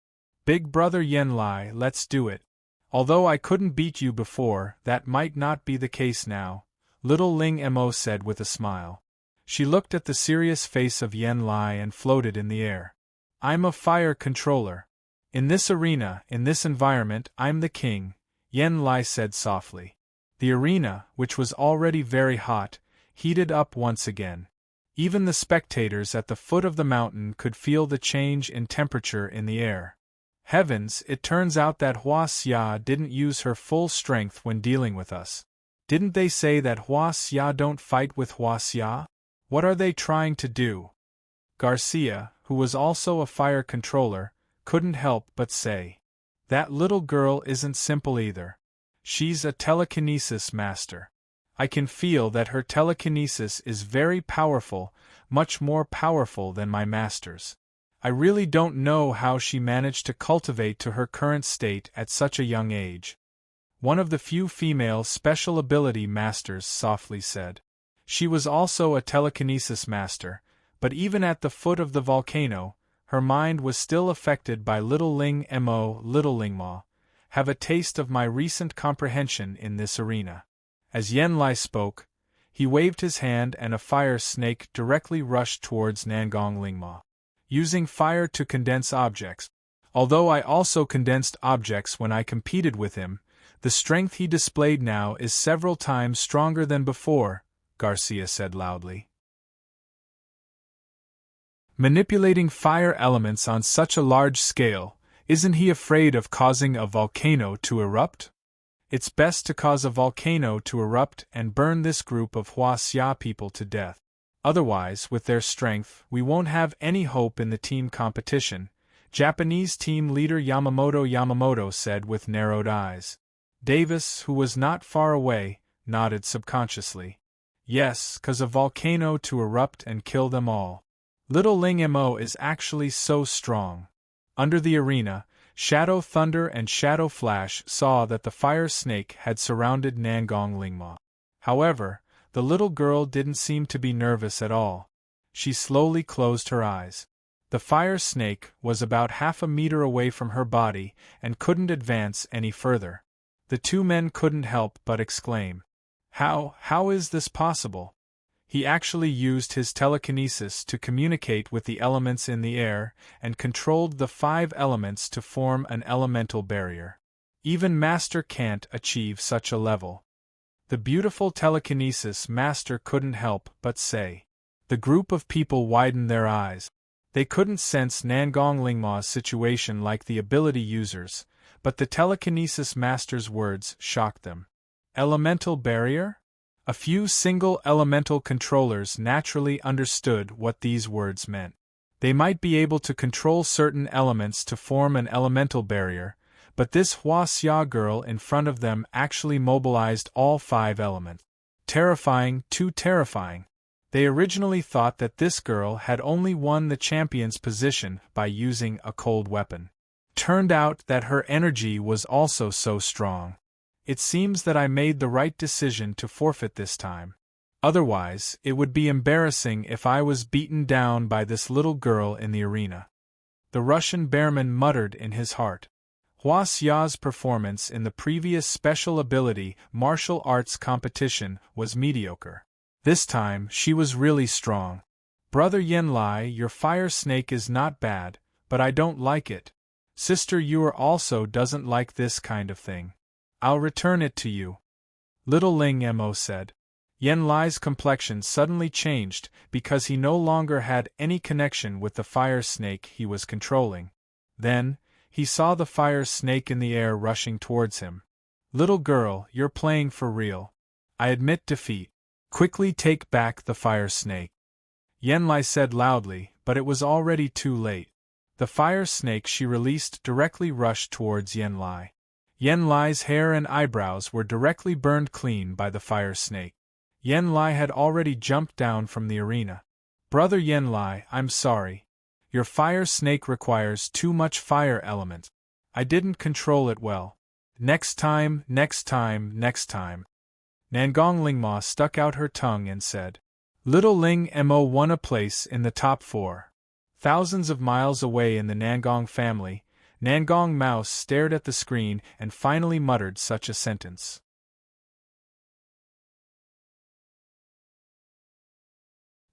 S1: Big brother Yen Lai, let's do it. Although I couldn't beat you before, that might not be the case now, little Ling Mo said with a smile. She looked at the serious face of Yen Lai and floated in the air. I'm a fire controller. In this arena, in this environment, I'm the king, Yen Lai said softly. The arena, which was already very hot, heated up once again. Even the spectators at the foot of the mountain could feel the change in temperature in the air. Heavens, it turns out that Huaxia didn't use her full strength when dealing with us. Didn't they say that Huaxia don't fight with Huaxia? What are they trying to do? Garcia, who was also a fire controller, couldn't help but say. That little girl isn't simple either. She's a telekinesis master. I can feel that her telekinesis is very powerful, much more powerful than my master's. I really don't know how she managed to cultivate to her current state at such a young age. One of the few female special ability masters softly said. She was also a telekinesis master, but even at the foot of the volcano, her mind was still affected by little Ling Mo. Little Ling Ma, have a taste of my recent comprehension in this arena. As Yen Lai spoke, he waved his hand and a fire snake directly rushed towards Nangong Lingma. Using fire to condense objects. Although I also condensed objects when I competed with him, the strength he displayed now is several times stronger than before, Garcia said loudly. Manipulating fire elements on such a large scale, isn't he afraid of causing a volcano to erupt? It's best to cause a volcano to erupt and burn this group of Huaxia people to death. Otherwise, with their strength, we won't have any hope in the team competition, Japanese team leader Yamamoto said with narrowed eyes. Davis, who was not far away, nodded subconsciously. Yes, 'cause a volcano to erupt and kill them all. Little Ling Mo is actually so strong. Under the arena, Shadow Thunder and Shadow Flash saw that the fire snake had surrounded Nangong Lingma. However, the little girl didn't seem to be nervous at all. She slowly closed her eyes. The fire snake was about half a meter away from her body and couldn't advance any further. The two men couldn't help but exclaim. How is this possible? He actually used his telekinesis to communicate with the elements in the air and controlled the 5 elements to form an elemental barrier. Even Master can't achieve such a level. The beautiful telekinesis master couldn't help but say. The group of people widened their eyes. They couldn't sense Nangong Lingma's situation like the ability users, but the telekinesis master's words shocked them. Elemental barrier? A few single elemental controllers naturally understood what these words meant. They might be able to control certain elements to form an elemental barrier, but this Huaxia girl in front of them actually mobilized all 5 elements. Terrifying, too terrifying. They originally thought that this girl had only won the champion's position by using a cold weapon. Turned out that her energy was also so strong. It seems that I made the right decision to forfeit this time. Otherwise, it would be embarrassing if I was beaten down by this little girl in the arena. The Russian bearman muttered in his heart. Hua Xia's performance in the previous special ability martial arts competition was mediocre. This time, she was really strong. Brother Yenlai, your fire snake is not bad, but I don't like it. Sister Yuer also doesn't like this kind of thing. I'll return it to you. Little Ling Mo said. Yenlai's complexion suddenly changed because he no longer had any connection with the fire snake he was controlling. Then, he saw the fire snake in the air rushing towards him. Little girl, you're playing for real. I admit defeat. Quickly take back the fire snake. Yenlai said loudly, but it was already too late. The fire snake she released directly rushed towards Yenlai. Yenlai's hair and eyebrows were directly burned clean by the fire snake. Yenlai had already jumped down from the arena. Brother Yenlai, I'm sorry. Your fire snake requires too much fire element. I didn't control it well. Next time, next time, next time. Nangong Lingma stuck out her tongue and said. Little Ling Mo won a place in the top 4. Thousands of miles away in the Nangong family, Nangong Mouse stared at the screen and finally muttered such a sentence.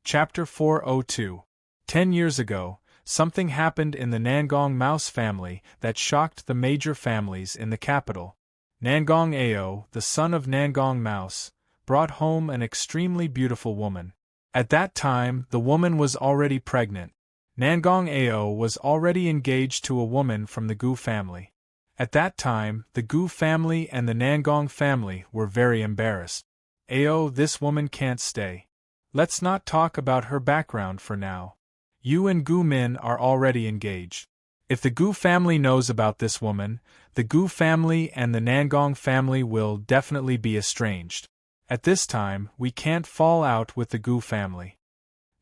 S1: Chapter 402. 10 years ago, something happened in the Nangong Mouse family that shocked the major families in the capital. Nangong Ao, the son of Nangong Mouse, brought home an extremely beautiful woman. At that time, the woman was already pregnant. Nangong Ao was already engaged to a woman from the Gu family. At that time, the Gu family and the Nangong family were very embarrassed. Ao, this woman can't stay. Let's not talk about her background for now. You and Gu Min are already engaged. If the Gu family knows about this woman, the Gu family and the Nangong family will definitely be estranged. At this time, we can't fall out with the Gu family.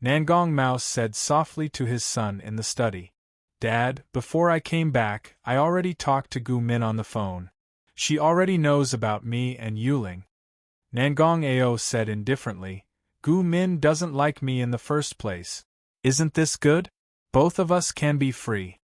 S1: Nangong Mouse said softly to his son in the study. Dad, before I came back, I already talked to Gu Min on the phone. She already knows about me and Yuling. Nangong Ao said indifferently, Gu Min doesn't like me in the first place. Isn't this good? Both of us can be free.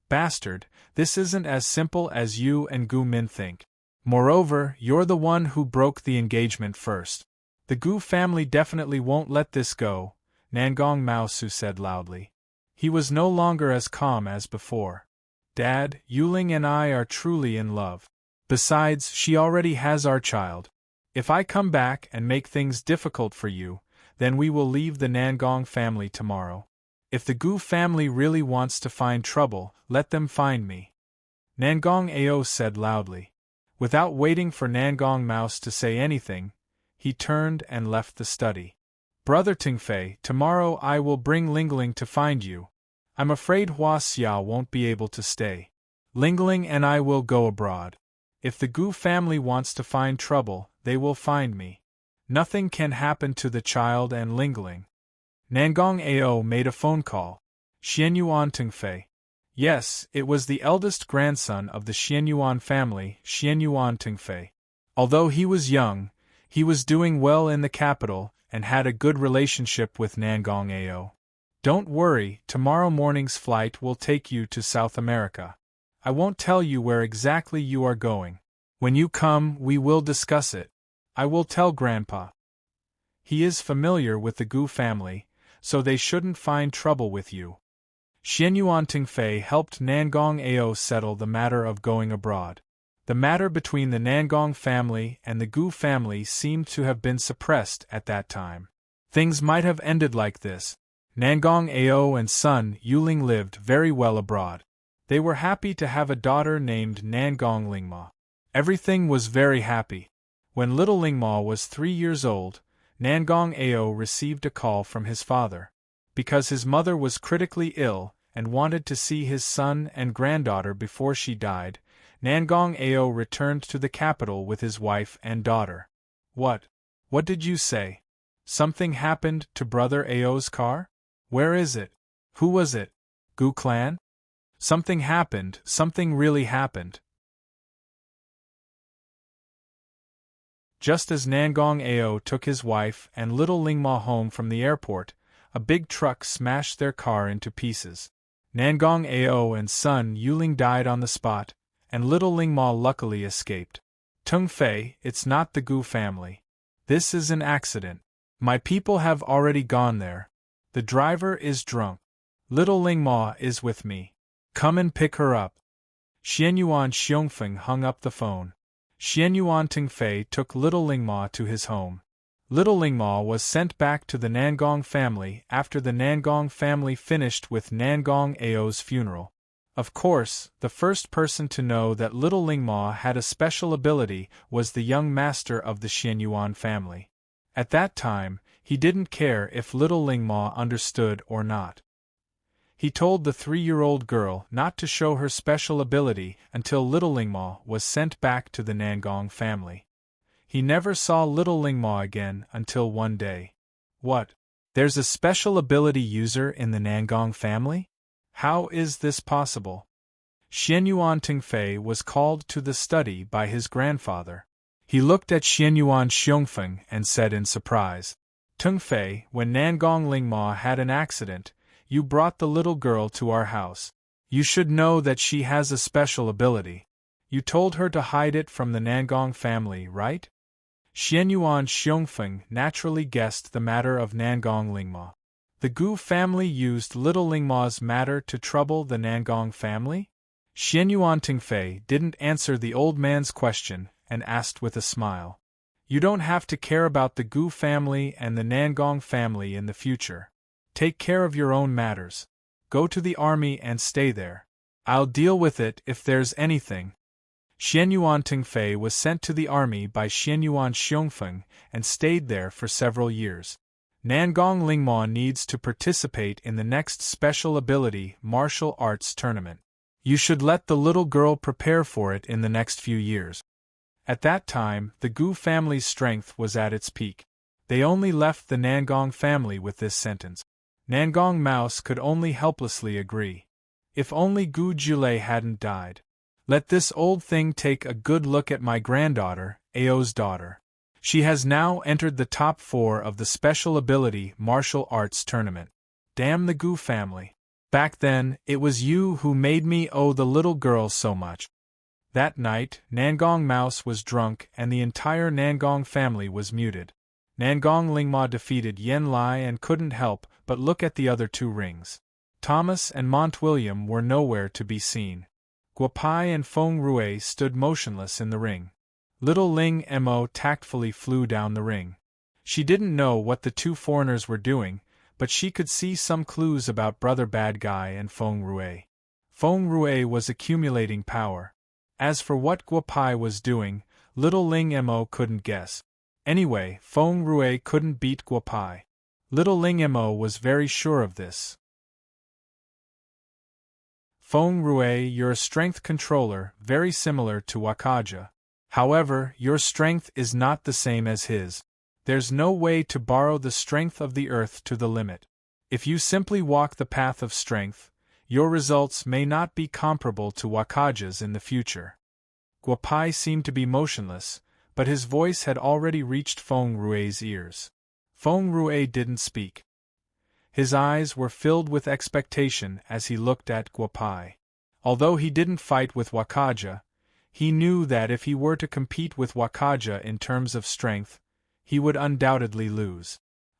S1: Bastard, this isn't as simple as you and Gu Min think. Moreover, you're the one who broke the engagement first. The Gu family definitely won't let this go, Nangong Maosu said loudly. He was no longer as calm as before. Dad, Yuling and I are truly in love. Besides, she already has our child. If I come back and make things difficult for you, then we will leave the Nangong family tomorrow. If the Gu family really wants to find trouble, let them find me. Nangong Ao said loudly. Without waiting for Nangong Mouse to say anything, he turned and left the study. Brother Tingfei, tomorrow I will bring Lingling to find you. I'm afraid Hua Xia won't be able to stay. Lingling and I will go abroad. If the Gu family wants to find trouble, they will find me. Nothing can happen to the child and Lingling. Nangong Ao made a phone call. Xianyuan Tingfei. Yes, it was the eldest grandson of the Xianyuan family, Xianyuan Tingfei. Although he was young, he was doing well in the capital and had a good relationship with Nangong Ao. Don't worry, tomorrow morning's flight will take you to South America. I won't tell you where exactly you are going. When you come, we will discuss it. I will tell Grandpa. He is familiar with the Gu family, so they shouldn't find trouble with you. Xianyuan Tingfei helped Nangong Ao settle the matter of going abroad. The matter between the Nangong family and the Gu family seemed to have been suppressed at that time. Things might have ended like this. Nangong Ao and son Yuling lived very well abroad. They were happy to have a daughter named Nangong Lingma. Everything was very happy. When little Lingma was 3 years old, Nangong Ao received a call from his father. Because his mother was critically ill and wanted to see his son and granddaughter before she died, Nangong Ao returned to the capital with his wife and daughter. What did you say? Something happened to Brother Ao's car? Where is it? Who was it? Gu clan? Something happened, something really happened. Just as Nangong Ao took his wife and little Lingma home from the airport, a big truck smashed their car into pieces. Nangong Ao and son Yuling died on the spot, and little Lingma luckily escaped. Tung Fei, it's not the Gu family. This is an accident. My people have already gone there. The driver is drunk. Little Lingma is with me. Come and pick her up. Xianyuan Xiongfeng hung up the phone. Xianyuan Tingfei took little Lingma to his home. Little Lingma was sent back to the Nangong family after the Nangong family finished with Nangong Ao's funeral. Of course, the first person to know that little Lingma had a special ability was the young master of the Xianyuan family. At that time, he didn't care if little Lingma understood or not. He told the 3-year-old girl not to show her special ability until little Lingma was sent back to the Nangong family. He never saw little Lingma again until one day. What? There's a special ability user in the Nangong family? How is this possible? Xianyuan Tingfei was called to the study by his grandfather. He looked at Xianyuan Xiongfeng and said in surprise, Tungfei, when Nangong Lingma had an accident, you brought the little girl to our house. You should know that she has a special ability. You told her to hide it from the Nangong family, right? Xianyuan Xiongfeng naturally guessed the matter of Nangong Lingma. The Gu family used little Lingma's matter to trouble the Nangong family? Xianyuan Tingfei didn't answer the old man's question and asked with a smile. You don't have to care about the Gu family and the Nangong family in the future. Take care of your own matters. Go to the army and stay there. I'll deal with it if there's anything. Xianyuan Tingfei was sent to the army by Xianyuan Xiongfeng and stayed there for several years. Nangong Lingma needs to participate in the next special ability martial arts tournament. You should let the little girl prepare for it in the next few years. At that time, the Gu family's strength was at its peak. They only left the Nangong family with this sentence. Nangong Mouse could only helplessly agree. If only Gu Jule hadn't died. Let this old thing take a good look at my granddaughter, Ao's daughter. She has now entered the top 4 of the special ability martial arts tournament. Damn the Gu family. Back then, it was you who made me owe the little girl so much. That night, Nangong Mouse was drunk and the entire Nangong family was muted. Nangong Lingma defeated Yen Lai and couldn't help but look at the other 2 rings. Thomas and Montwilliam were nowhere to be seen. Guopai and Feng Rue stood motionless in the ring. Little Ling Mo tactfully flew down the ring. She didn't know what the 2 foreigners were doing, but she could see some clues about Brother Bad Guy and Feng Rue. Feng Rue was accumulating power. As for what Guopai was doing, little Ling Mo couldn't guess. Anyway, Feng Rue couldn't beat Guopai. Little Ling Mo was very sure of this. Feng Rue, you're a strength controller, very similar to Wakaja. However, your strength is not the same as his. There's no way to borrow the strength of the earth to the limit. If you simply walk the path of strength, your results may not be comparable to Wakaja's in the future. Guopai seemed to be motionless, but his voice had already reached Feng Rue's ears. Feng Rue didn't speak. His eyes were filled with expectation as he looked at Guopai. Although he didn't fight with Wakaja, he knew that if he were to compete with Wakaja in terms of strength, he would undoubtedly lose.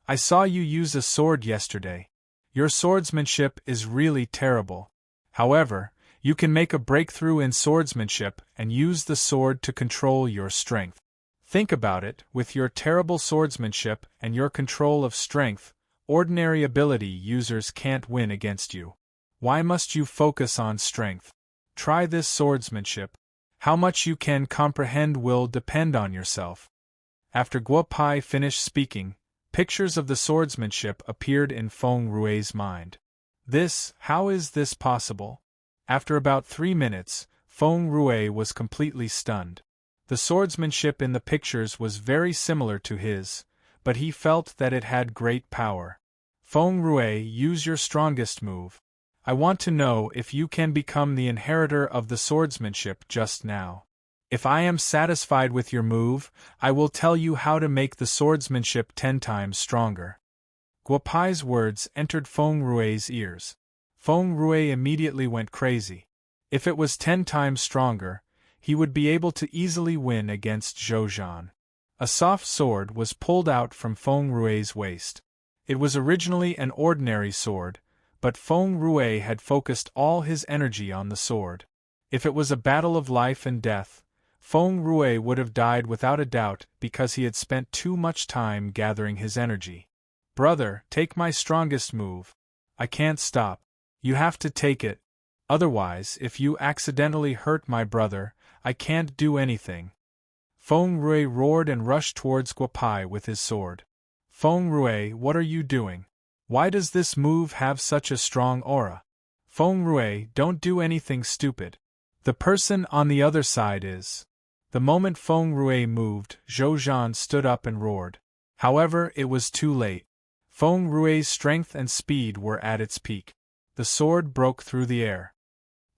S1: I saw you use a sword yesterday. Your swordsmanship is really terrible. However, you can make a breakthrough in swordsmanship and use the sword to control your strength. Think about it, with your terrible swordsmanship and your control of strength, ordinary ability users can't win against you. Why must you focus on strength? Try this swordsmanship. How much you can comprehend will depend on yourself. After Guopai finished speaking, pictures of the swordsmanship appeared in Feng Rue's mind. How is this possible? After about 3 minutes, Feng Rue was completely stunned. The swordsmanship in the pictures was very similar to his, but he felt that it had great power. Feng Rue, use your strongest move. I want to know if you can become the inheritor of the swordsmanship just now. If I am satisfied with your move, I will tell you how to make the swordsmanship 10 times stronger. Guopai's words entered Feng Rui's ears. Feng Rui immediately went crazy. If it was 10 times stronger, he would be able to easily win against Zhou Zhan. A soft sword was pulled out from Feng Rui's waist. It was originally an ordinary sword, but Feng Rui had focused all his energy on the sword. If it was a battle of life and death, Feng Rui would have died without a doubt because he had spent too much time gathering his energy. Brother, take my strongest move. I can't stop. You have to take it. Otherwise, if you accidentally hurt my brother, I can't do anything. Feng Rui roared and rushed towards Guopai with his sword. Feng Rui, what are you doing? Why does this move have such a strong aura? Feng Rui, don't do anything stupid. The person on the other side is. The moment Feng Rui moved, Zhou Zhan stood up and roared. However, it was too late. Feng Rui's strength and speed were at its peak. The sword broke through the air.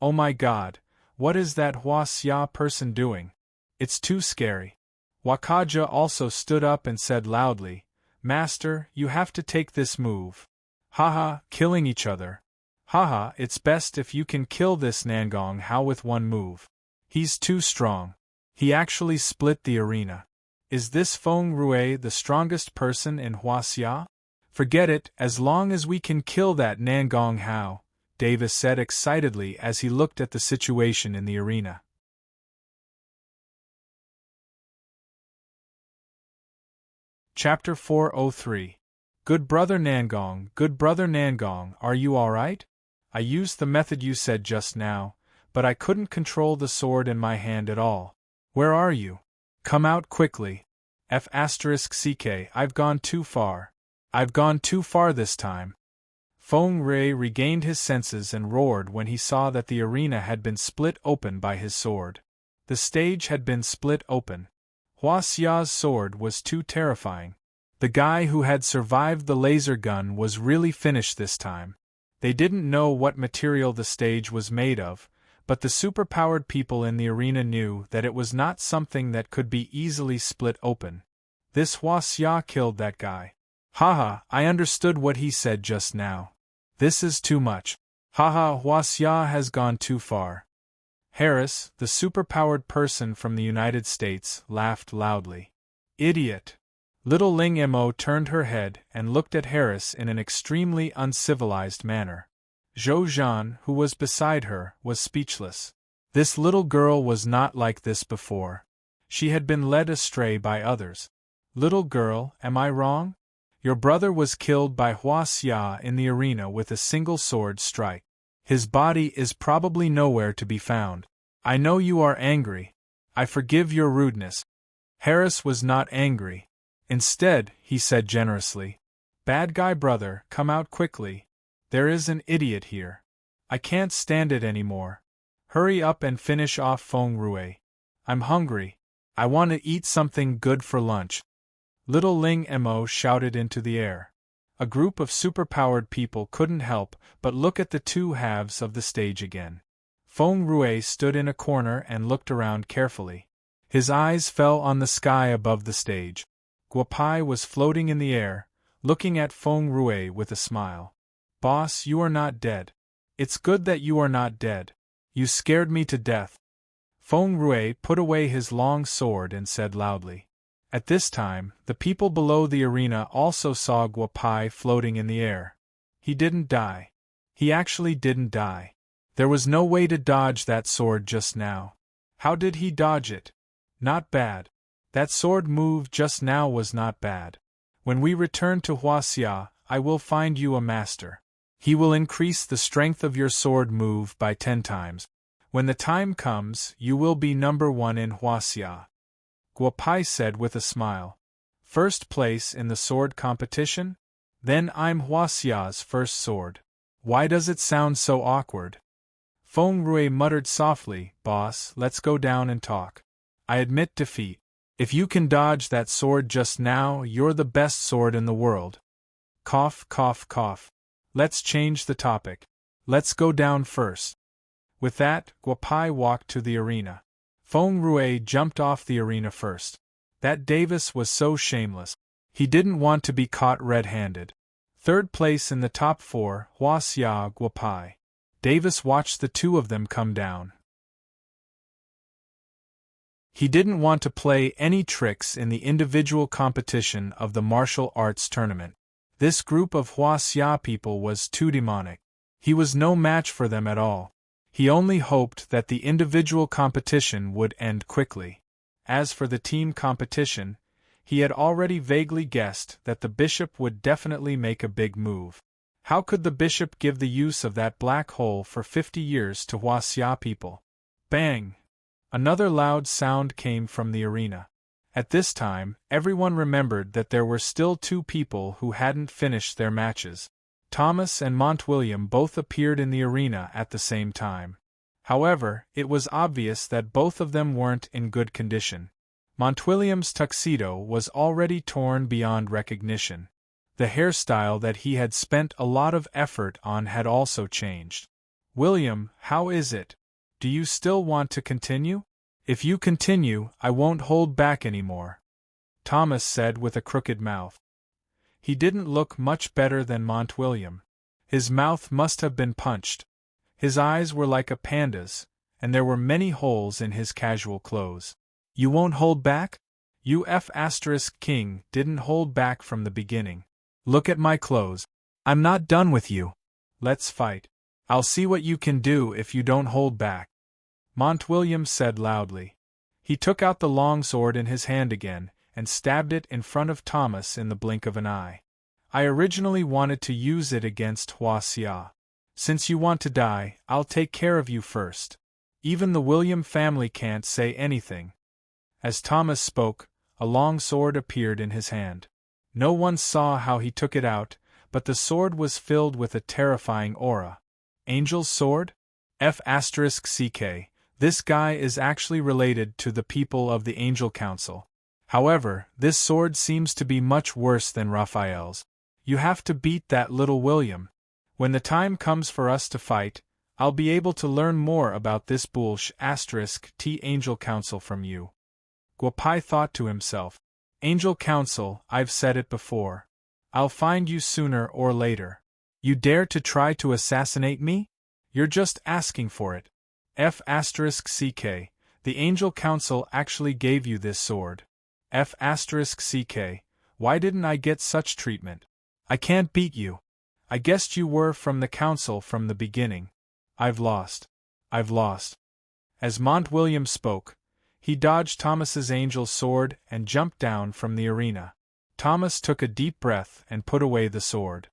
S1: Oh my god, what is that Hua Xia person doing? It's too scary. Wakaja also stood up and said loudly, Master, you have to take this move. Haha, killing each other. Haha, it's best if you can kill this Nangong Hao with one move. He's too strong. He actually split the arena. Is this Feng Rui the strongest person in Huaxia? Forget it, as long as we can kill that Nangong Hao, Davis said excitedly as he looked at the situation in the arena. Chapter 403. Good brother Nangong, are you alright? I used the method you said just now, but I couldn't control the sword in my hand at all. Where are you? Come out quickly. F*CK, I've gone too far. I've gone too far this time. Feng Rui regained his senses and roared when he saw that the arena had been split open by his sword. The stage had been split open. Hua Xia's sword was too terrifying. The guy who had survived the laser gun was really finished this time. They didn't know what material the stage was made of, but the superpowered people in the arena knew that it was not something that could be easily split open. This Hua Xia killed that guy. Haha, I understood what he said just now. This is too much. Haha, Hua Xia has gone too far. Harris, the superpowered person from the United States, laughed loudly. Idiot! Little Ling Mo turned her head and looked at Harris in an extremely uncivilized manner. Zhou Zhan, who was beside her, was speechless. This little girl was not like this before. She had been led astray by others. Little girl, am I wrong? Your brother was killed by Hua Xia in the arena with a single sword strike. His body is probably nowhere to be found. I know you are angry. I forgive your rudeness. Harris was not angry. Instead, he said generously, Bad guy brother, come out quickly. There is an idiot here. I can't stand it anymore. Hurry up and finish off Feng Rui. I'm hungry. I want to eat something good for lunch. Little Ling Mo shouted into the air. A group of superpowered people couldn't help but look at the two halves of the stage again. Feng Rui stood in a corner and looked around carefully. His eyes fell on the sky above the stage. Guopai was floating in the air, looking at Feng Rui with a smile. Boss, you are not dead. It's good that you are not dead. You scared me to death. Feng Rui put away his long sword and said loudly. At this time, the people below the arena also saw Guopai floating in the air. He didn't die. He actually didn't die. There was no way to dodge that sword just now. How did he dodge it? Not bad. That sword move just now was not bad. When we return to Huaxia, I will find you a master. He will increase the strength of your sword move by 10 times. When the time comes, you will be number 1 in Huaxia. Guopai said with a smile. First place in the sword competition? Then I'm Huaxia's first sword. Why does it sound so awkward? Feng Rui muttered softly, Boss, let's go down and talk. I admit defeat. If you can dodge that sword just now, you're the best sword in the world. Cough, cough, cough. Let's change the topic. Let's go down first. With that, Guopai walked to the arena. Feng Rue jumped off the arena first. That Davis was so shameless. He didn't want to be caught red-handed. Third place in the top 4, Hua Xia Guopai. Davis watched the two of them come down. He didn't want to play any tricks in the individual competition of the martial arts tournament. This group of Hua Xia people was too demonic. He was no match for them at all. He only hoped that the individual competition would end quickly. As for the team competition, he had already vaguely guessed that the bishop would definitely make a big move. How could the bishop give the use of that black hole for 50 years to Hua Xia people? Bang! Another loud sound came from the arena. At this time, everyone remembered that there were still 2 people who hadn't finished their matches. Thomas and Montwilliam both appeared in the arena at the same time. However, it was obvious that both of them weren't in good condition. Montwilliam's tuxedo was already torn beyond recognition. The hairstyle that he had spent a lot of effort on had also changed. "William, how is it? Do you still want to continue? If you continue, I won't hold back anymore," Thomas said with a crooked mouth. He didn't look much better than Montwilliam. His mouth must have been punched. His eyes were like a panda's, and there were many holes in his casual clothes. "You won't hold back? You King didn't hold back from the beginning. Look at my clothes. I'm not done with you. Let's fight. I'll see what you can do if you don't hold back," Montwilliam said loudly. He took out the long sword in his hand again, and stabbed it in front of Thomas in the blink of an eye. "I originally wanted to use it against Hua Xia. Since you want to die, I'll take care of you first. Even the William family can't say anything." As Thomas spoke, a long sword appeared in his hand. No one saw how he took it out, but the sword was filled with a terrifying aura. Angel's sword? F***ck. This guy is actually related to the people of the Angel Council. However, this sword seems to be much worse than Raphael's. You have to beat that little William. When the time comes for us to fight, I'll be able to learn more about this **T Angel Council from you." Guopai thought to himself. "Angel Council, I've said it before. I'll find you sooner or later. You dare to try to assassinate me? You're just asking for it. F***ck. The Angel Council actually gave you this sword. F***ck. Why didn't I get such treatment? I can't beat you. I guessed you were from the council from the beginning. I've lost. I've lost." As Montwilliam spoke, he dodged Thomas's angel sword and jumped down from the arena. Thomas took a deep breath and put away the sword.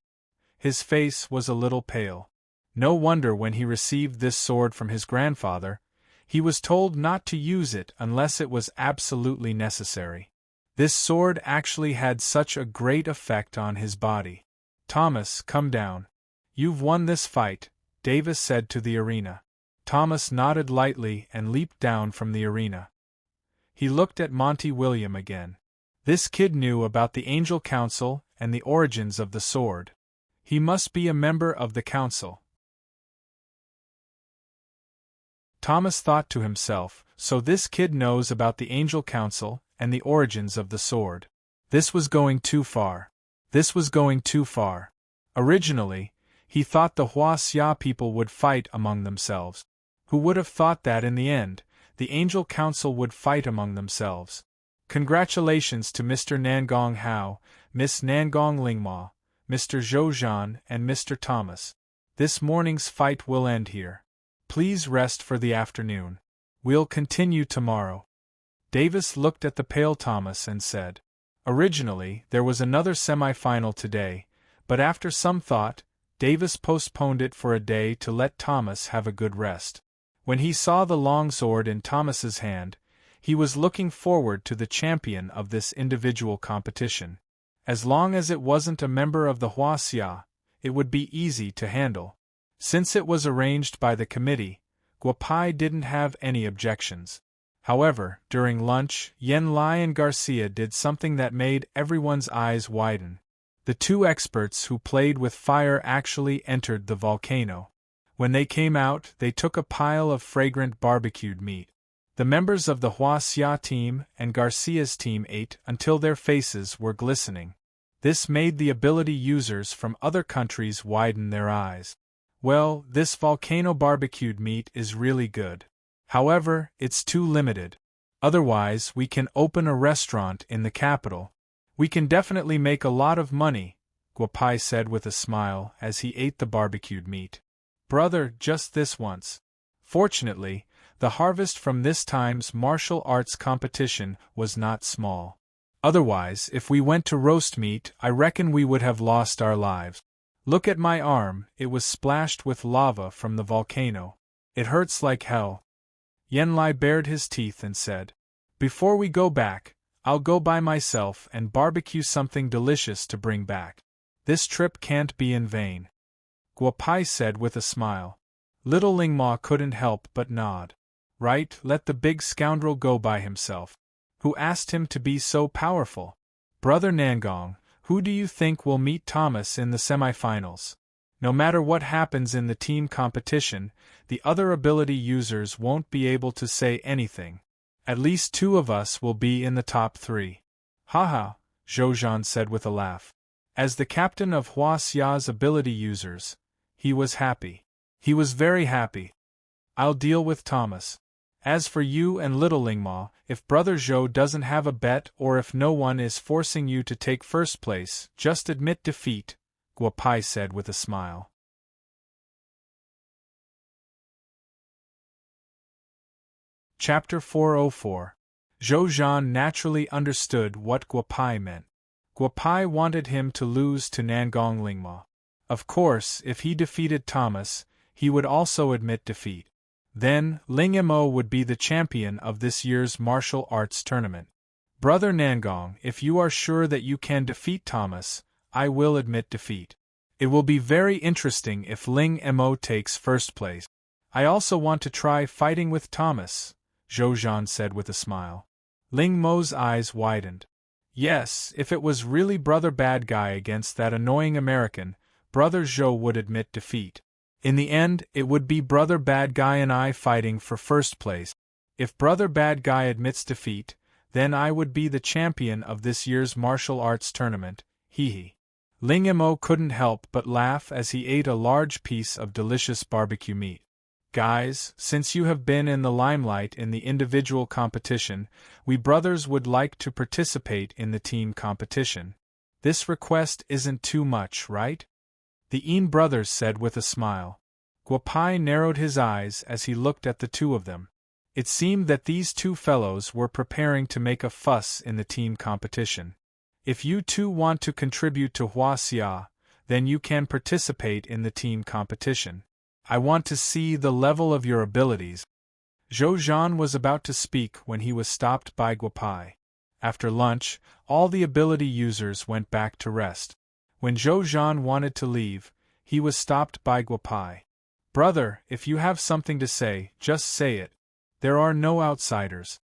S1: His face was a little pale. No wonder when he received this sword from his grandfather, he was told not to use it unless it was absolutely necessary. This sword actually had such a great effect on his body. "Thomas, come down. You've won this fight," Davis said to the arena. Thomas nodded lightly and leaped down from the arena. He looked at Monty William again. This kid knew about the Angel Council and the origins of the sword. He must be a member of the council. Thomas thought to himself, so this kid knows about the Angel Council and the origins of the sword. This was going too far. This was going too far. Originally, he thought the Hua Xia people would fight among themselves. Who would have thought that in the end, the Angel Council would fight among themselves? Congratulations to Mr. Nangong Hao, Miss Nangong Lingma, Mr. Zhou Zhan, and Mr. Thomas. This morning's fight will end here. Please rest for the afternoon. We'll continue tomorrow. Davis looked at the pale Thomas and said, "Originally, there was another semi-final today, but after some thought, Davis postponed it for a day to let Thomas have a good rest." When he saw the longsword in Thomas's hand, he was looking forward to the champion of this individual competition. As long as it wasn't a member of the Hua Xia, it would be easy to handle. Since it was arranged by the committee, Guopai didn't have any objections. However, during lunch, Yen Lai and Garcia did something that made everyone's eyes widen. The two experts who played with fire actually entered the volcano. When they came out, they took a pile of fragrant barbecued meat. The members of the Hua Xia team and Garcia's team ate until their faces were glistening. This made the ability users from other countries widen their eyes. Well, this volcano barbecued meat is really good. However, it's too limited. Otherwise, we can open a restaurant in the capital. We can definitely make a lot of money, Guopai said with a smile as he ate the barbecued meat. Brother, just this once. Fortunately, the harvest from this time's martial arts competition was not small. Otherwise, if we went to roast meat, I reckon we would have lost our lives. Look at my arm, it was splashed with lava from the volcano. It hurts like hell. Yanlai bared his teeth and said, Before we go back, I'll go by myself and barbecue something delicious to bring back. This trip can't be in vain. Guopai said with a smile. Little Lingma couldn't help but nod. Right, let the big scoundrel go by himself. Who asked him to be so powerful? Brother Nangong, who do you think will meet Thomas in the semifinals? No matter what happens in the team competition, the other ability users won't be able to say anything. At least 2 of us will be in the top 3. Haha, Zhou said with a laugh. As the captain of Hua Xia's ability users, he was happy. He was very happy. I'll deal with Thomas. As for you and little Lingma, if Brother Zhou doesn't have a bet or if no one is forcing you to take first place, just admit defeat, Guopai said with a smile. Chapter 404. Zhou naturally understood what Guopai meant. Guopai wanted him to lose to Nangong Lingma. Of course, if he defeated Thomas, he would also admit defeat. Then, Ling Mo would be the champion of this year's martial arts tournament. Brother Nangong, if you are sure that you can defeat Thomas, I will admit defeat. It will be very interesting if Ling Mo takes first place. I also want to try fighting with Thomas, Zhou said with a smile. Ling Mo's eyes widened. Yes, if it was really Brother Bad Guy against that annoying American, Brother Zhou would admit defeat. In the end, it would be Brother Bad Guy and I fighting for first place. If Brother Bad Guy admits defeat, then I would be the champion of this year's martial arts tournament, hee. Ling Mo couldn't help but laugh as he ate a large piece of delicious barbecue meat. Guys, since you have been in the limelight in the individual competition, we brothers would like to participate in the team competition. This request isn't too much, right? The Een brothers said with a smile. Guopai narrowed his eyes as he looked at the 2 of them. It seemed that these 2 fellows were preparing to make a fuss in the team competition. If you 2 want to contribute to Hua Xia, then you can participate in the team competition. I want to see the level of your abilities. Zhou was about to speak when he was stopped by Guopai. After lunch, all the ability users went back to rest. When Zhou wanted to leave, he was stopped by Guopai. Brother, if you have something to say, just say it. There are no outsiders.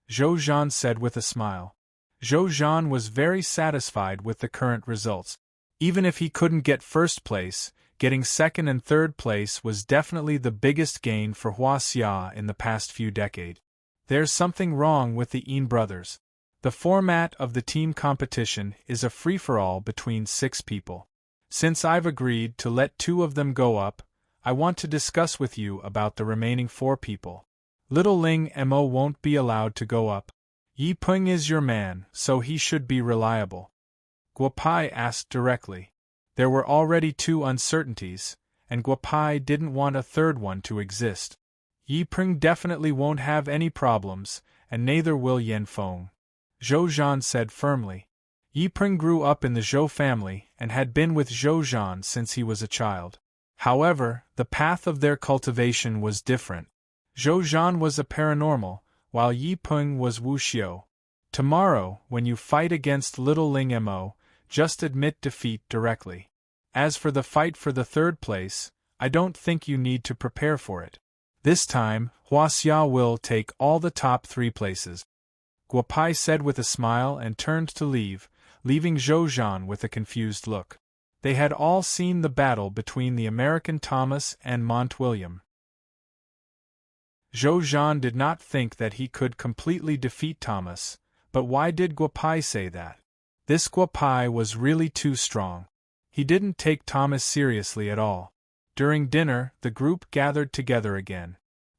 S1: Zhou said with a smile. Zhou was very satisfied with the current results. Even if he couldn't get first place, getting second and third place was definitely the biggest gain for Hua Xia in the past few decades. There's something wrong with the Een brothers. The format of the team competition is a free-for-all between 6 people. Since I've agreed to let 2 of them go up, I want to discuss with you about the remaining 4 people. Little Ling Mo won't be allowed to go up. Yi Peng is your man, so he should be reliable. Guopai asked directly. There were already 2 uncertainties, and Guopai didn't want a third one to exist. Yi Peng definitely won't have any problems, and neither will Yan Feng. Zhou said firmly. Yi Peng grew up in the Zhou family and had been with Zhou since he was a child. However, the path of their cultivation was different. Zhou was a paranormal, while Yi Peng was wuxiu. Tomorrow, when you fight against little Ling Mo, just admit defeat directly. As for the fight for the 3rd place, I don't think you need to prepare for it. This time, Hua Xia will take all the top 3 places. Guopai said with a smile and turned to leave, leaving Zhou with a confused look. They had all seen the battle between the American Thomas and Mont William. Zhou Zhan did not think that he could completely defeat Thomas, but why did Guopai say that? This Guopai was really too strong. He didn't take Thomas seriously at all. During dinner, the group gathered together again.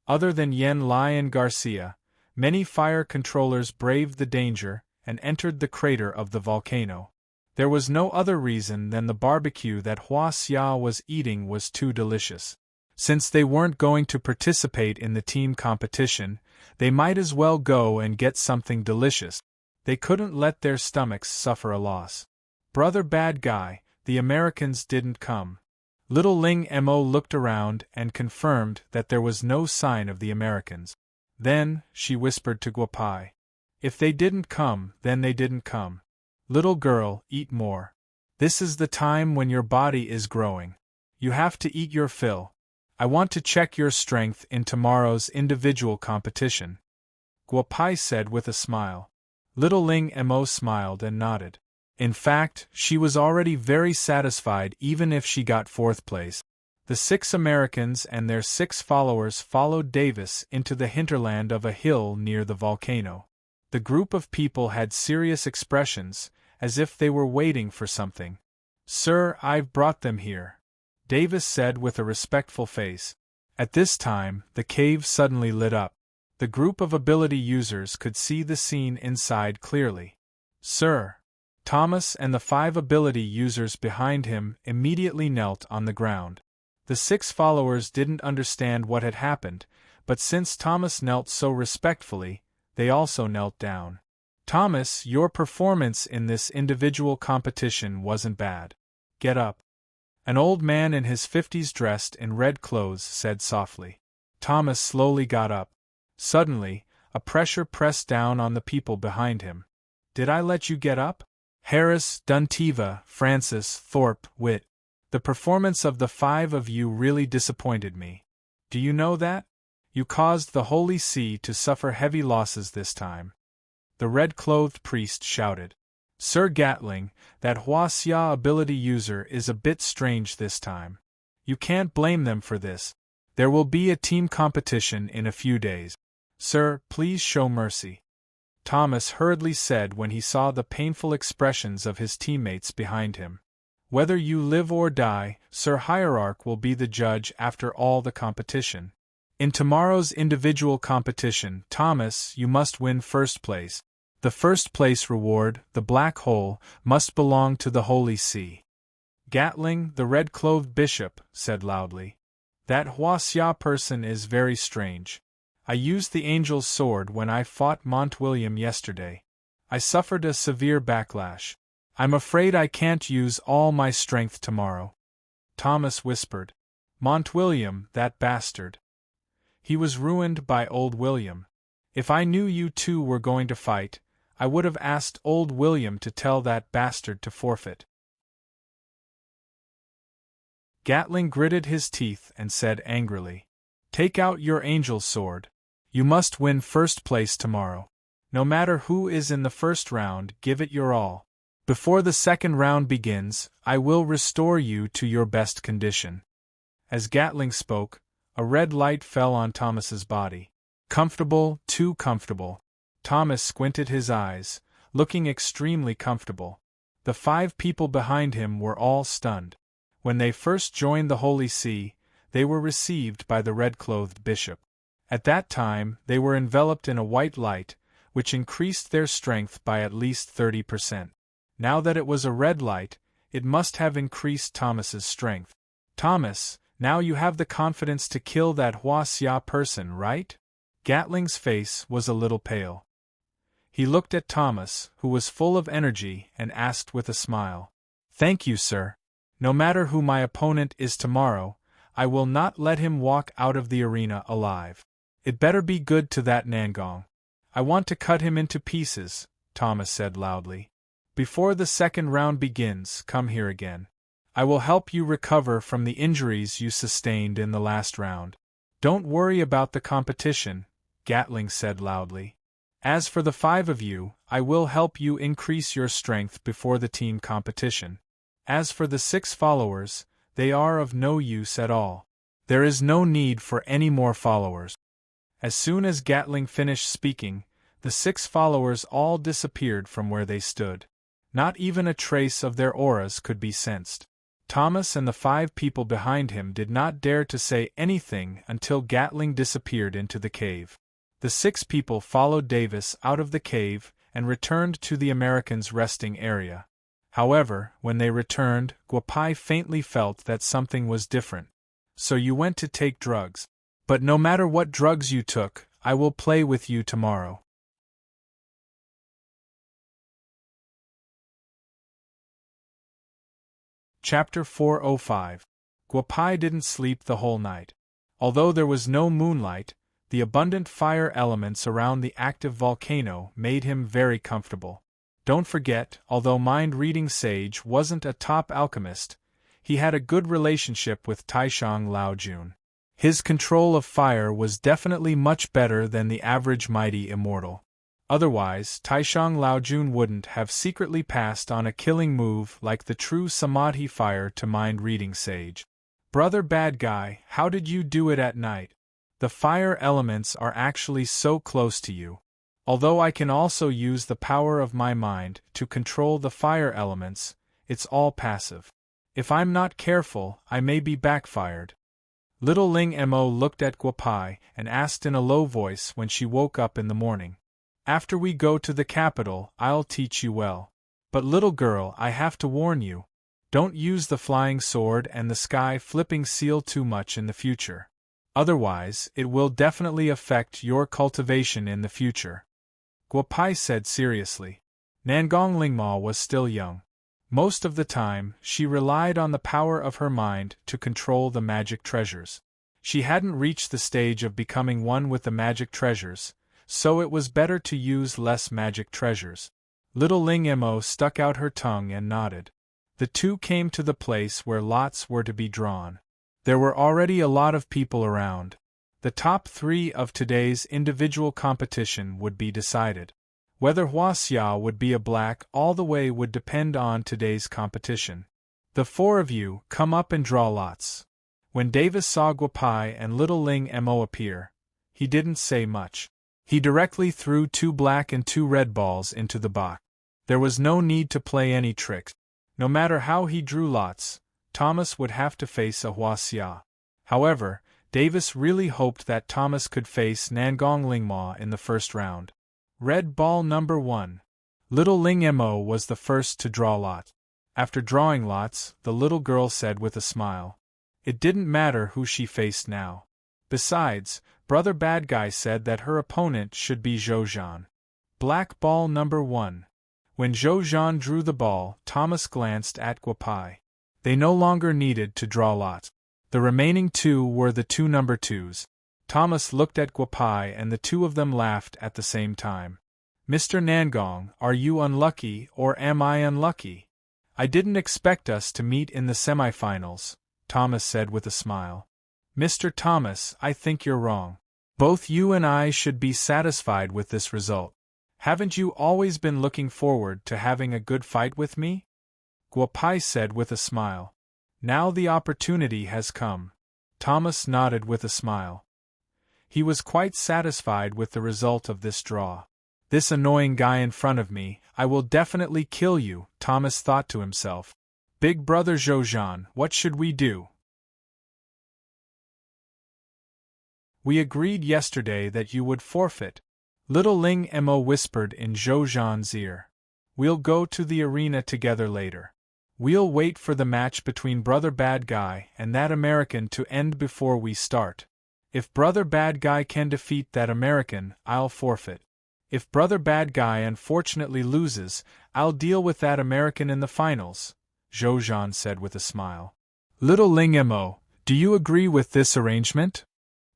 S1: Other than Yen Lai and Garcia, many fire controllers braved the danger and entered the crater of the volcano. There was no other reason than the barbecue that Hua Xia was eating was too delicious. Since they weren't going to participate in the team competition, they might as well go and get something delicious. They couldn't let their stomachs suffer a loss. Brother bad guy, the Americans didn't come. Little Ling Mo looked around and confirmed that there was no sign of the Americans. Then, she whispered to Guopai. If they didn't come, then they didn't come. Little girl, eat more. This is the time when your body is growing. You have to eat your fill. I want to check your strength in tomorrow's individual competition. Guopai said with a smile. Little Ling Mo smiled and nodded. In fact, she was already very satisfied even if she got 4th place. The 6 Americans and their 6 followers followed Davis into the hinterland of a hill near the volcano. The group of people had serious expressions, as if they were waiting for something. Sir, I've brought them here, Davis said with a respectful face. At this time, the cave suddenly lit up. The group of ability users could see the scene inside clearly. Sir! Thomas and the 5 ability users behind him immediately knelt on the ground. The 6 followers didn't understand what had happened, but since Thomas knelt so respectfully, they also knelt down. Thomas, your performance in this individual competition wasn't bad. Get up. An old man in his 50s dressed in red clothes said softly. Thomas slowly got up. Suddenly, a pressure pressed down on the people behind him. Did I let you get up? Harris, Duntiva, Francis, Thorpe, Witt. The performance of the 5 of you really disappointed me. Do you know that? You caused the Holy See to suffer heavy losses this time. The red-clothed priest shouted. Sir Gatling, that Hua Xia ability user is a bit strange this time. You can't blame them for this. There will be a team competition in a few days. Sir, please show mercy. Thomas hurriedly said when he saw the painful expressions of his teammates behind him. Whether you live or die, Sir Hierarch will be the judge after all the competition. In tomorrow's individual competition, Thomas, you must win 1st place. The 1st place reward, the black hole, must belong to the Holy See. Gatling, the red-clothed bishop, said loudly. That Hua Xia person is very strange. I used the angel's sword when I fought Montwilliam yesterday. I suffered a severe backlash. I'm afraid I can't use all my strength tomorrow. Thomas whispered. Montwilliam, that bastard. He was ruined by old William. If I knew you two were going to fight, I would have asked old William to tell that bastard to forfeit. Gatling gritted his teeth and said angrily. Take out your angel's sword. You must win 1st place tomorrow. No matter who is in the 1st round, give it your all. Before the 2nd round begins, I will restore you to your best condition. As Gatling spoke, a red light fell on Thomas's body. Comfortable, too comfortable. Thomas squinted his eyes, looking extremely comfortable. The 5 people behind him were all stunned. When they first joined the Holy See, they were received by the red-clothed bishop. At that time, they were enveloped in a white light, which increased their strength by at least 30%. Now that it was a red light, it must have increased Thomas's strength. Thomas, now you have the confidence to kill that Hua Xia person, right? Gatling's face was a little pale. He looked at Thomas, who was full of energy, and asked with a smile. Thank you, sir. No matter who my opponent is tomorrow, I will not let him walk out of the arena alive. It better be good to that Nangong. I want to cut him into pieces, Thomas said loudly. Before the 2nd round begins, come here again. I will help you recover from the injuries you sustained in the last round. Don't worry about the competition, Gatling said loudly. As for the 5 of you, I will help you increase your strength before the team competition. As for the 6 followers, they are of no use at all. There is no need for any more followers. As soon as Gatling finished speaking, the 6 followers all disappeared from where they stood. Not even a trace of their auras could be sensed. Thomas and the 5 people behind him did not dare to say anything until Gatling disappeared into the cave. The 6 people followed Davis out of the cave and returned to the Americans' resting area. However, when they returned, Guapai faintly felt that something was different. "So you went to take drugs. But no matter what drugs you took, I will play with you tomorrow." Chapter 405. Guapai didn't sleep the whole night. Although there was no moonlight, the abundant fire elements around the active volcano made him very comfortable. Don't forget, although mind-reading sage wasn't a top alchemist, he had a good relationship with Taishang Laojun. His control of fire was definitely much better than the average mighty immortal. Otherwise, Taishang Laojun wouldn't have secretly passed on a killing move like the true Samadhi fire to mind-reading sage. "Brother bad guy, how did you do it at night? The fire elements are actually so close to you. Although I can also use the power of my mind to control the fire elements, it's all passive. If I'm not careful, I may be backfired." Little Ling Mo looked at Guapai and asked in a low voice when she woke up in the morning. "After we go to the capital, I'll teach you well. But little girl, I have to warn you. Don't use the flying sword and the sky-flipping seal too much in the future. Otherwise, it will definitely affect your cultivation in the future," Guapai said seriously. Nangong Lingma was still young. Most of the time, she relied on the power of her mind to control the magic treasures. She hadn't reached the stage of becoming one with the magic treasures, so it was better to use less magic treasures. Little Ling Mo stuck out her tongue and nodded. The two came to the place where lots were to be drawn. There were already a lot of people around. The top 3 of today's individual competition would be decided. Whether Huaxia would be a black all the way would depend on today's competition. "The 4 of you, come up and draw lots." When Davis saw Guapai and Little Ling Mo appear, he didn't say much. He directly threw 2 black and 2 red balls into the box. There was no need to play any tricks. No matter how he drew lots, Thomas would have to face a Huaxia. However, Davis really hoped that Thomas could face Nangong Lingma in the first round. Red ball number 1. Little Ling Mo was the first to draw lots. After drawing lots, the little girl said with a smile. It didn't matter who she faced now. Besides, Brother Bad Guy said that her opponent should be Zhou. Black ball number 1. When Zhou drew the ball, Thomas glanced at Guapai. They no longer needed to draw lots. The remaining 2 were the 2 number 2s. Thomas looked at Guapai and the 2 of them laughed at the same time. "Mr. Nangong, are you unlucky or am I unlucky? I didn't expect us to meet in the semifinals," Thomas said with a smile. "Mr. Thomas, I think you're wrong. Both you and I should be satisfied with this result. Haven't you always been looking forward to having a good fight with me?" Guapai said with a smile. "Now the opportunity has come." Thomas nodded with a smile. He was quite satisfied with the result of this draw. "This annoying guy in front of me, I will definitely kill you," Thomas thought to himself. "Big brother Zhou, what should we do?" "We agreed yesterday that you would forfeit," Little Ling Mo whispered in Zhou's ear. "We'll go to the arena together later. We'll wait for the match between Brother Bad Guy and that American to end before we start. If Brother Bad Guy can defeat that American, I'll forfeit. If Brother Bad Guy unfortunately loses, I'll deal with that American in the finals," Zhou said with a smile. "Little Ling Mo, do you agree with this arrangement?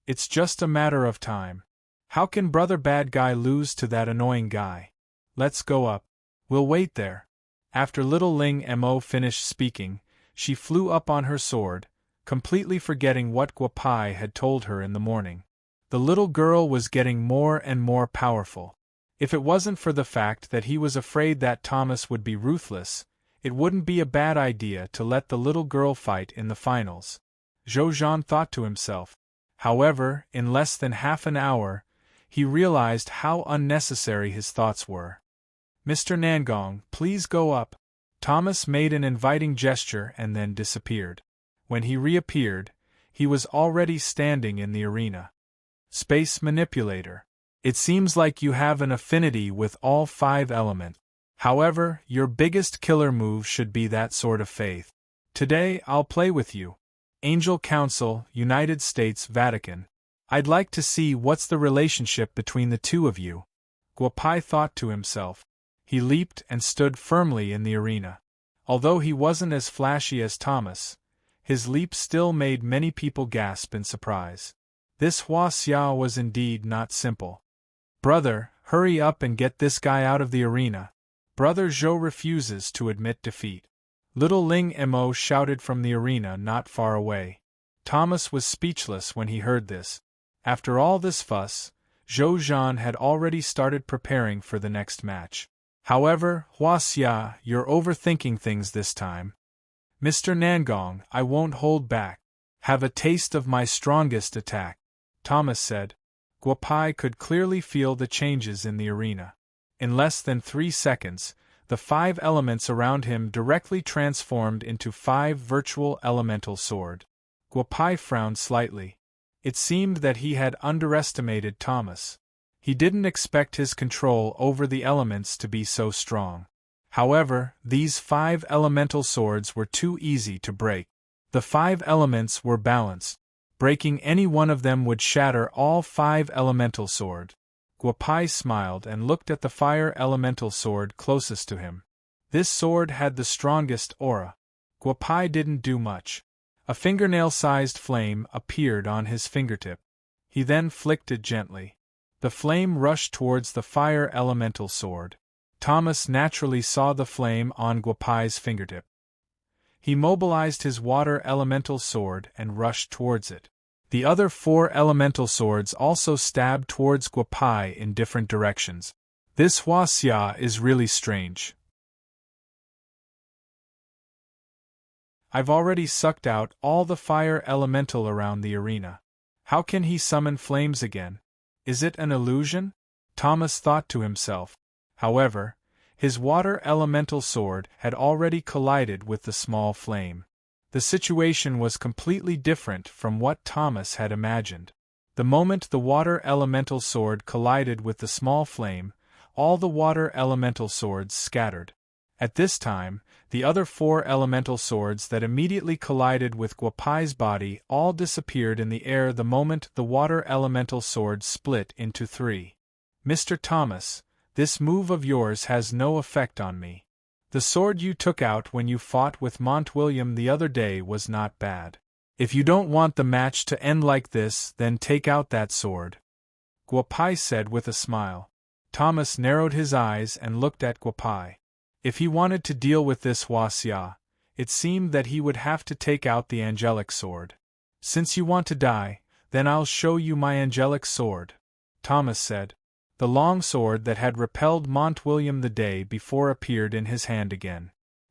S1: It's just a matter of time. How can Brother Bad Guy lose to that annoying guy? Let's go up. We'll wait there." After Little Ling Mo finished speaking, she flew up on her sword, completely forgetting what Guapai had told her in the morning. The little girl was getting more and more powerful. If it wasn't for the fact that he was afraid that Thomas would be ruthless, it wouldn't be a bad idea to let the little girl fight in the finals. Zhou thought to himself. However, in less than half an hour, he realized how unnecessary his thoughts were. "Mr. Nangong, please go up." Thomas made an inviting gesture and then disappeared. When he reappeared, he was already standing in the arena. "Space manipulator. It seems like you have an affinity with all 5 elements. However, your biggest killer move should be that sword of faith. Today I'll play with you. Angel Council, United States, Vatican. I'd like to see what's the relationship between the two of you." Guopai thought to himself. He leaped and stood firmly in the arena. Although he wasn't as flashy as Thomas, his leap still made many people gasp in surprise. This Hua Xia was indeed not simple. "Brother, hurry up and get this guy out of the arena. Brother Zhou refuses to admit defeat." Little Ling Mo shouted from the arena not far away. Thomas was speechless when he heard this. After all this fuss, Zhou Zhan had already started preparing for the next match. "However, Hua Xia, you're overthinking things this time. Mr. Nangong, I won't hold back. Have a taste of my strongest attack," Thomas said. Guopai could clearly feel the changes in the arena. In less than 3 seconds, the 5 elements around him directly transformed into 5 virtual elemental sword. Guopai frowned slightly. It seemed that he had underestimated Thomas. He didn't expect his control over the elements to be so strong. However, these 5 elemental swords were too easy to break. The 5 elements were balanced. Breaking any one of them would shatter all 5 elemental sword. Guopai smiled and looked at the fire elemental sword closest to him. This sword had the strongest aura. Guopai didn't do much. A fingernail-sized flame appeared on his fingertip. He then flicked it gently. The flame rushed towards the fire elemental sword. Thomas naturally saw the flame on Guopai's fingertip. He mobilized his water elemental sword and rushed towards it. The other 4 elemental swords also stabbed towards Guopai in different directions. This Hua Xia is really strange. I've already sucked out all the fire elemental around the arena. How can he summon flames again? Is it an illusion? Thomas thought to himself. However, his water elemental sword had already collided with the small flame. The situation was completely different from what Thomas had imagined. The moment the water elemental sword collided with the small flame, all the water elemental swords scattered. At this time, the other 4 elemental swords that immediately collided with Guopai's body all disappeared in the air the moment the water elemental sword split into 3. "Mr. Thomas, this move of yours has no effect on me. The sword you took out when you fought with Montwilliam the other day was not bad. If you don't want the match to end like this, then take out that sword," Guopai said with a smile. Thomas narrowed his eyes and looked at Guopai. If he wanted to deal with this Hua Xia, it seemed that he would have to take out the angelic sword. "Since you want to die, then I'll show you my angelic sword," Thomas said. The long sword that had repelled Montwilliam the day before appeared in his hand again.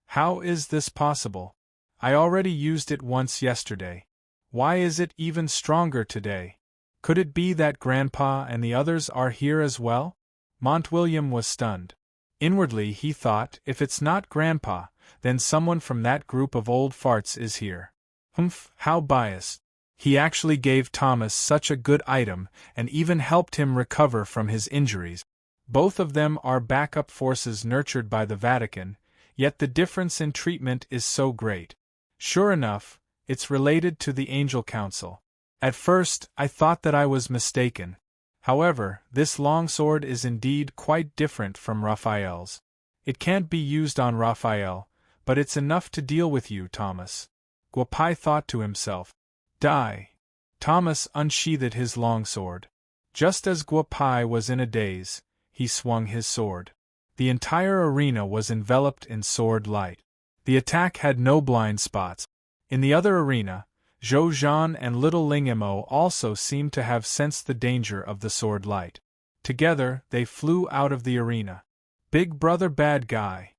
S1: "How is this possible? I already used it once yesterday. Why is it even stronger today? Could it be that Grandpa and the others are here as well?" Montwilliam was stunned. Inwardly he thought, if it's not Grandpa, then someone from that group of old farts is here. Humph, how biased. He actually gave Thomas such a good item and even helped him recover from his injuries. Both of them are backup forces nurtured by the Vatican, yet the difference in treatment is so great. Sure enough, it's related to the Angel Council. At first, I thought that I was mistaken. However, this longsword is indeed quite different from Raphael's. It can't be used on Raphael, but it's enough to deal with you, Thomas. Guopai thought to himself. Die. Thomas unsheathed his longsword. Just as Guopai was in a daze, he swung his sword. The entire arena was enveloped in sword light. The attack had no blind spots. In the other arena, Zhou Zhan and Little Ling Mo also seemed to have sensed the danger of the sword light. Together, they flew out of the arena. Big Brother Bad Guy.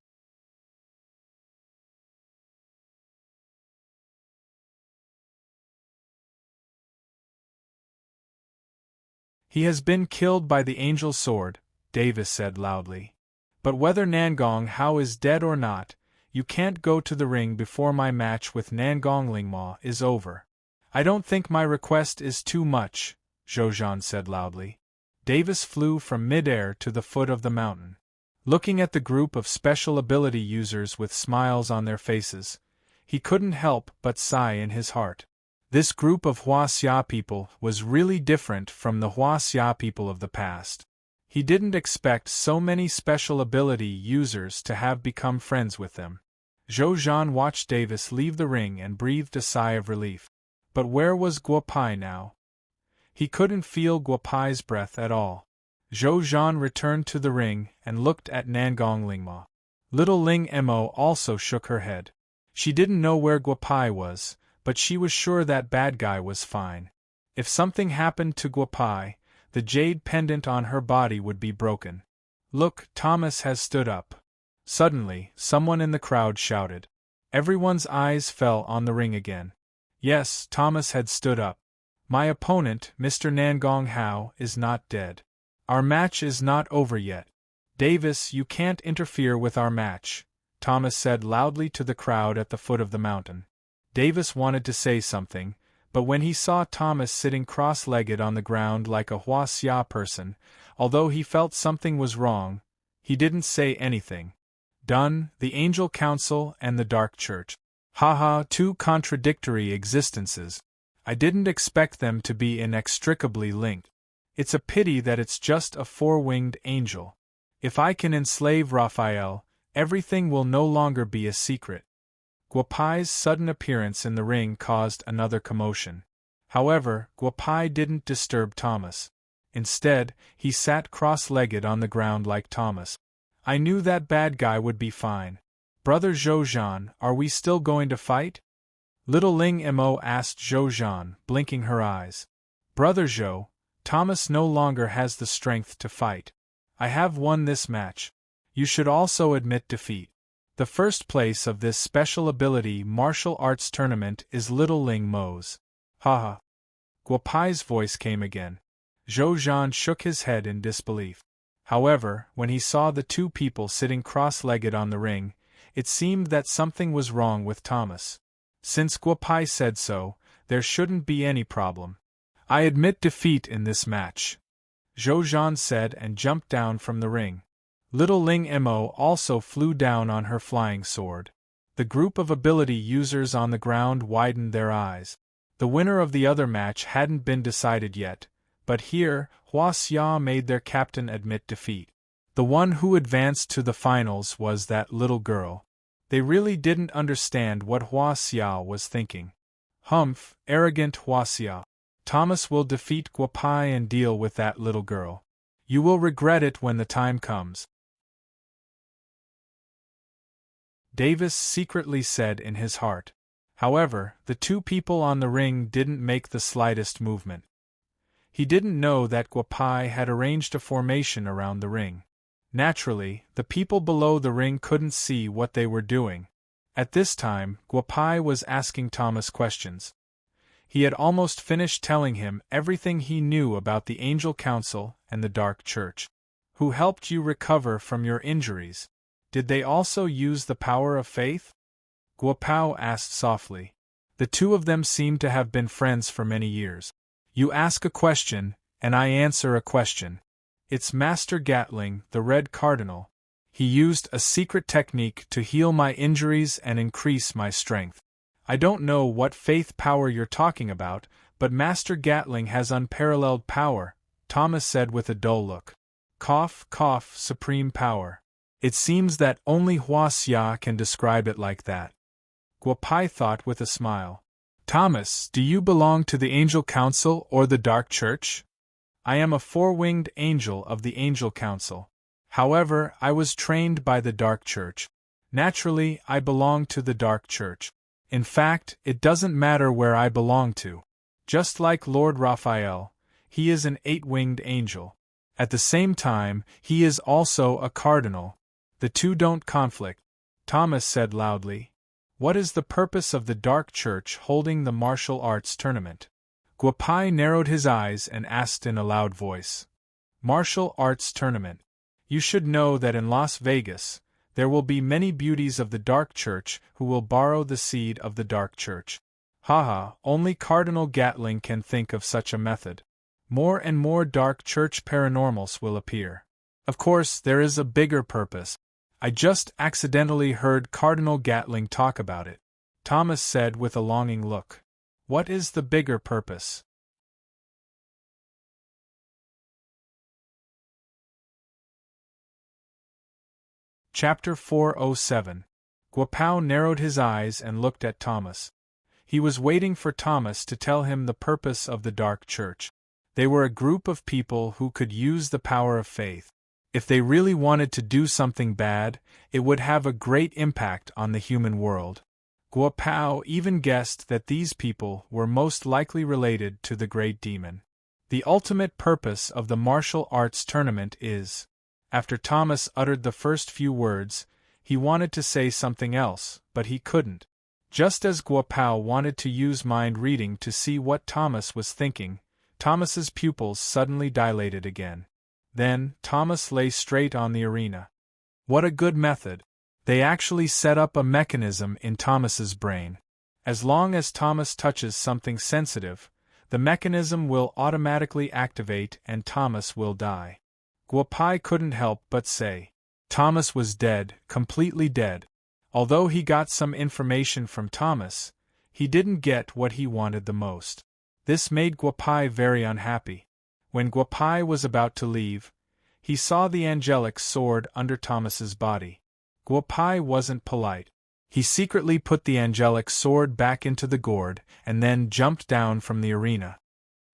S1: He has been killed by the angel's sword, Davis said loudly. But whether Nangong Hao is dead or not, you can't go to the ring before my match with Nangong Lingma is over. I don't think my request is too much, Zhou Zhan said loudly. Davis flew from mid-air to the foot of the mountain. Looking at the group of special ability users with smiles on their faces, he couldn't help but sigh in his heart. This group of Huaxia people was really different from the Huaxia people of the past. He didn't expect so many special ability users to have become friends with them. Zhou Zhan watched Davis leave the ring and breathed a sigh of relief. But where was Guo Pai now? He couldn't feel Guo Pai's breath at all. Zhou Zhan returned to the ring and looked at Nangong Lingma. Little Ling Mo also shook her head. She didn't know where Guo Pai was, but she was sure that bad guy was fine. If something happened to Guo Pai, the jade pendant on her body would be broken. Look, Thomas has stood up. Suddenly, someone in the crowd shouted. Everyone's eyes fell on the ring again. Yes, Thomas had stood up. My opponent, Mr. Nangong Hao, is not dead. Our match is not over yet. Davis, you can't interfere with our match, Thomas said loudly to the crowd at the foot of the mountain. Davis wanted to say something, but when he saw Thomas sitting cross-legged on the ground like a Huaxia person, although he felt something was wrong, he didn't say anything. Done, the Angel Council and the Dark Church. Haha, two contradictory existences. I didn't expect them to be inextricably linked. It's a pity that it's just a four-winged angel. If I can enslave Raphael, everything will no longer be a secret. Guo Pai's sudden appearance in the ring caused another commotion. However, Guo Pai didn't disturb Thomas. Instead, he sat cross-legged on the ground like Thomas. I knew that bad guy would be fine. Brother Zhou Zhan, are we still going to fight? Little Ling Mo asked Zhou Zhan, blinking her eyes. Brother Zhou, Thomas no longer has the strength to fight. I have won this match. You should also admit defeat. The first place of this special ability martial arts tournament is Little Ling Mo's. Haha. Guo Pai's voice came again. Zhou Zhan shook his head in disbelief. However, when he saw the two people sitting cross-legged on the ring, it seemed that something was wrong with Thomas. Since Guo Pai said so, there shouldn't be any problem. I admit defeat in this match, Zhou Zhan said and jumped down from the ring. Little Ling Mo also flew down on her flying sword. The group of ability users on the ground widened their eyes. The winner of the other match hadn't been decided yet, but here, Huaxia made their captain admit defeat. The one who advanced to the finals was that little girl. They really didn't understand what Huaxia was thinking. Humph, arrogant Huaxia. Thomas will defeat Guo Pai and deal with that little girl. You will regret it when the time comes. Davis secretly said in his heart. However, the two people on the ring didn't make the slightest movement. He didn't know that Guo Pai had arranged a formation around the ring. Naturally, the people below the ring couldn't see what they were doing. At this time, Guo Pai was asking Thomas questions. He had almost finished telling him everything he knew about the Angel Council and the Dark Church. Who helped you recover from your injuries? Did they also use the power of faith? Guo Pai asked softly. The two of them seemed to have been friends for many years. You ask a question, and I answer a question. It's Master Gatling, the Red Cardinal. He used a secret technique to heal my injuries and increase my strength. I don't know what faith power you're talking about, but Master Gatling has unparalleled power, Thomas said with a dull look. Cough, cough, supreme power. It seems that only Huaxia can describe it like that. Guo Pai thought with a smile. Thomas, do you belong to the Angel Council or the Dark Church? I am a four-winged angel of the Angel Council. However, I was trained by the Dark Church. Naturally, I belong to the Dark Church. In fact, it doesn't matter where I belong to. Just like Lord Raphael, he is an eight-winged angel. At the same time, he is also a cardinal. The two don't conflict, Thomas said loudly. What is the purpose of the Dark Church holding the martial arts tournament? Guapai narrowed his eyes and asked in a loud voice. Martial arts tournament. You should know that in Las Vegas, there will be many beauties of the Dark Church who will borrow the seed of the Dark Church. Haha, only Cardinal Gatling can think of such a method. More and more Dark Church paranormals will appear. Of course, there is a bigger purpose. I just accidentally heard Cardinal Gatling talk about it, Thomas said with a longing look. What is the bigger purpose? Chapter 407. Guapao narrowed his eyes and looked at Thomas. He was waiting for Thomas to tell him the purpose of the Dark Church. They were a group of people who could use the power of faith. If they really wanted to do something bad, it would have a great impact on the human world. Guapao even guessed that these people were most likely related to the Great Demon. The ultimate purpose of the martial arts tournament is... After Thomas uttered the first few words, he wanted to say something else, but he couldn't. Just as Guapao wanted to use mind reading to see what Thomas was thinking, Thomas's pupils suddenly dilated again. Then, Thomas lay straight on the arena. What a good method! They actually set up a mechanism in Thomas's brain. As long as Thomas touches something sensitive, the mechanism will automatically activate and Thomas will die. Guapai couldn't help but say. Thomas was dead, completely dead. Although he got some information from Thomas, he didn't get what he wanted the most. This made Guapai very unhappy. When Guapai was about to leave, he saw the angelic sword under Thomas's body. Guapai wasn't polite. He secretly put the angelic sword back into the gourd and then jumped down from the arena.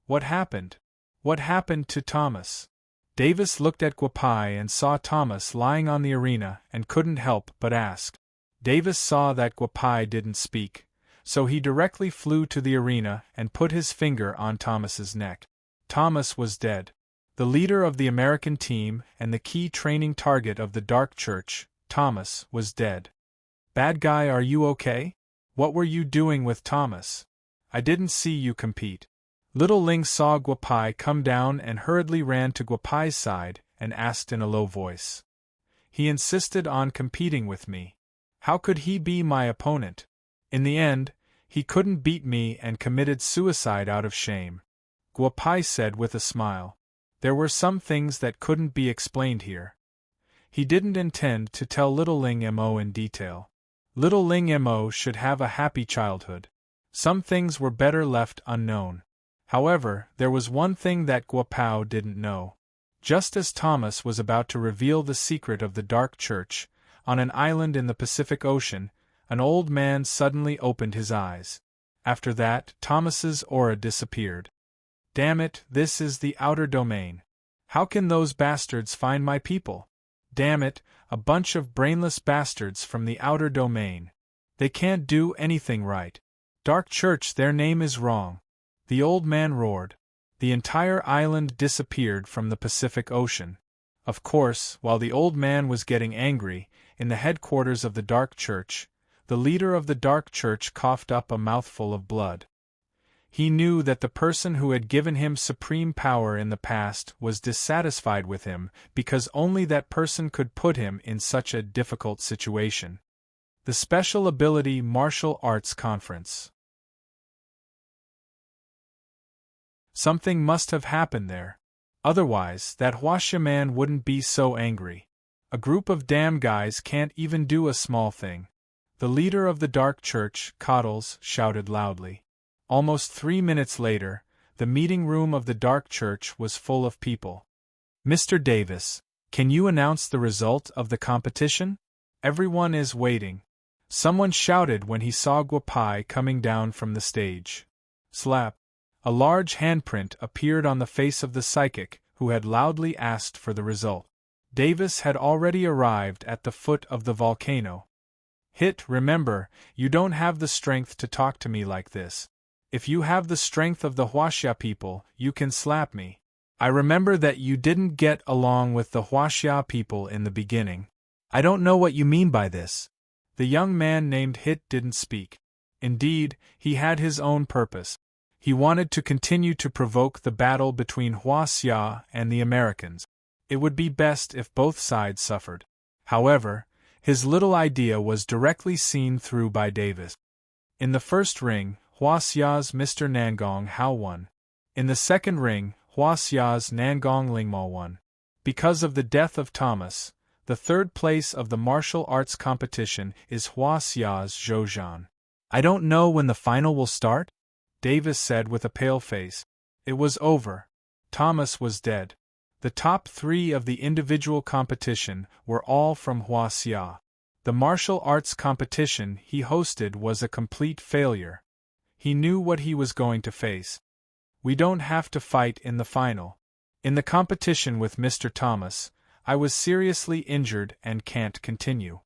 S1: What happened? What happened to Thomas? Davis looked at Guapai and saw Thomas lying on the arena and couldn't help but ask. Davis saw that Guapai didn't speak, so he directly flew to the arena and put his finger on Thomas's neck. Thomas was dead. The leader of the American team and the key training target of the Dark Church, Thomas, was dead. Bad guy, are you okay? What were you doing with Thomas? I didn't see you compete. Little Ling saw Guapai come down and hurriedly ran to Guapai's side and asked in a low voice. He insisted on competing with me. How could he be my opponent? In the end, he couldn't beat me and committed suicide out of shame. Guapai said with a smile. There were some things that couldn't be explained here. He didn't intend to tell Little Ling Mo in detail. Little Ling Mo should have a happy childhood. Some things were better left unknown. However, there was one thing that Guapao didn't know. Just as Thomas was about to reveal the secret of the Dark Church, on an island in the Pacific Ocean, an old man suddenly opened his eyes. After that, Thomas's aura disappeared. Damn it, this is the outer domain. How can those bastards find my people? Damn it, a bunch of brainless bastards from the outer domain. They can't do anything right. Dark Church, their name is wrong. The old man roared. The entire island disappeared from the Pacific Ocean. Of course, while the old man was getting angry, in the headquarters of the Dark Church, the leader of the Dark Church coughed up a mouthful of blood. He knew that the person who had given him supreme power in the past was dissatisfied with him because only that person could put him in such a difficult situation. The Special Ability Martial Arts Conference. Something must have happened there. Otherwise, that Huaxia man wouldn't be so angry. A group of damn guys can't even do a small thing. The leader of the Dark Church, Coddles, shouted loudly. Almost 3 minutes later, the meeting room of the Dark Church was full of people. Mr. Davis, can you announce the result of the competition? Everyone is waiting. Someone shouted when he saw Guapai coming down from the stage. Slap. A large handprint appeared on the face of the psychic, who had loudly asked for the result. Davis had already arrived at the foot of the volcano. Hit, remember, you don't have the strength to talk to me like this. If you have the strength of the Huaxia people, you can slap me. I remember that you didn't get along with the Huaxia people in the beginning. I don't know what you mean by this. The young man named Hit didn't speak. Indeed, he had his own purpose. He wanted to continue to provoke the battle between Hua Xia and the Americans. It would be best if both sides suffered. However, his little idea was directly seen through by Davis. In the first ring, Hua Xia's Mr. Nangong Hao won. In the second ring, Hua Xia's Nangong Lingma won. Because of the death of Thomas, the third place of the martial arts competition is Hua Xia's Zhou Zhan. I don't know when the final will start, Davis said with a pale face. It was over. Thomas was dead. The top 3 of the individual competition were all from Hua Xia. The martial arts competition he hosted was a complete failure. He knew what he was going to face. We don't have to fight in the final. In the competition with Mr. Thomas, I was seriously injured and can't continue.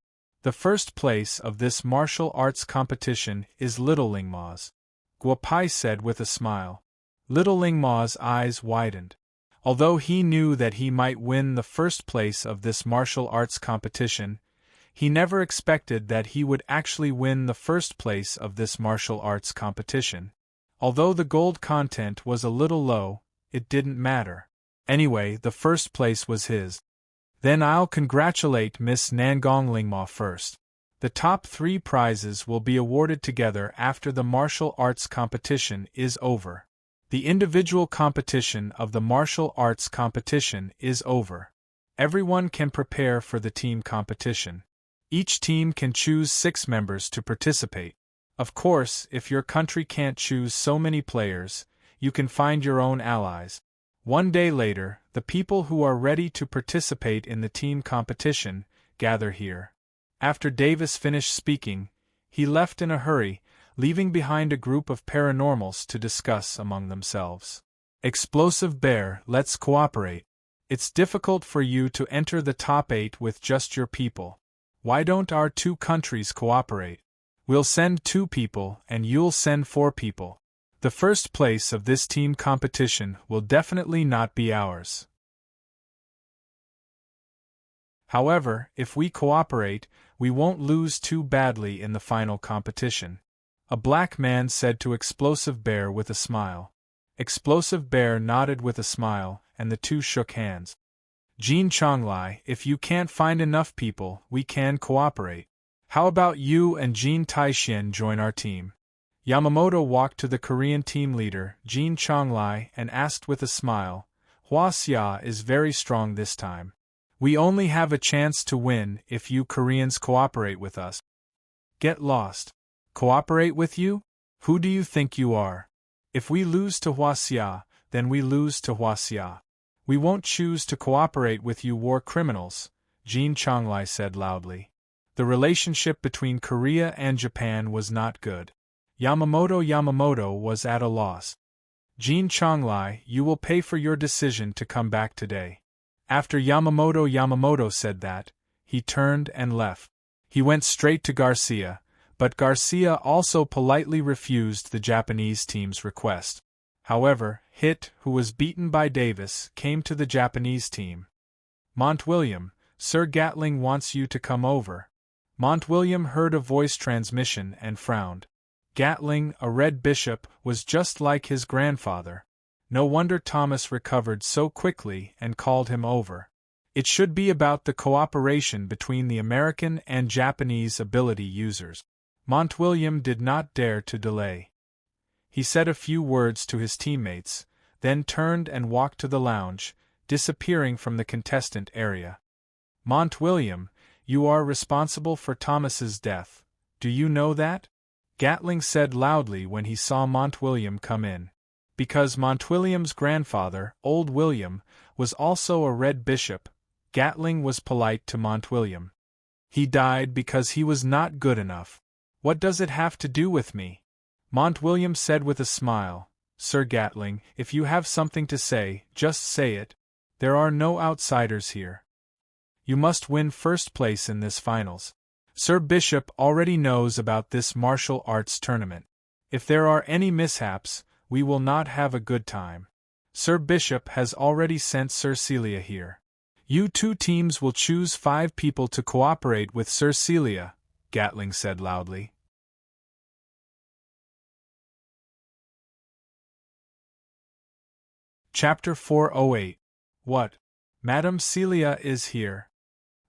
S1: The first place of this martial arts competition is Little Lingma's, Guo Pai said with a smile. Little Lingma's eyes widened. Although he knew that he might win the first place of this martial arts competition, he never expected that he would actually win the first place of this martial arts competition. Although the gold content was a little low, it didn't matter. Anyway, the first place was his. Then I'll congratulate Miss Nangong Lingma first. The top 3 prizes will be awarded together after the martial arts competition is over. The individual competition of the martial arts competition is over. Everyone can prepare for the team competition. Each team can choose 6 members to participate. Of course, if your country can't choose so many players, you can find your own allies. One day later, the people who are ready to participate in the team competition gather here. After Davis finished speaking, he left in a hurry, leaving behind a group of paranormals to discuss among themselves. Explosive Bear, let's cooperate. It's difficult for you to enter the top 8 with just your people. Why don't our 2 countries cooperate? We'll send 2 people and you'll send 4 people. The first place of this team competition will definitely not be ours. However, if we cooperate, we won't lose too badly in the final competition. A black man said to Explosive Bear with a smile. Explosive Bear nodded with a smile, and the 2 shook hands. Jin Chonglai, if you can't find enough people, we can cooperate. How about you and Jin Taixien join our team? Yamamoto walked to the Korean team leader, Jin Chonglai, and asked with a smile, Hua Xia is very strong this time. We only have a chance to win if you Koreans cooperate with us. Get lost. Cooperate with you? Who do you think you are? If we lose to Hua Xia, then we lose to Hua Xia. We won't choose to cooperate with you war criminals, Jin Chonglai said loudly. The relationship between Korea and Japan was not good. Yamamoto was at a loss. Jin Chonglai, you will pay for your decision to come back today. After Yamamoto said that, he turned and left. He went straight to Garcia, but Garcia also politely refused the Japanese team's request. However, Hit, who was beaten by Davis, came to the Japanese team. Montwilliam, Sir Gatling wants you to come over. Montwilliam heard a voice transmission and frowned. Gatling, a red bishop, was just like his grandfather. No wonder Thomas recovered so quickly and called him over. It should be about the cooperation between the American and Japanese ability users. Montwilliam did not dare to delay. He said a few words to his teammates, then turned and walked to the lounge, disappearing from the contestant area. Montwilliam, you are responsible for Thomas's death. Do you know that? Gatling said loudly when he saw Montwilliam come in. Because Montwilliam's grandfather, Old William, was also a red bishop, Gatling was polite to Montwilliam. He died because he was not good enough. What does it have to do with me? Montwilliam said with a smile, Sir Gatling, if you have something to say, just say it. There are no outsiders here. You must win first place in this finals. Sir Bishop already knows about this martial arts tournament. If there are any mishaps, we will not have a good time. Sir Bishop has already sent Sir Celia here. You 2 teams will choose 5 people to cooperate with Sir Celia, Gatling said loudly. Chapter 408. What? Madame Celia is here.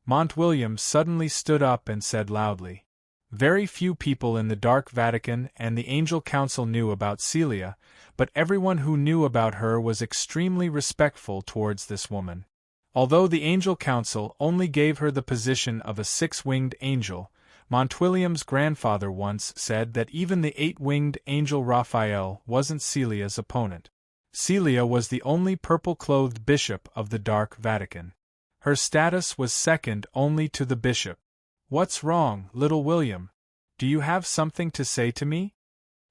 S1: Montwilliam suddenly stood up and said loudly. Very few people in the Dark Vatican and the Angel Council knew about Celia, but everyone who knew about her was extremely respectful towards this woman. Although the Angel Council only gave her the position of a six-winged angel, Montwilliam's grandfather once said that even the eight-winged angel Raphael wasn't Celia's opponent. Celia was the only purple-clothed bishop of the Dark Vatican. Her status was second only to the bishop. "What's wrong, little William? Do you have something to say to me?"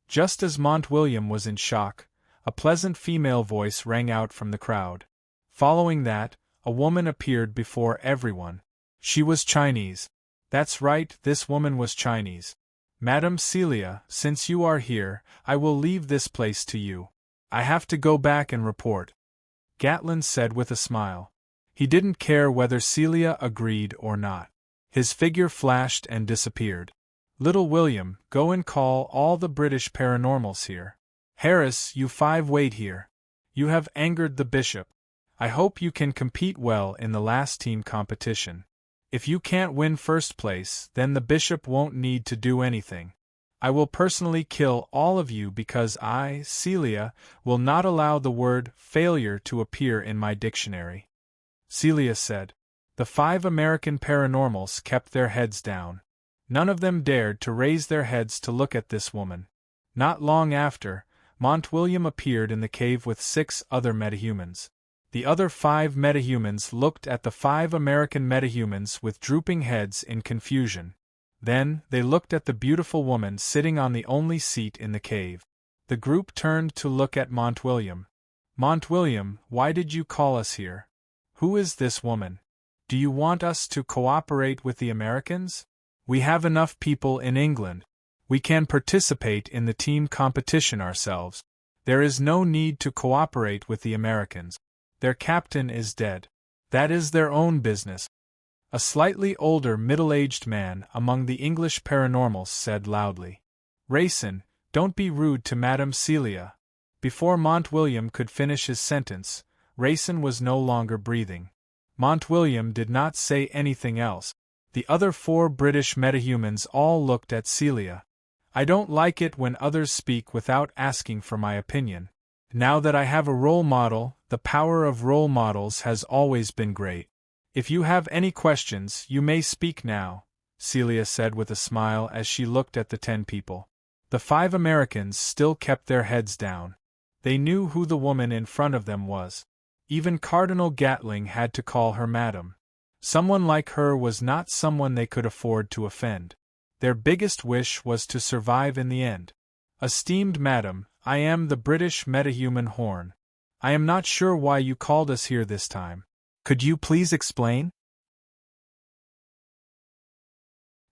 S1: Just as Montwilliam was in shock, a pleasant female voice rang out from the crowd. Following that, a woman appeared before everyone. She was Chinese. That's right, this woman was Chinese. "Madame Celia, since you are here, I will leave this place to you. I have to go back and report," Gatlin said with a smile. He didn't care whether Celia agreed or not. His figure flashed and disappeared. "Little William, go and call all the British paranormals here. Harris, you five wait here. You have angered the bishop. I hope you can compete well in the last team competition. If you can't win first place, then the bishop won't need to do anything. I will personally kill all of you because I, Celia, will not allow the word failure to appear in my dictionary," Celia said. The 5 American paranormals kept their heads down. None of them dared to raise their heads to look at this woman. Not long after, Montwilliam appeared in the cave with 6 other metahumans. The other 5 metahumans looked at the 5 American metahumans with drooping heads in confusion. Then, they looked at the beautiful woman sitting on the only seat in the cave. The group turned to look at Montwilliam. "Montwilliam, why did you call us here? Who is this woman? Do you want us to cooperate with the Americans? We have enough people in England. We can participate in the team competition ourselves. There is no need to cooperate with the Americans. Their captain is dead. That is their own business." A slightly older middle-aged man among the English paranormals said loudly. "Rayson, don't be rude to Madame Celia." Before Montwilliam could finish his sentence, Rayson was no longer breathing. Montwilliam did not say anything else. The other 4 British metahumans all looked at Celia. "I don't like it when others speak without asking for my opinion. Now that I have a role model, the power of role models has always been great. If you have any questions, you may speak now," Celia said with a smile as she looked at the 10 people. The 5 Americans still kept their heads down. They knew who the woman in front of them was. Even Cardinal Gatling had to call her Madam. Someone like her was not someone they could afford to offend. Their biggest wish was to survive in the end. "Esteemed Madam, I am the British metahuman Horn. I am not sure why you called us here this time. Could you please explain?"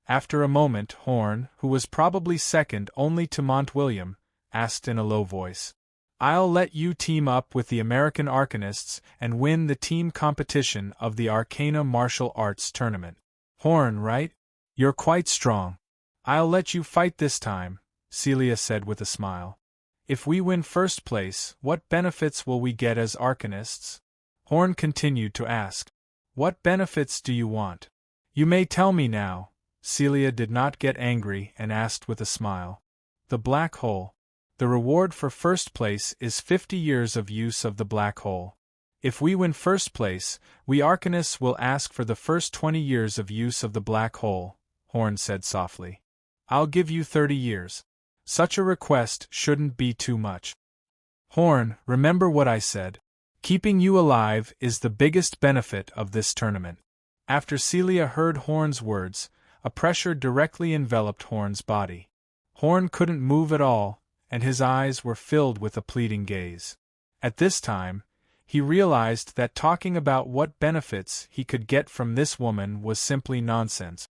S1: After a moment, Horn, who was probably second only to Montwilliam, asked in a low voice. "I'll let you team up with the American Arcanists and win the team competition of the Arcana Martial Arts Tournament. Horn, right? You're quite strong. I'll let you fight this time," Celia said with a smile. "If we win first place, what benefits will we get as Arcanists?" Horn continued to ask. "What benefits do you want? You may tell me now." Celia did not get angry and asked with a smile. "The black hole. The reward for first place is 50 years of use of the black hole. If we win first place, we Arcanists will ask for the first 20 years of use of the black hole," Horn said softly. "I'll give you 30 years. Such a request shouldn't be too much." "Horn, remember what I said. Keeping you alive is the biggest benefit of this tournament." After Celia heard Horn's words, a pressure directly enveloped Horn's body. Horn couldn't move at all, and his eyes were filled with a pleading gaze. At this time, he realized that talking about what benefits he could get from this woman was simply nonsense.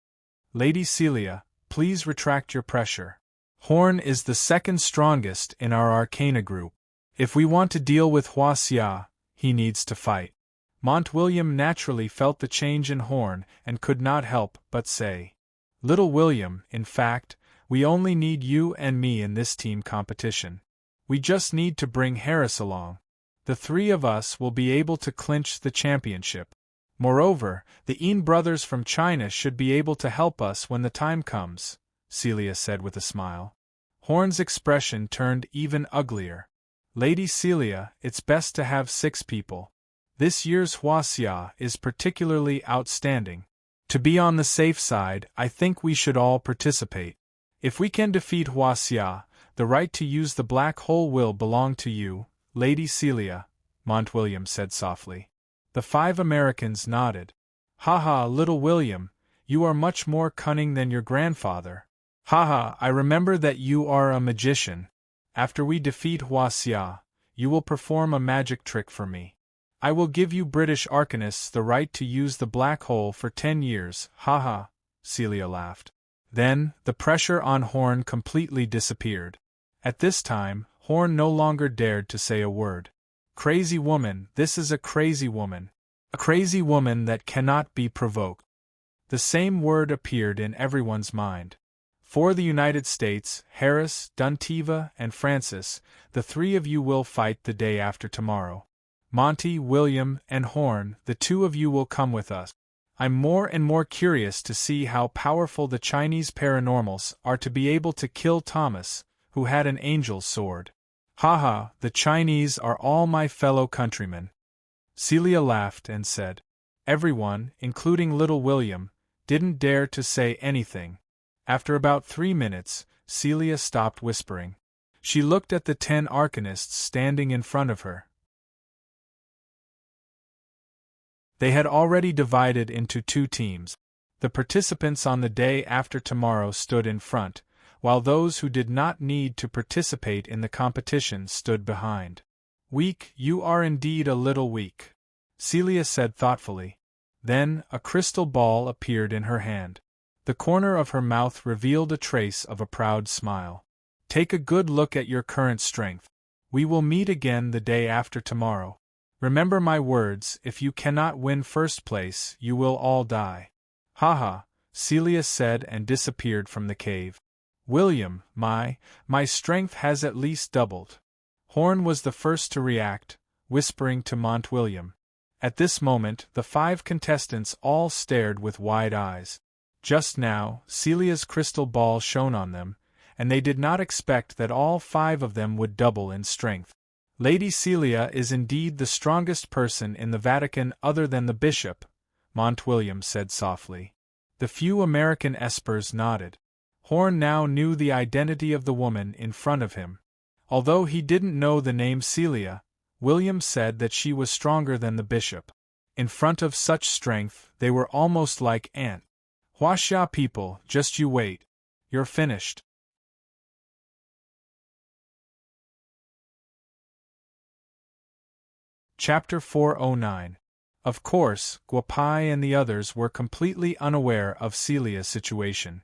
S1: "Lady Celia, please retract your pressure. Horn is the second strongest in our Arcana group. If we want to deal with Hua Xia, he needs to fight." Montwilliam naturally felt the change in Horn and could not help but say, "Little William, in fact, we only need you and me in this team competition. We just need to bring Harris along. The three of us will be able to clinch the championship. Moreover, the Yin brothers from China should be able to help us when the time comes, Celia said with a smile. Horn's expression turned even uglier. Lady Celia, it's best to have 6 people. This year's Huaxia is particularly outstanding. To be on the safe side, I think we should all participate. If we can defeat Huaxia, the right to use the black hole will belong to you, Lady Celia, Montwilliam said softly. The 5 Americans nodded. Ha, little William, you are much more cunning than your grandfather. Ha, I remember that you are a magician. After we defeat Huaxia, you will perform a magic trick for me. I will give you British arcanists the right to use the black hole for 10 years, ha, Celia laughed. Then, the pressure on Horn completely disappeared. At this time, Horn no longer dared to say a word. Crazy woman, this is a crazy woman. A crazy woman that cannot be provoked. The same word appeared in everyone's mind. For the United States, Harris, Duntiva, and Francis, the 3 of you will fight the day after tomorrow. Monty, William, and Horn, the 2 of you will come with us. I'm more and more curious to see how powerful the Chinese paranormals are to be able to kill Thomas, who had an angel's sword. Ha, the Chinese are all my fellow countrymen. Celia laughed and said. Everyone, including little William, didn't dare to say anything. After about 3 minutes, Celia stopped whispering. She looked at the 10 arcanists standing in front of her. They had already divided into 2 teams. The participants on the day after tomorrow stood in front, while those who did not need to participate in the competition stood behind. Weak, you are indeed a little weak, Celia said thoughtfully. Then, a crystal ball appeared in her hand. The corner of her mouth revealed a trace of a proud smile. Take a good look at your current strength. We will meet again the day after tomorrow. Remember my words, if you cannot win first place, you will all die. Ha, Celia said and disappeared from the cave. William, my strength has at least doubled. Horn was the first to react, whispering to Montwilliam. At this moment, the 5 contestants all stared with wide eyes. Just now, Celia's crystal ball shone on them, and they did not expect that all 5 of them would double in strength. Lady Celia is indeed the strongest person in the Vatican other than the bishop, Montwilliam said softly. The few American espers nodded. Horn now knew the identity of the woman in front of him. Although he didn't know the name Celia, William said that she was stronger than the bishop. In front of such strength, they were almost like ants. Huaxia people, just you wait. You're finished. Chapter 409. Of course, Guapai and the others were completely unaware of Celia's situation.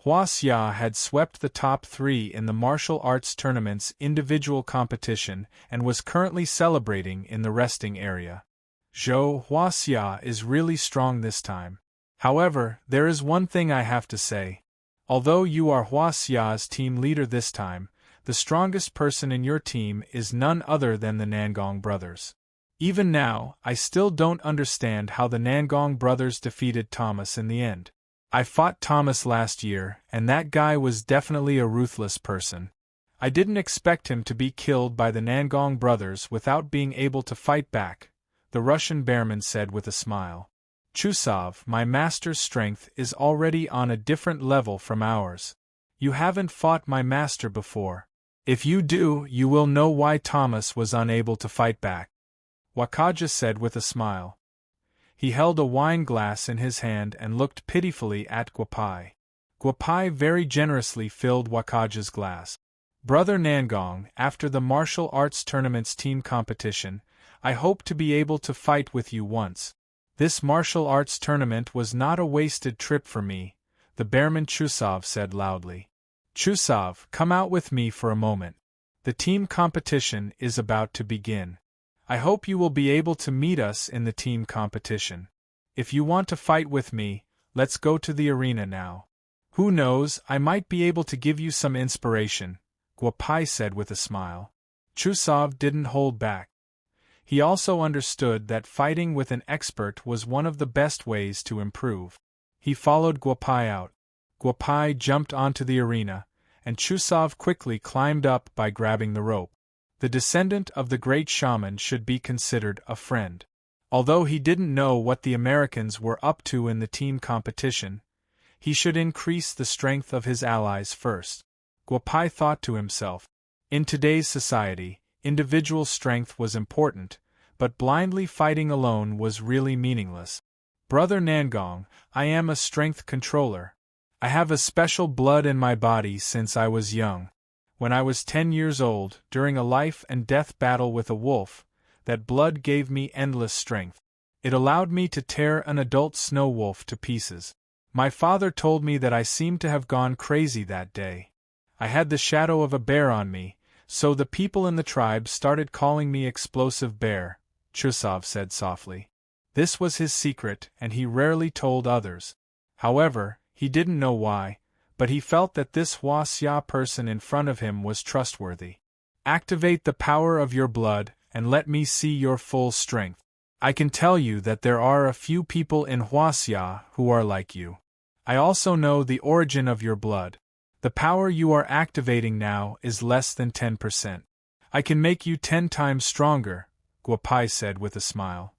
S1: Huaxia had swept the top 3 in the martial arts tournament's individual competition and was currently celebrating in the resting area. Huaxia is really strong this time. However, there is one thing I have to say. Although you are Huaxia's team leader this time, the strongest person in your team is none other than the Nangong brothers. Even now, I still don't understand how the Nangong brothers defeated Thomas in the end. I fought Thomas last year, and that guy was definitely a ruthless person. I didn't expect him to be killed by the Nangong brothers without being able to fight back, the Russian bearman said with a smile. Chusov, my master's strength is already on a different level from ours. You haven't fought my master before. If you do, you will know why Thomas was unable to fight back. Wakaja said with a smile. He held a wine glass in his hand and looked pitifully at Guapai. Guapai very generously filled Wakaja's glass. Brother Nangong, after the martial arts tournament's team competition, I hope to be able to fight with you once. This martial arts tournament was not a wasted trip for me, the bearman Chusov said loudly. Chusov, come out with me for a moment. The team competition is about to begin. I hope you will be able to meet us in the team competition. If you want to fight with me, let's go to the arena now. Who knows, I might be able to give you some inspiration, Guapai said with a smile. Chusov didn't hold back. He also understood that fighting with an expert was one of the best ways to improve. He followed Guopai out. Guopai jumped onto the arena, and Chusov quickly climbed up by grabbing the rope. The descendant of the great shaman should be considered a friend. Although he didn't know what the Americans were up to in the team competition, he should increase the strength of his allies first. Guopai thought to himself, in today's society, individual strength was important, but blindly fighting alone was really meaningless. Brother Nangong, I am a strength controller. I have a special blood in my body since I was young. When I was 10 years old, during a life and death battle with a wolf, that blood gave me endless strength. It allowed me to tear an adult snow wolf to pieces. My father told me that I seemed to have gone crazy that day. I had the shadow of a bear on me, so the people in the tribe started calling me Explosive Bear, Chusov said softly. This was his secret, and he rarely told others. However, he didn't know why, but he felt that this Huaxia person in front of him was trustworthy. Activate the power of your blood, and let me see your full strength. I can tell you that there are a few people in Huaxia who are like you. I also know the origin of your blood. The power you are activating now is less than 10%. I can make you 10 times stronger, Guopai said with a smile.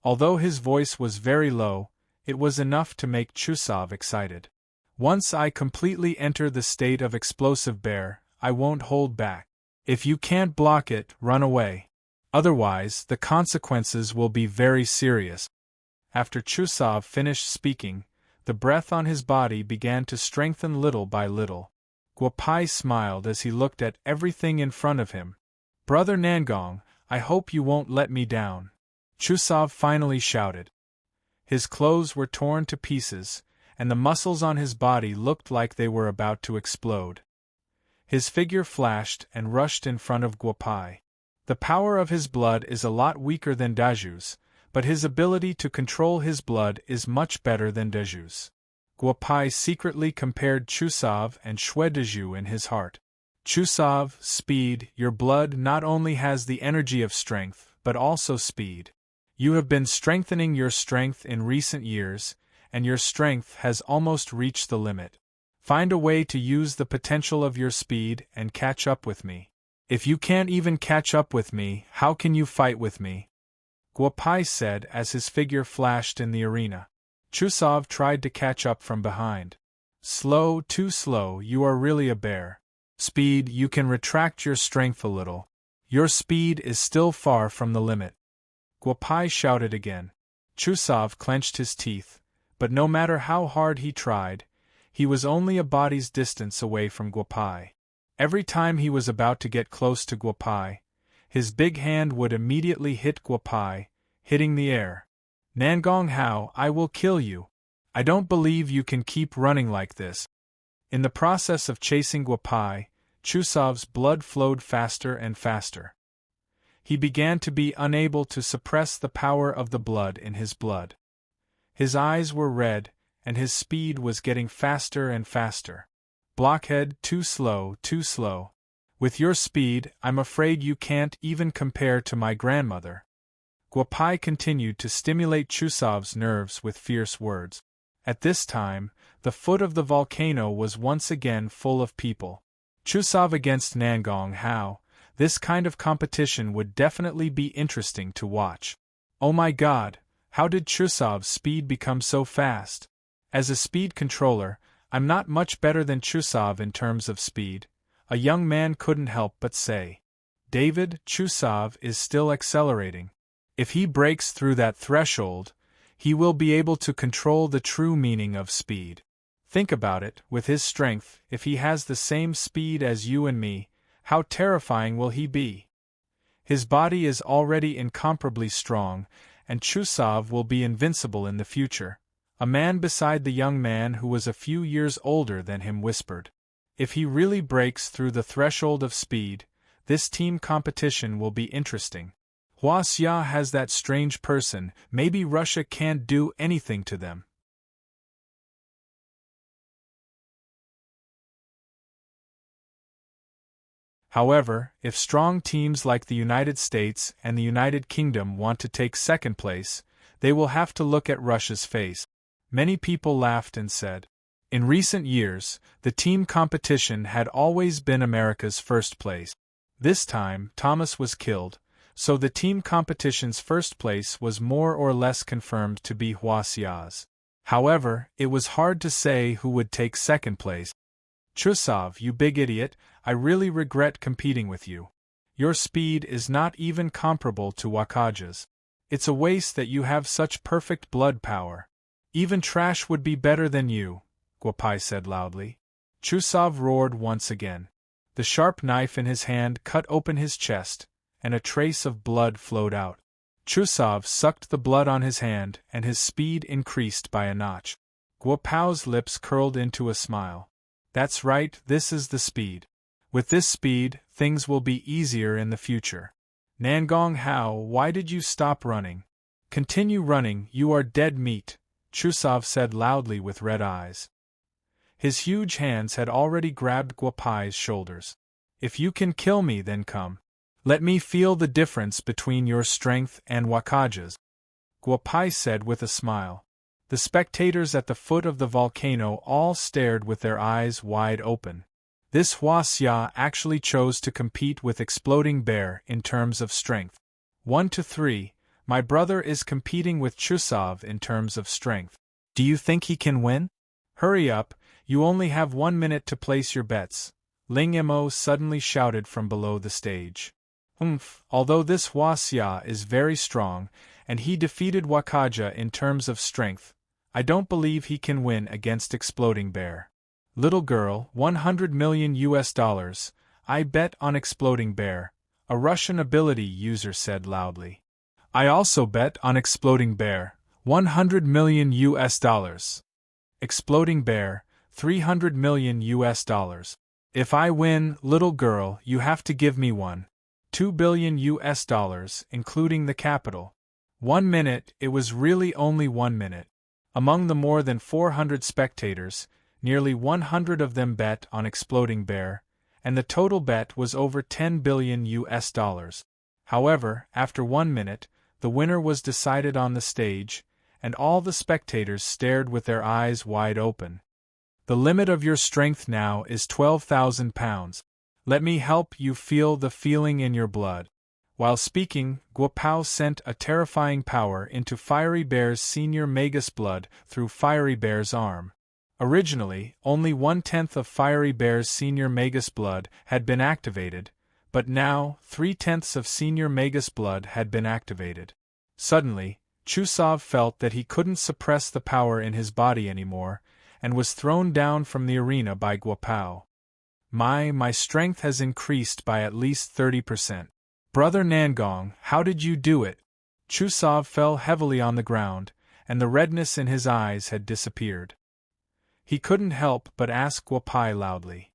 S1: Although his voice was very low, it was enough to make Chusov excited. Once I completely enter the state of Explosive Bear, I won't hold back. If you can't block it, run away. Otherwise, the consequences will be very serious. After Chusov finished speaking, the breath on his body began to strengthen little by little. Guopai smiled as he looked at everything in front of him. Brother Nangong, I hope you won't let me down. Chusov finally shouted. His clothes were torn to pieces, and the muscles on his body looked like they were about to explode. His figure flashed and rushed in front of Guopai. The power of his blood is a lot weaker than Daju's, but his ability to control his blood is much better than Daju's. Guopai secretly compared Chusov and Daju in his heart. Chusov, speed, your blood not only has the energy of strength, but also speed. You have been strengthening your strength in recent years, and your strength has almost reached the limit. Find a way to use the potential of your speed and catch up with me. If you can't even catch up with me, how can you fight with me? Guopai said as his figure flashed in the arena. Chusov tried to catch up from behind. Slow, too slow, you are really a bear. Speed, you can retract your strength a little. Your speed is still far from the limit. Guopai shouted again. Chusov clenched his teeth, but no matter how hard he tried, he was only a body's distance away from Guopai. Every time he was about to get close to Guopai, his big hand would immediately hit Guopai, hitting the air. Nangong Hao, I will kill you. I don't believe you can keep running like this. In the process of chasing Guopai, Chusov's blood flowed faster and faster. He began to be unable to suppress the power of the blood in his blood. His eyes were red, and his speed was getting faster and faster. Blockhead, too slow, too slow. With your speed, I'm afraid you can't even compare to my grandmother. Guopai continued to stimulate Chusov's nerves with fierce words. At this time, the foot of the volcano was once again full of people. Chusov against Nangong Hao, this kind of competition would definitely be interesting to watch. Oh my god, how did Chusov's speed become so fast? As a speed controller, I'm not much better than Chusov in terms of speed, a young man couldn't help but say. David, Chusov is still accelerating. If he breaks through that threshold, he will be able to control the true meaning of speed. Think about it, with his strength, if he has the same speed as you and me, how terrifying will he be? His body is already incomparably strong, and Chusov will be invincible in the future. A man beside the young man who was a few years older than him whispered. If he really breaks through the threshold of speed, this team competition will be interesting. Huaxia has that strange person, maybe Russia can't do anything to them. However, if strong teams like the United States and the United Kingdom want to take second place, they will have to look at Russia's face. Many people laughed and said, in recent years, the team competition had always been America's first place. This time, Thomas was killed, so the team competition's first place was more or less confirmed to be Huasia's. However, it was hard to say who would take second place. Chusov, you big idiot, I really regret competing with you. Your speed is not even comparable to Wakaja's. It's a waste that you have such perfect blood power. Even trash would be better than you, Guopai said loudly. Chusov roared once again. The sharp knife in his hand cut open his chest, and a trace of blood flowed out. Chusov sucked the blood on his hand, and his speed increased by a notch. Guopau's lips curled into a smile. That's right, this is the speed. With this speed, things will be easier in the future. Nangong Hao, why did you stop running? Continue running, you are dead meat, Chusov said loudly with red eyes. His huge hands had already grabbed Guopai's shoulders. If you can kill me, then come. Let me feel the difference between your strength and Wakaja's, Guopai said with a smile. The spectators at the foot of the volcano all stared with their eyes wide open. This Huaxia actually chose to compete with Exploding Bear in terms of strength. 1-3, my brother is competing with Chusov in terms of strength. Do you think he can win? Hurry up, you only have 1 minute to place your bets, Ling Mo suddenly shouted from below the stage. Although this Huaxia is very strong, and he defeated Wakaja in terms of strength, I don't believe he can win against Exploding Bear. Little girl, $100 million. I bet on Exploding Bear, a Russian ability user said loudly. I also bet on Exploding Bear, $100 million. Exploding Bear, $300 million. If I win, little girl, you have to give me $2 billion, including the capital. 1 minute, it was really only 1 minute. Among the more than 400 spectators, nearly 100 of them bet on Exploding Bear, and the total bet was over $10 billion. However, after 1 minute, the winner was decided on the stage, and all the spectators stared with their eyes wide open. The limit of your strength now is 12,000 pounds. Let me help you feel the feeling in your blood. While speaking, Guopao sent a terrifying power into Fiery Bear's senior Magus blood through Fiery Bear's arm. Originally, only 1/10 of Fiery Bear's senior Magus blood had been activated, but now 3/10 of senior Magus blood had been activated. Suddenly, Chusov felt that he couldn't suppress the power in his body anymore, and was thrown down from the arena by Guopao. My strength has increased by at least 30%. Brother Nangong, how did you do it? Chusov fell heavily on the ground, and the redness in his eyes had disappeared. He couldn't help but ask Guopai loudly.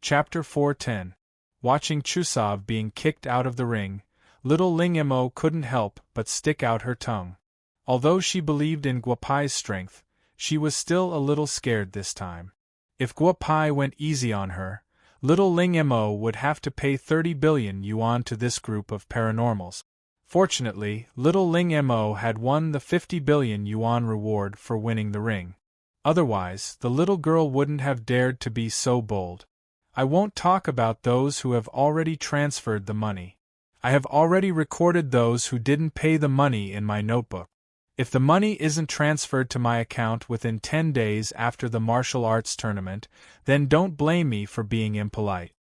S1: Chapter 410. Watching Chusov being kicked out of the ring, little Ling Mo couldn't help but stick out her tongue. Although she believed in Guopai's strength, she was still a little scared this time. If Guopai went easy on her, little Ling Mo would have to pay 30 billion yuan to this group of paranormals. Fortunately, little Ling Mo had won the 50 billion yuan reward for winning the ring. Otherwise, the little girl wouldn't have dared to be so bold. I won't talk about those who have already transferred the money. I have already recorded those who didn't pay the money in my notebook. If the money isn't transferred to my account within 10 days after the martial arts tournament, then don't blame me for being impolite.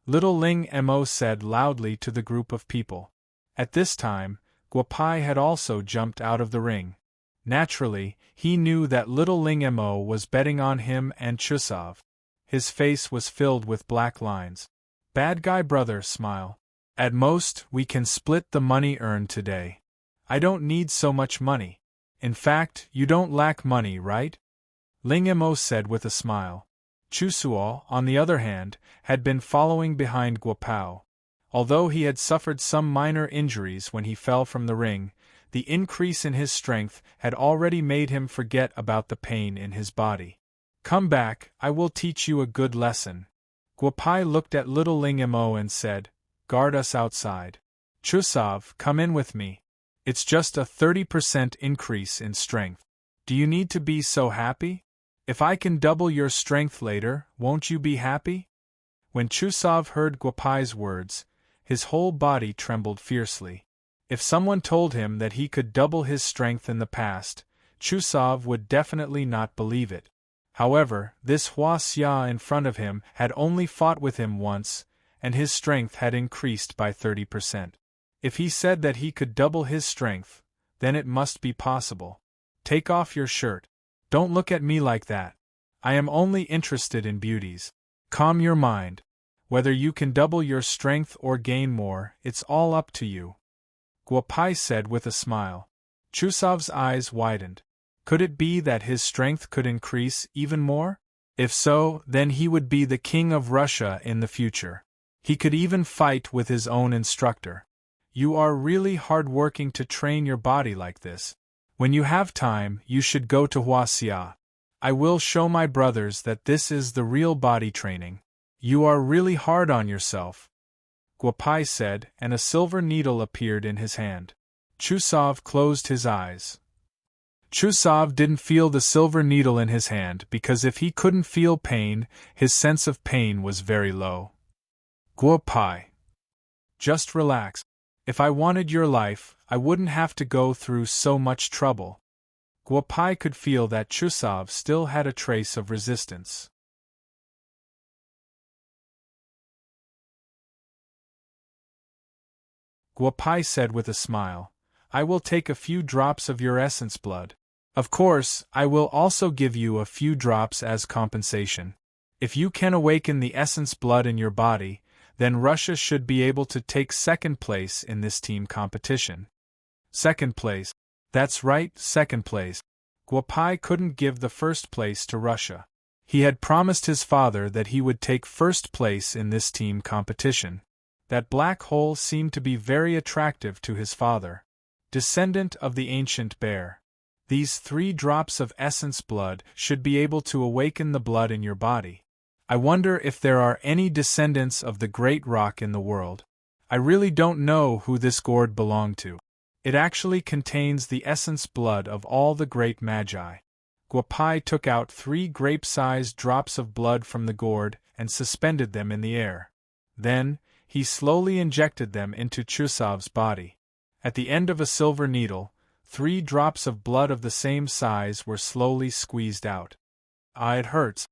S1: Little Ling Mo said loudly to the group of people. At this time, Guopai had also jumped out of the ring. Naturally, he knew that little Ling Mo was betting on him and Chusov. His face was filled with black lines. Bad guy brother, smile. At most, we can split the money earned today. I don't need so much money. In fact, you don't lack money, right? Ling Mo said with a smile. Chusuo, on the other hand, had been following behind Guopao. Although he had suffered some minor injuries when he fell from the ring, the increase in his strength had already made him forget about the pain in his body. "Come back, I will teach you a good lesson." Guopai looked at little Ling Mo and said, "Guard us outside. Chusav, come in with me. It's just a 30% increase in strength. Do you need to be so happy? If I can double your strength later, won't you be happy?" When Chusav heard Guopai's words, his whole body trembled fiercely. If someone told him that he could double his strength in the past, Chusav would definitely not believe it. However, this Hua Xia in front of him had only fought with him once, and his strength had increased by 30%. If he said that he could double his strength, then it must be possible. "Take off your shirt. Don't look at me like that. I am only interested in beauties. Calm your mind. Whether you can double your strength or gain more, it's all up to you," Guopai said with a smile. Chusav's eyes widened. Could it be that his strength could increase even more? If so, then he would be the king of Russia in the future. He could even fight with his own instructor. "You are really hard-working to train your body like this. When you have time, you should go to Huaxia. I will show my brothers that this is the real body training. You are really hard on yourself," Guopai said, and a silver needle appeared in his hand. Chusav closed his eyes. Chusav didn't feel the silver needle in his hand because if he couldn't feel pain, his sense of pain was very low. "Guopai, just relax. If I wanted your life, I wouldn't have to go through so much trouble." Guopai could feel that Chusav still had a trace of resistance. Guopai said with a smile, "I will take a few drops of your essence blood. Of course, I will also give you a few drops as compensation. If you can awaken the essence blood in your body, then Russia should be able to take second place in this team competition." Second place. That's right, second place. Guopai couldn't give the first place to Russia. He had promised his father that he would take first place in this team competition. That black hole seemed to be very attractive to his father. Descendant of the ancient bear. These 3 drops of essence blood should be able to awaken the blood in your body. I wonder if there are any descendants of the great rock in the world. I really don't know who this gourd belonged to. It actually contains the essence blood of all the great magi. Guopai took out 3 grape-sized drops of blood from the gourd and suspended them in the air. Then, he slowly injected them into Chusav's body. At the end of a silver needle, 3 drops of blood of the same size were slowly squeezed out. "Ah, it hurts.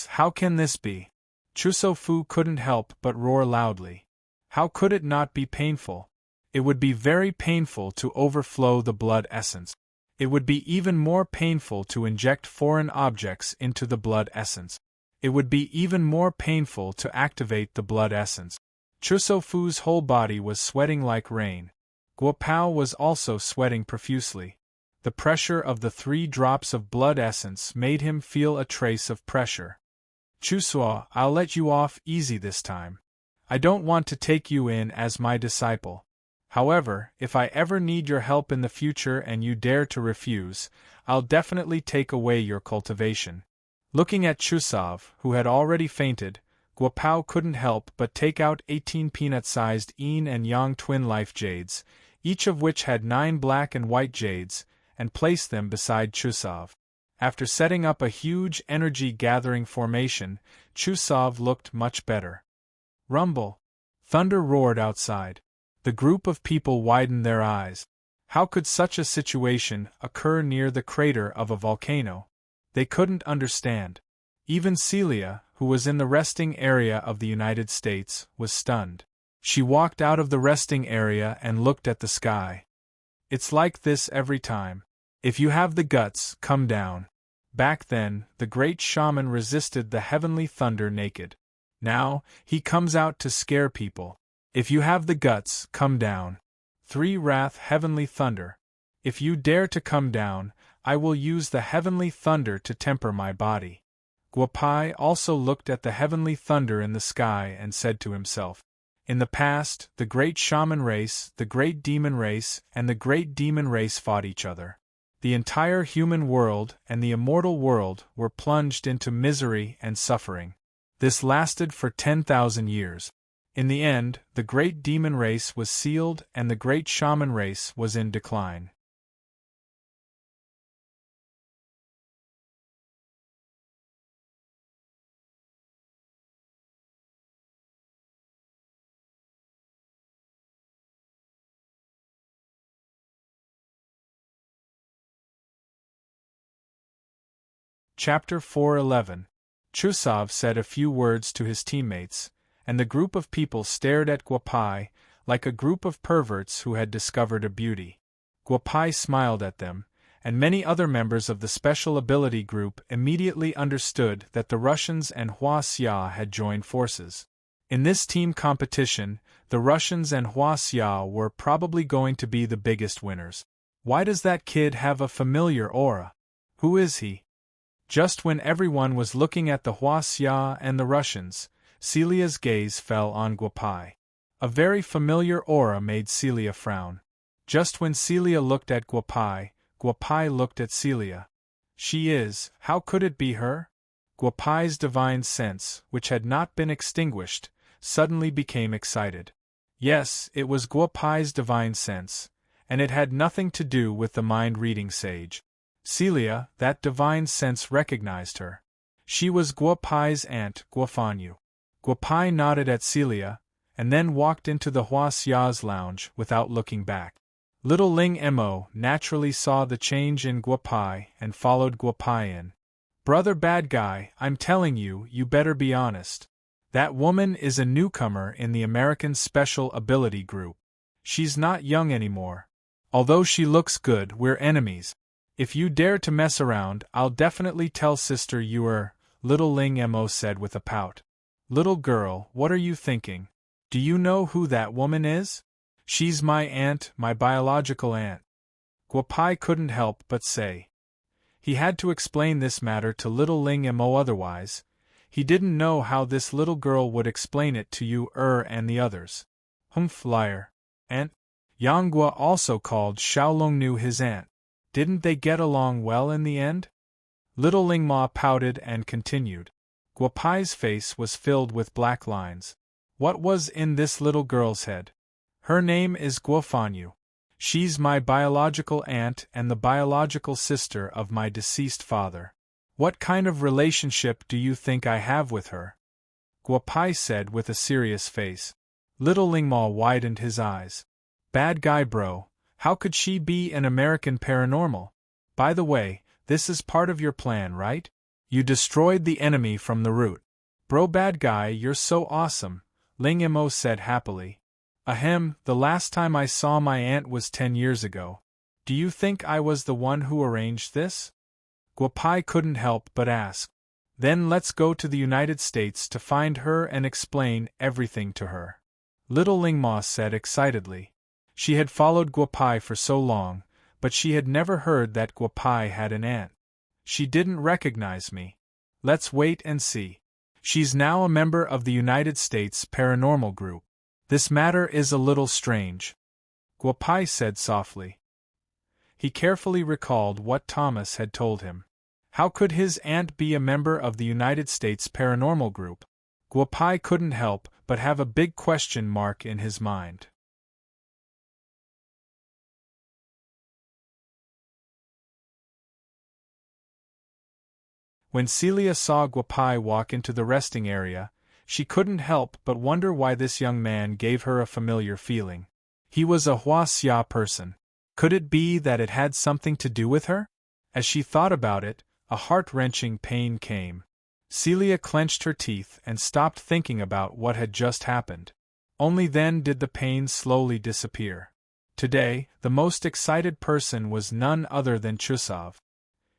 S1: How can this be?" Chusofu couldn't help but roar loudly. How could it not be painful? It would be very painful to overflow the blood essence. It would be even more painful to inject foreign objects into the blood essence. It would be even more painful to activate the blood essence. Chusofu's whole body was sweating like rain. Guopao was also sweating profusely. The pressure of the 3 drops of blood essence made him feel a trace of pressure. "Chusua, I'll let you off easy this time. I don't want to take you in as my disciple. However, if I ever need your help in the future and you dare to refuse, I'll definitely take away your cultivation." Looking at Chusav, who had already fainted, Guopao couldn't help but take out 18 peanut-sized yin and yang twin life jades, each of which had 9 black and white jades, and place them beside Chusav. After setting up a huge energy-gathering formation, Chusav looked much better. Rumble! Thunder roared outside. The group of people widened their eyes. How could such a situation occur near the crater of a volcano? They couldn't understand. Even Celia, who was in the resting area of the United States, was stunned. She walked out of the resting area and looked at the sky. "It's like this every time. If you have the guts, come down." Back then, the great shaman resisted the heavenly thunder naked. Now, he comes out to scare people. "If you have the guts, come down." 3 Wrath Heavenly Thunder. If you dare to come down, I will use the heavenly thunder to temper my body. Guopai also looked at the heavenly thunder in the sky and said to himself, In the past, the great shaman race, the great demon race, and the great demon race fought each other. The entire human world and the immortal world were plunged into misery and suffering. This lasted for 10,000 years. In the end, the great demon race was sealed and the great shaman race was in decline. Chapter 4:11. Chusav said a few words to his teammates, and the group of people stared at Guapai like a group of perverts who had discovered a beauty. Guapai smiled at them, and many other members of the special ability group immediately understood that the Russians and Hua Xia had joined forces. In this team competition, the Russians and Hua Xia were probably going to be the biggest winners. Why does that kid have a familiar aura? Who is he? Just when everyone was looking at the Hua Xia and the Russians, Celia's gaze fell on Guapai. A very familiar aura made Celia frown. Just when Celia looked at Guapai, Guapai looked at Celia. How could it be her? Guapai's divine sense, which had not been extinguished, suddenly became excited. Yes, it was Guapai's divine sense, and it had nothing to do with the mind-reading sage. Celia, that divine sense, recognized her. She was Guapai's aunt, Guafanyu. Guapai nodded at Celia, and then walked into the Hua Xia's lounge without looking back. Little Ling Mo naturally saw the change in Guapai and followed Guapai in. "Brother bad guy, I'm telling you, you better be honest. That woman is a newcomer in the American Special Ability Group. She's not young anymore. Although she looks good, we're enemies. If you dare to mess around, I'll definitely tell sister you were," Little Ling Mo said with a pout. "Little girl, what are you thinking? Do you know who that woman is? She's my aunt, my biological aunt." Guapai couldn't help but say. He had to explain this matter to Little Ling Mo, otherwise, he didn't know how this little girl would explain it to you and the others. Humph, liar. Aunt? Yanggua also called Xiaolongnu his aunt. Didn't they get along well in the end? Little Ling Ma pouted and continued. Guapai's face was filled with black lines. What was in this little girl's head? Her name is Guafanyu. She's my biological aunt and the biological sister of my deceased father. What kind of relationship do you think I have with her? Guapai said with a serious face. Little Ling Ma widened his eyes. Bad guy bro, how could she be an American paranormal? By the way, this is part of your plan, right? You destroyed the enemy from the root. Bro bad guy, you're so awesome, Ling Mo said happily. Ahem, the last time I saw my aunt was 10 years ago. Do you think I was the one who arranged this? Guapai couldn't help but ask. Then let's go to the United States to find her and explain everything to her. Little Ling Ma said excitedly. She had followed Guapai for so long, but she had never heard that Guapai had an aunt. She didn't recognize me. Let's wait and see. She's now a member of the United States Paranormal Group. This matter is a little strange, Guapai said softly. He carefully recalled what Thomas had told him. How could his aunt be a member of the United States Paranormal Group? Guapai couldn't help but have a big question mark in his mind. When Celia saw Guapai walk into the resting area, she couldn't help but wonder why this young man gave her a familiar feeling. He was a Hua Xia person. Could it be that it had something to do with her? As she thought about it, a heart-wrenching pain came. Celia clenched her teeth and stopped thinking about what had just happened. Only then did the pain slowly disappear. Today, the most excited person was none other than Chusav.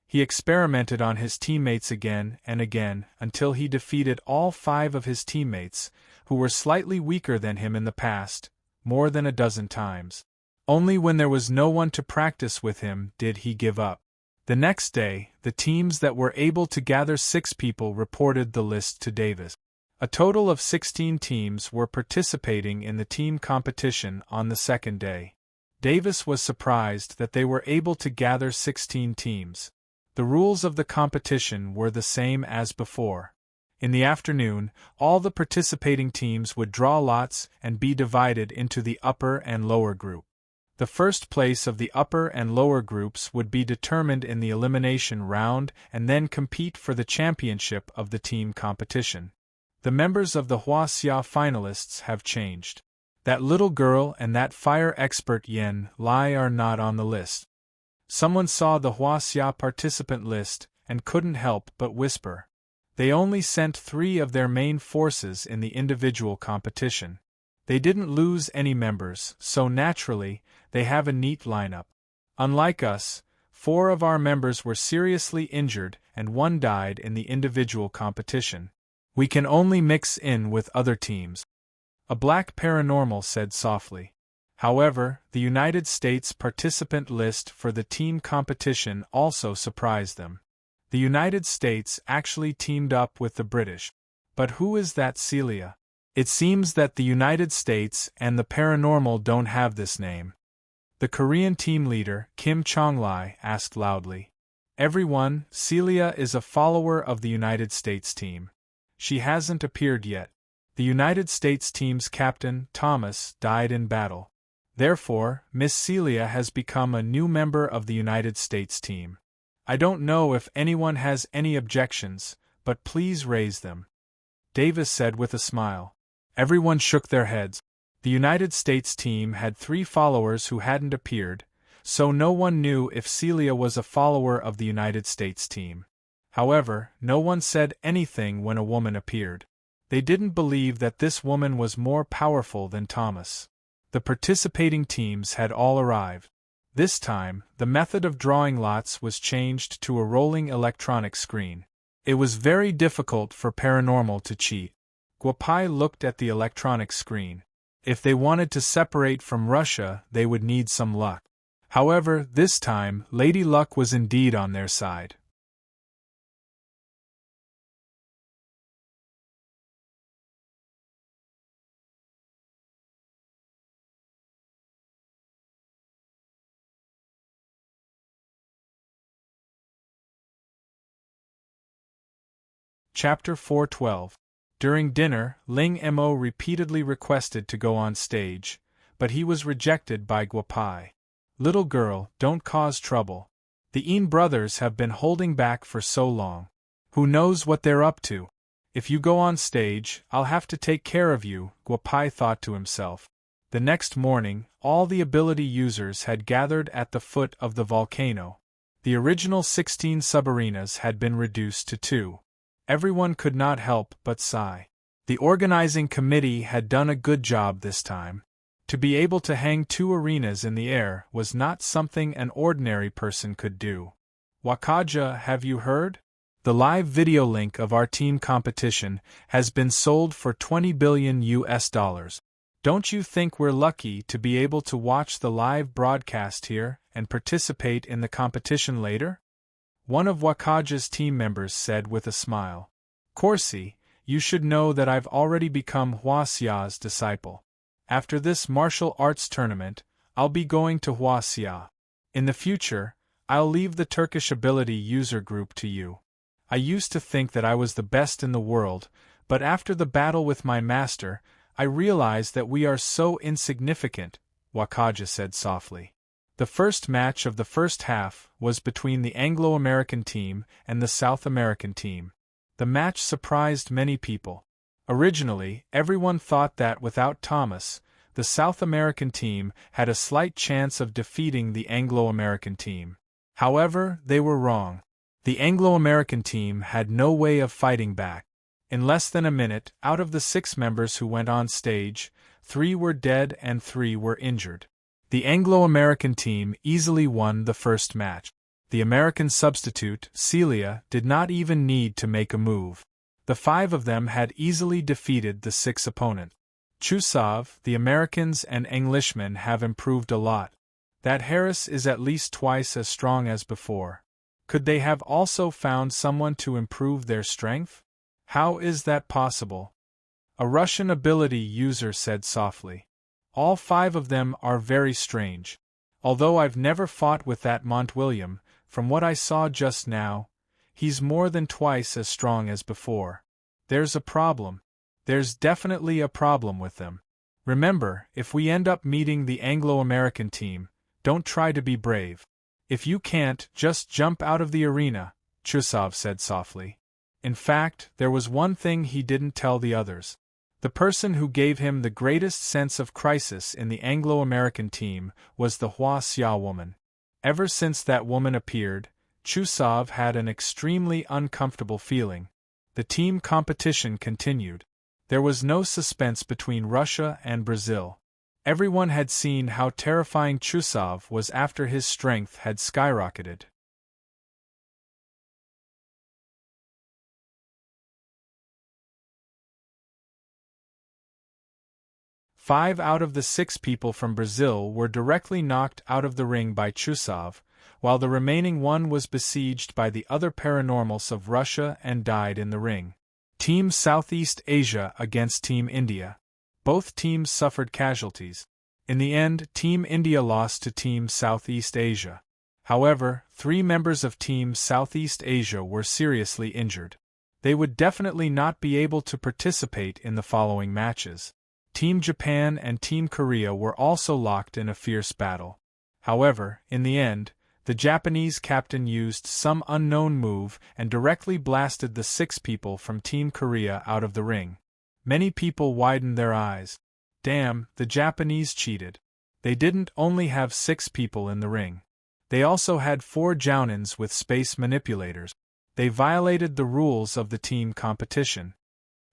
S1: He experimented on his teammates again and again until he defeated all 5 of his teammates, who were slightly weaker than him in the past, more than a dozen times. Only when there was no one to practice with him did he give up. The next day, the teams that were able to gather 6 people reported the list to Davis. A total of 16 teams were participating in the team competition on the second day. Davis was surprised that they were able to gather 16 teams. The rules of the competition were the same as before. In the afternoon, all the participating teams would draw lots and be divided into the upper and lower group. The first place of the upper and lower groups would be determined in the elimination round and then compete for the championship of the team competition. The members of the Huaxia finalists have changed. That little girl and that fire expert Yen Lai are not on the list. Someone saw the Huaxia participant list and couldn't help but whisper. They only sent 3 of their main forces in the individual competition. They didn't lose any members, so naturally, they have a neat lineup. Unlike us, 4 of our members were seriously injured and 1 died in the individual competition. We can only mix in with other teams. A black paranormal said softly. However, the United States participant list for the team competition also surprised them. The United States actually teamed up with the British. But who is that Celia? It seems that the United States and the paranormal don't have this name. The Korean team leader, Kim Chonglai, asked loudly. Everyone, Celia is a follower of the United States team. She hasn't appeared yet. The United States team's captain, Thomas, died in battle. Therefore, Miss Celia has become a new member of the United States team. I don't know if anyone has any objections, but please raise them. Davis said with a smile. Everyone shook their heads. The United States team had 3 followers who hadn't appeared, so no one knew if Celia was a follower of the United States team. However, no one said anything when a woman appeared. They didn't believe that this woman was more powerful than Thomas. The participating teams had all arrived. This time, the method of drawing lots was changed to a rolling electronic screen. It was very difficult for paranormal to cheat. Guopai looked at the electronic screen. If they wanted to separate from Russia, they would need some luck. However, this time, Lady Luck was indeed on their side. Chapter 412. During dinner, Ling Mo repeatedly requested to go on stage, but he was rejected by Guopai. Little girl, don't cause trouble. The Yin brothers have been holding back for so long. Who knows what they're up to? If you go on stage, I'll have to take care of you, Guopai thought to himself. The next morning, all the ability users had gathered at the foot of the volcano. The original 16 subarenas had been reduced to 2. Everyone could not help but sigh. The organizing committee had done a good job this time. To be able to hang 2 arenas in the air was not something an ordinary person could do. Wakaja, have you heard? The live video link of our team competition has been sold for $20 billion. Don't you think we're lucky to be able to watch the live broadcast here and participate in the competition later? One of Wakaja's team members said with a smile. Corsi, you should know that I've already become Huaxia's disciple. After this martial arts tournament, I'll be going to Huaxia. In the future, I'll leave the Turkish ability user group to you. I used to think that I was the best in the world, but after the battle with my master, I realized that we are so insignificant, Wakaja said softly. The first match of the first half was between the Anglo-American team and the South American team. The match surprised many people. Originally, everyone thought that without Thomas, the South American team had a slight chance of defeating the Anglo-American team. However, they were wrong. The Anglo-American team had no way of fighting back. In less than a minute, out of the 6 members who went on stage, 3 were dead and 3 were injured. The Anglo-American team easily won the first match. The American substitute, Celia, did not even need to make a move. The 5 of them had easily defeated the 6 opponents. Chusav, the Americans and Englishmen have improved a lot. That Harris is at least twice as strong as before. Could they have also found someone to improve their strength? How is that possible? A Russian ability user said softly. All 5 of them are very strange. Although I've never fought with that Montwilliam, from what I saw just now, he's more than twice as strong as before. There's a problem. There's definitely a problem with them. Remember, if we end up meeting the Anglo-American team, don't try to be brave. If you can't, just jump out of the arena, Chusov said softly. In fact, there was one thing he didn't tell the others. The person who gave him the greatest sense of crisis in the Anglo-American team was the Hua Xia woman. Ever since that woman appeared, Chusov had an extremely uncomfortable feeling. The team competition continued. There was no suspense between Russia and Brazil. Everyone had seen how terrifying Chusov was after his strength had skyrocketed. Five out of the 6 people from Brazil were directly knocked out of the ring by Chusov, while the remaining one was besieged by the other paranormals of Russia and died in the ring. Team Southeast Asia against Team India. Both teams suffered casualties. In the end, Team India lost to Team Southeast Asia. However, 3 members of Team Southeast Asia were seriously injured. They would definitely not be able to participate in the following matches. Team Japan and Team Korea were also locked in a fierce battle. However, in the end, the Japanese captain used some unknown move and directly blasted the 6 people from Team Korea out of the ring. Many people widened their eyes. Damn, the Japanese cheated. They didn't only have 6 people in the ring. They also had 4 Jounins with space manipulators. They violated the rules of the team competition.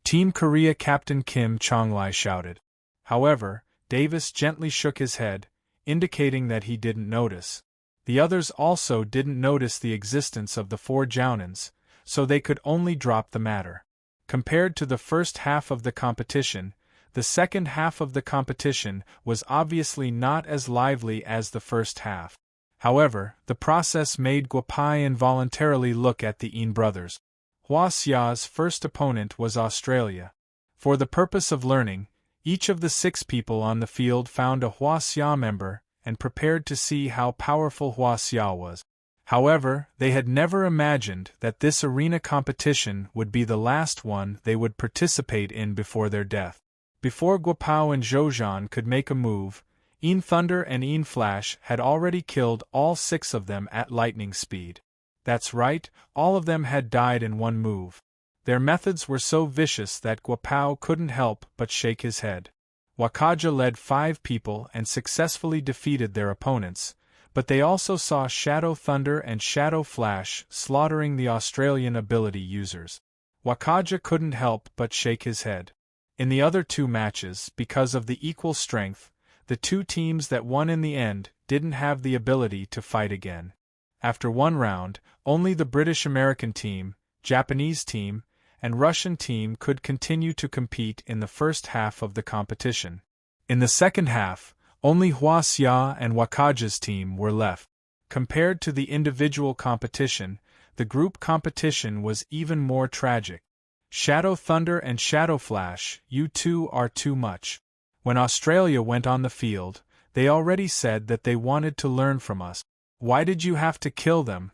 S1: Team Korea Captain Kim Chonglai shouted. However, Davis gently shook his head, indicating that he didn't notice. The others also didn't notice the existence of the 4 Jounins, so they could only drop the matter. Compared to the first half of the competition, the second half of the competition was obviously not as lively as the first half. However, the process made Guapai involuntarily look at the Yin brothers. Hua Xia's first opponent was Australia. For the purpose of learning, each of the 6 people on the field found a Hua Xia member and prepared to see how powerful Hua Xia was. However, they had never imagined that this arena competition would be the last one they would participate in before their death. Before Guapao and Zhouzhan could make a move, Yin Thunder and Yin Flash had already killed all 6 of them at lightning speed. That's right, all of them had died in one move. Their methods were so vicious that Guapao couldn't help but shake his head. Wakaja led 5 people and successfully defeated their opponents, but they also saw Shadow Thunder and Shadow Flash slaughtering the Australian ability users. Wakaja couldn't help but shake his head. In the other 2 matches, because of the equal strength, the 2 teams that won in the end didn't have the ability to fight again. After one round, only the British-American team, Japanese team, and Russian team could continue to compete in the first half of the competition. In the second half, only Hua Xia and Wakaja's team were left. Compared to the individual competition, the group competition was even more tragic. Shadow Thunder and Shadow Flash, you 2 are too much. When Australia went on the field, they already said that they wanted to learn from us. Why did you have to kill them?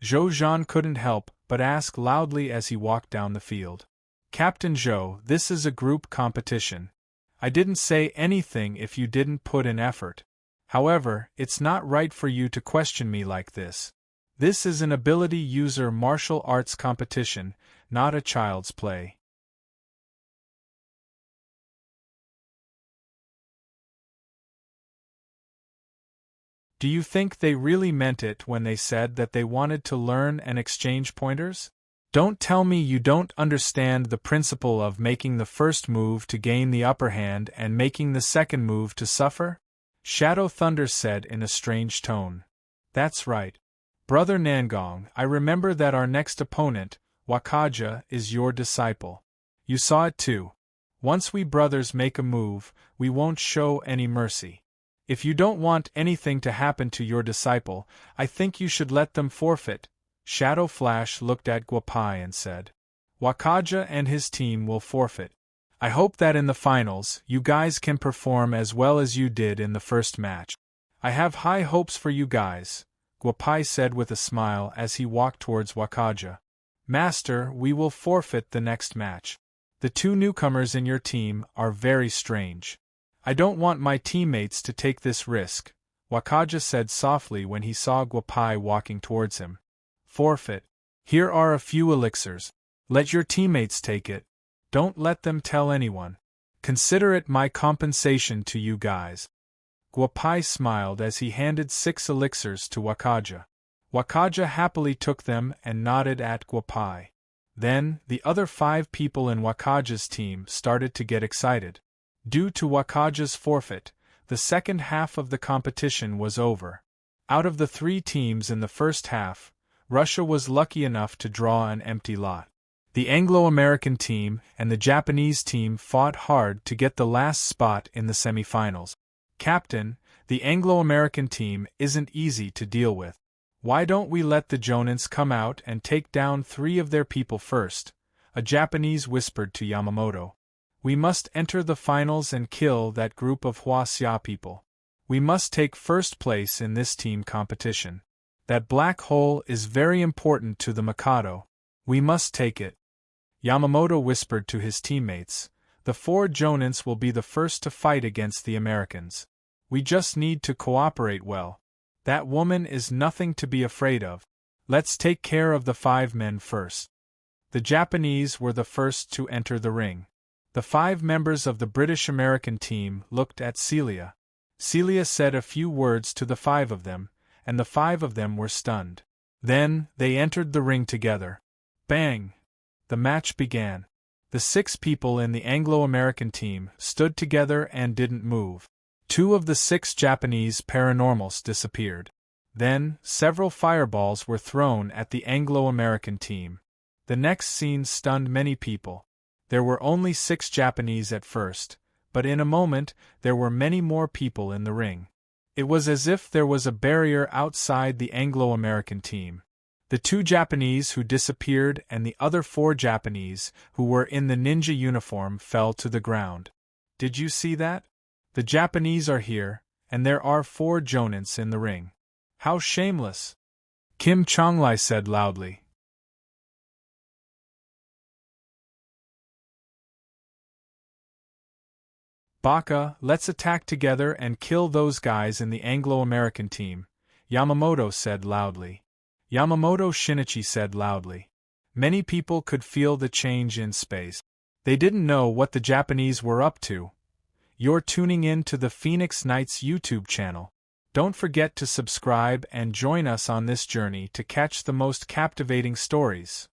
S1: Zhouzhan couldn't help but ask loudly as he walked down the field. Captain Zhou, this is a group competition. I didn't say anything if you didn't put in effort. However, it's not right for you to question me like this. This is an ability user martial arts competition, not a child's play. Do you think they really meant it when they said that they wanted to learn and exchange pointers? Don't tell me you don't understand the principle of making the first move to gain the upper hand and making the second move to suffer? Shadow Thunder said in a strange tone. That's right. Brother Nangong, I remember that our next opponent, Wakaja, is your disciple. You saw it too. Once we brothers make a move, we won't show any mercy. If you don't want anything to happen to your disciple, I think you should let them forfeit. Shadow Flash looked at Guapai and said. Wakaja and his team will forfeit. I hope that in the finals, you guys can perform as well as you did in the first match. I have high hopes for you guys, Guapai said with a smile as he walked towards Wakaja. Master, we will forfeit the next match. The two newcomers in your team are very strange. I don't want my teammates to take this risk, Wakaja said softly when he saw Guapai walking towards him. Forfeit. Here are a few elixirs. Let your teammates take it. Don't let them tell anyone. Consider it my compensation to you guys. Guapai smiled as he handed 6 elixirs to Wakaja. Wakaja happily took them and nodded at Guapai. Then, the other 5 people in Wakaja's team started to get excited. Due to Wakaja's forfeit, the second half of the competition was over. Out of the 3 teams in the first half, Russia was lucky enough to draw an empty lot. The Anglo-American team and the Japanese team fought hard to get the last spot in the semifinals. Captain, the Anglo-American team isn't easy to deal with. Why don't we let the Jonins come out and take down 3 of their people first? A Japanese whispered to Yamamoto. We must enter the finals and kill that group of Huaxia people. We must take first place in this team competition. That black hole is very important to the Mikado. We must take it. Yamamoto whispered to his teammates. The 4 Jonins will be the first to fight against the Americans. We just need to cooperate well. That woman is nothing to be afraid of. Let's take care of the 5 men first. The Japanese were the first to enter the ring. The 5 members of the British-American team looked at Celia. Celia said a few words to the 5 of them, and the 5 of them were stunned. Then, they entered the ring together. Bang! The match began. The 6 people in the Anglo-American team stood together and didn't move. 2 of the 6 Japanese paranormals disappeared. Then, several fireballs were thrown at the Anglo-American team. The next scene stunned many people. There were only 6 Japanese at first, but in a moment, there were many more people in the ring. It was as if there was a barrier outside the Anglo-American team. The 2 Japanese who disappeared and the other 4 Japanese who were in the ninja uniform fell to the ground. Did you see that? The Japanese are here, and there are 4 Jonins in the ring. How shameless! Kim Chonglai said loudly. Baka, let's attack together and kill those guys in the Anglo-American team, Yamamoto said loudly. Yamamoto Shinichi said loudly. Many people could feel the change in space. They didn't know what the Japanese were up to. You're tuning in to the Phoenix Knights YouTube channel. Don't forget to subscribe and join us on this journey to catch the most captivating stories.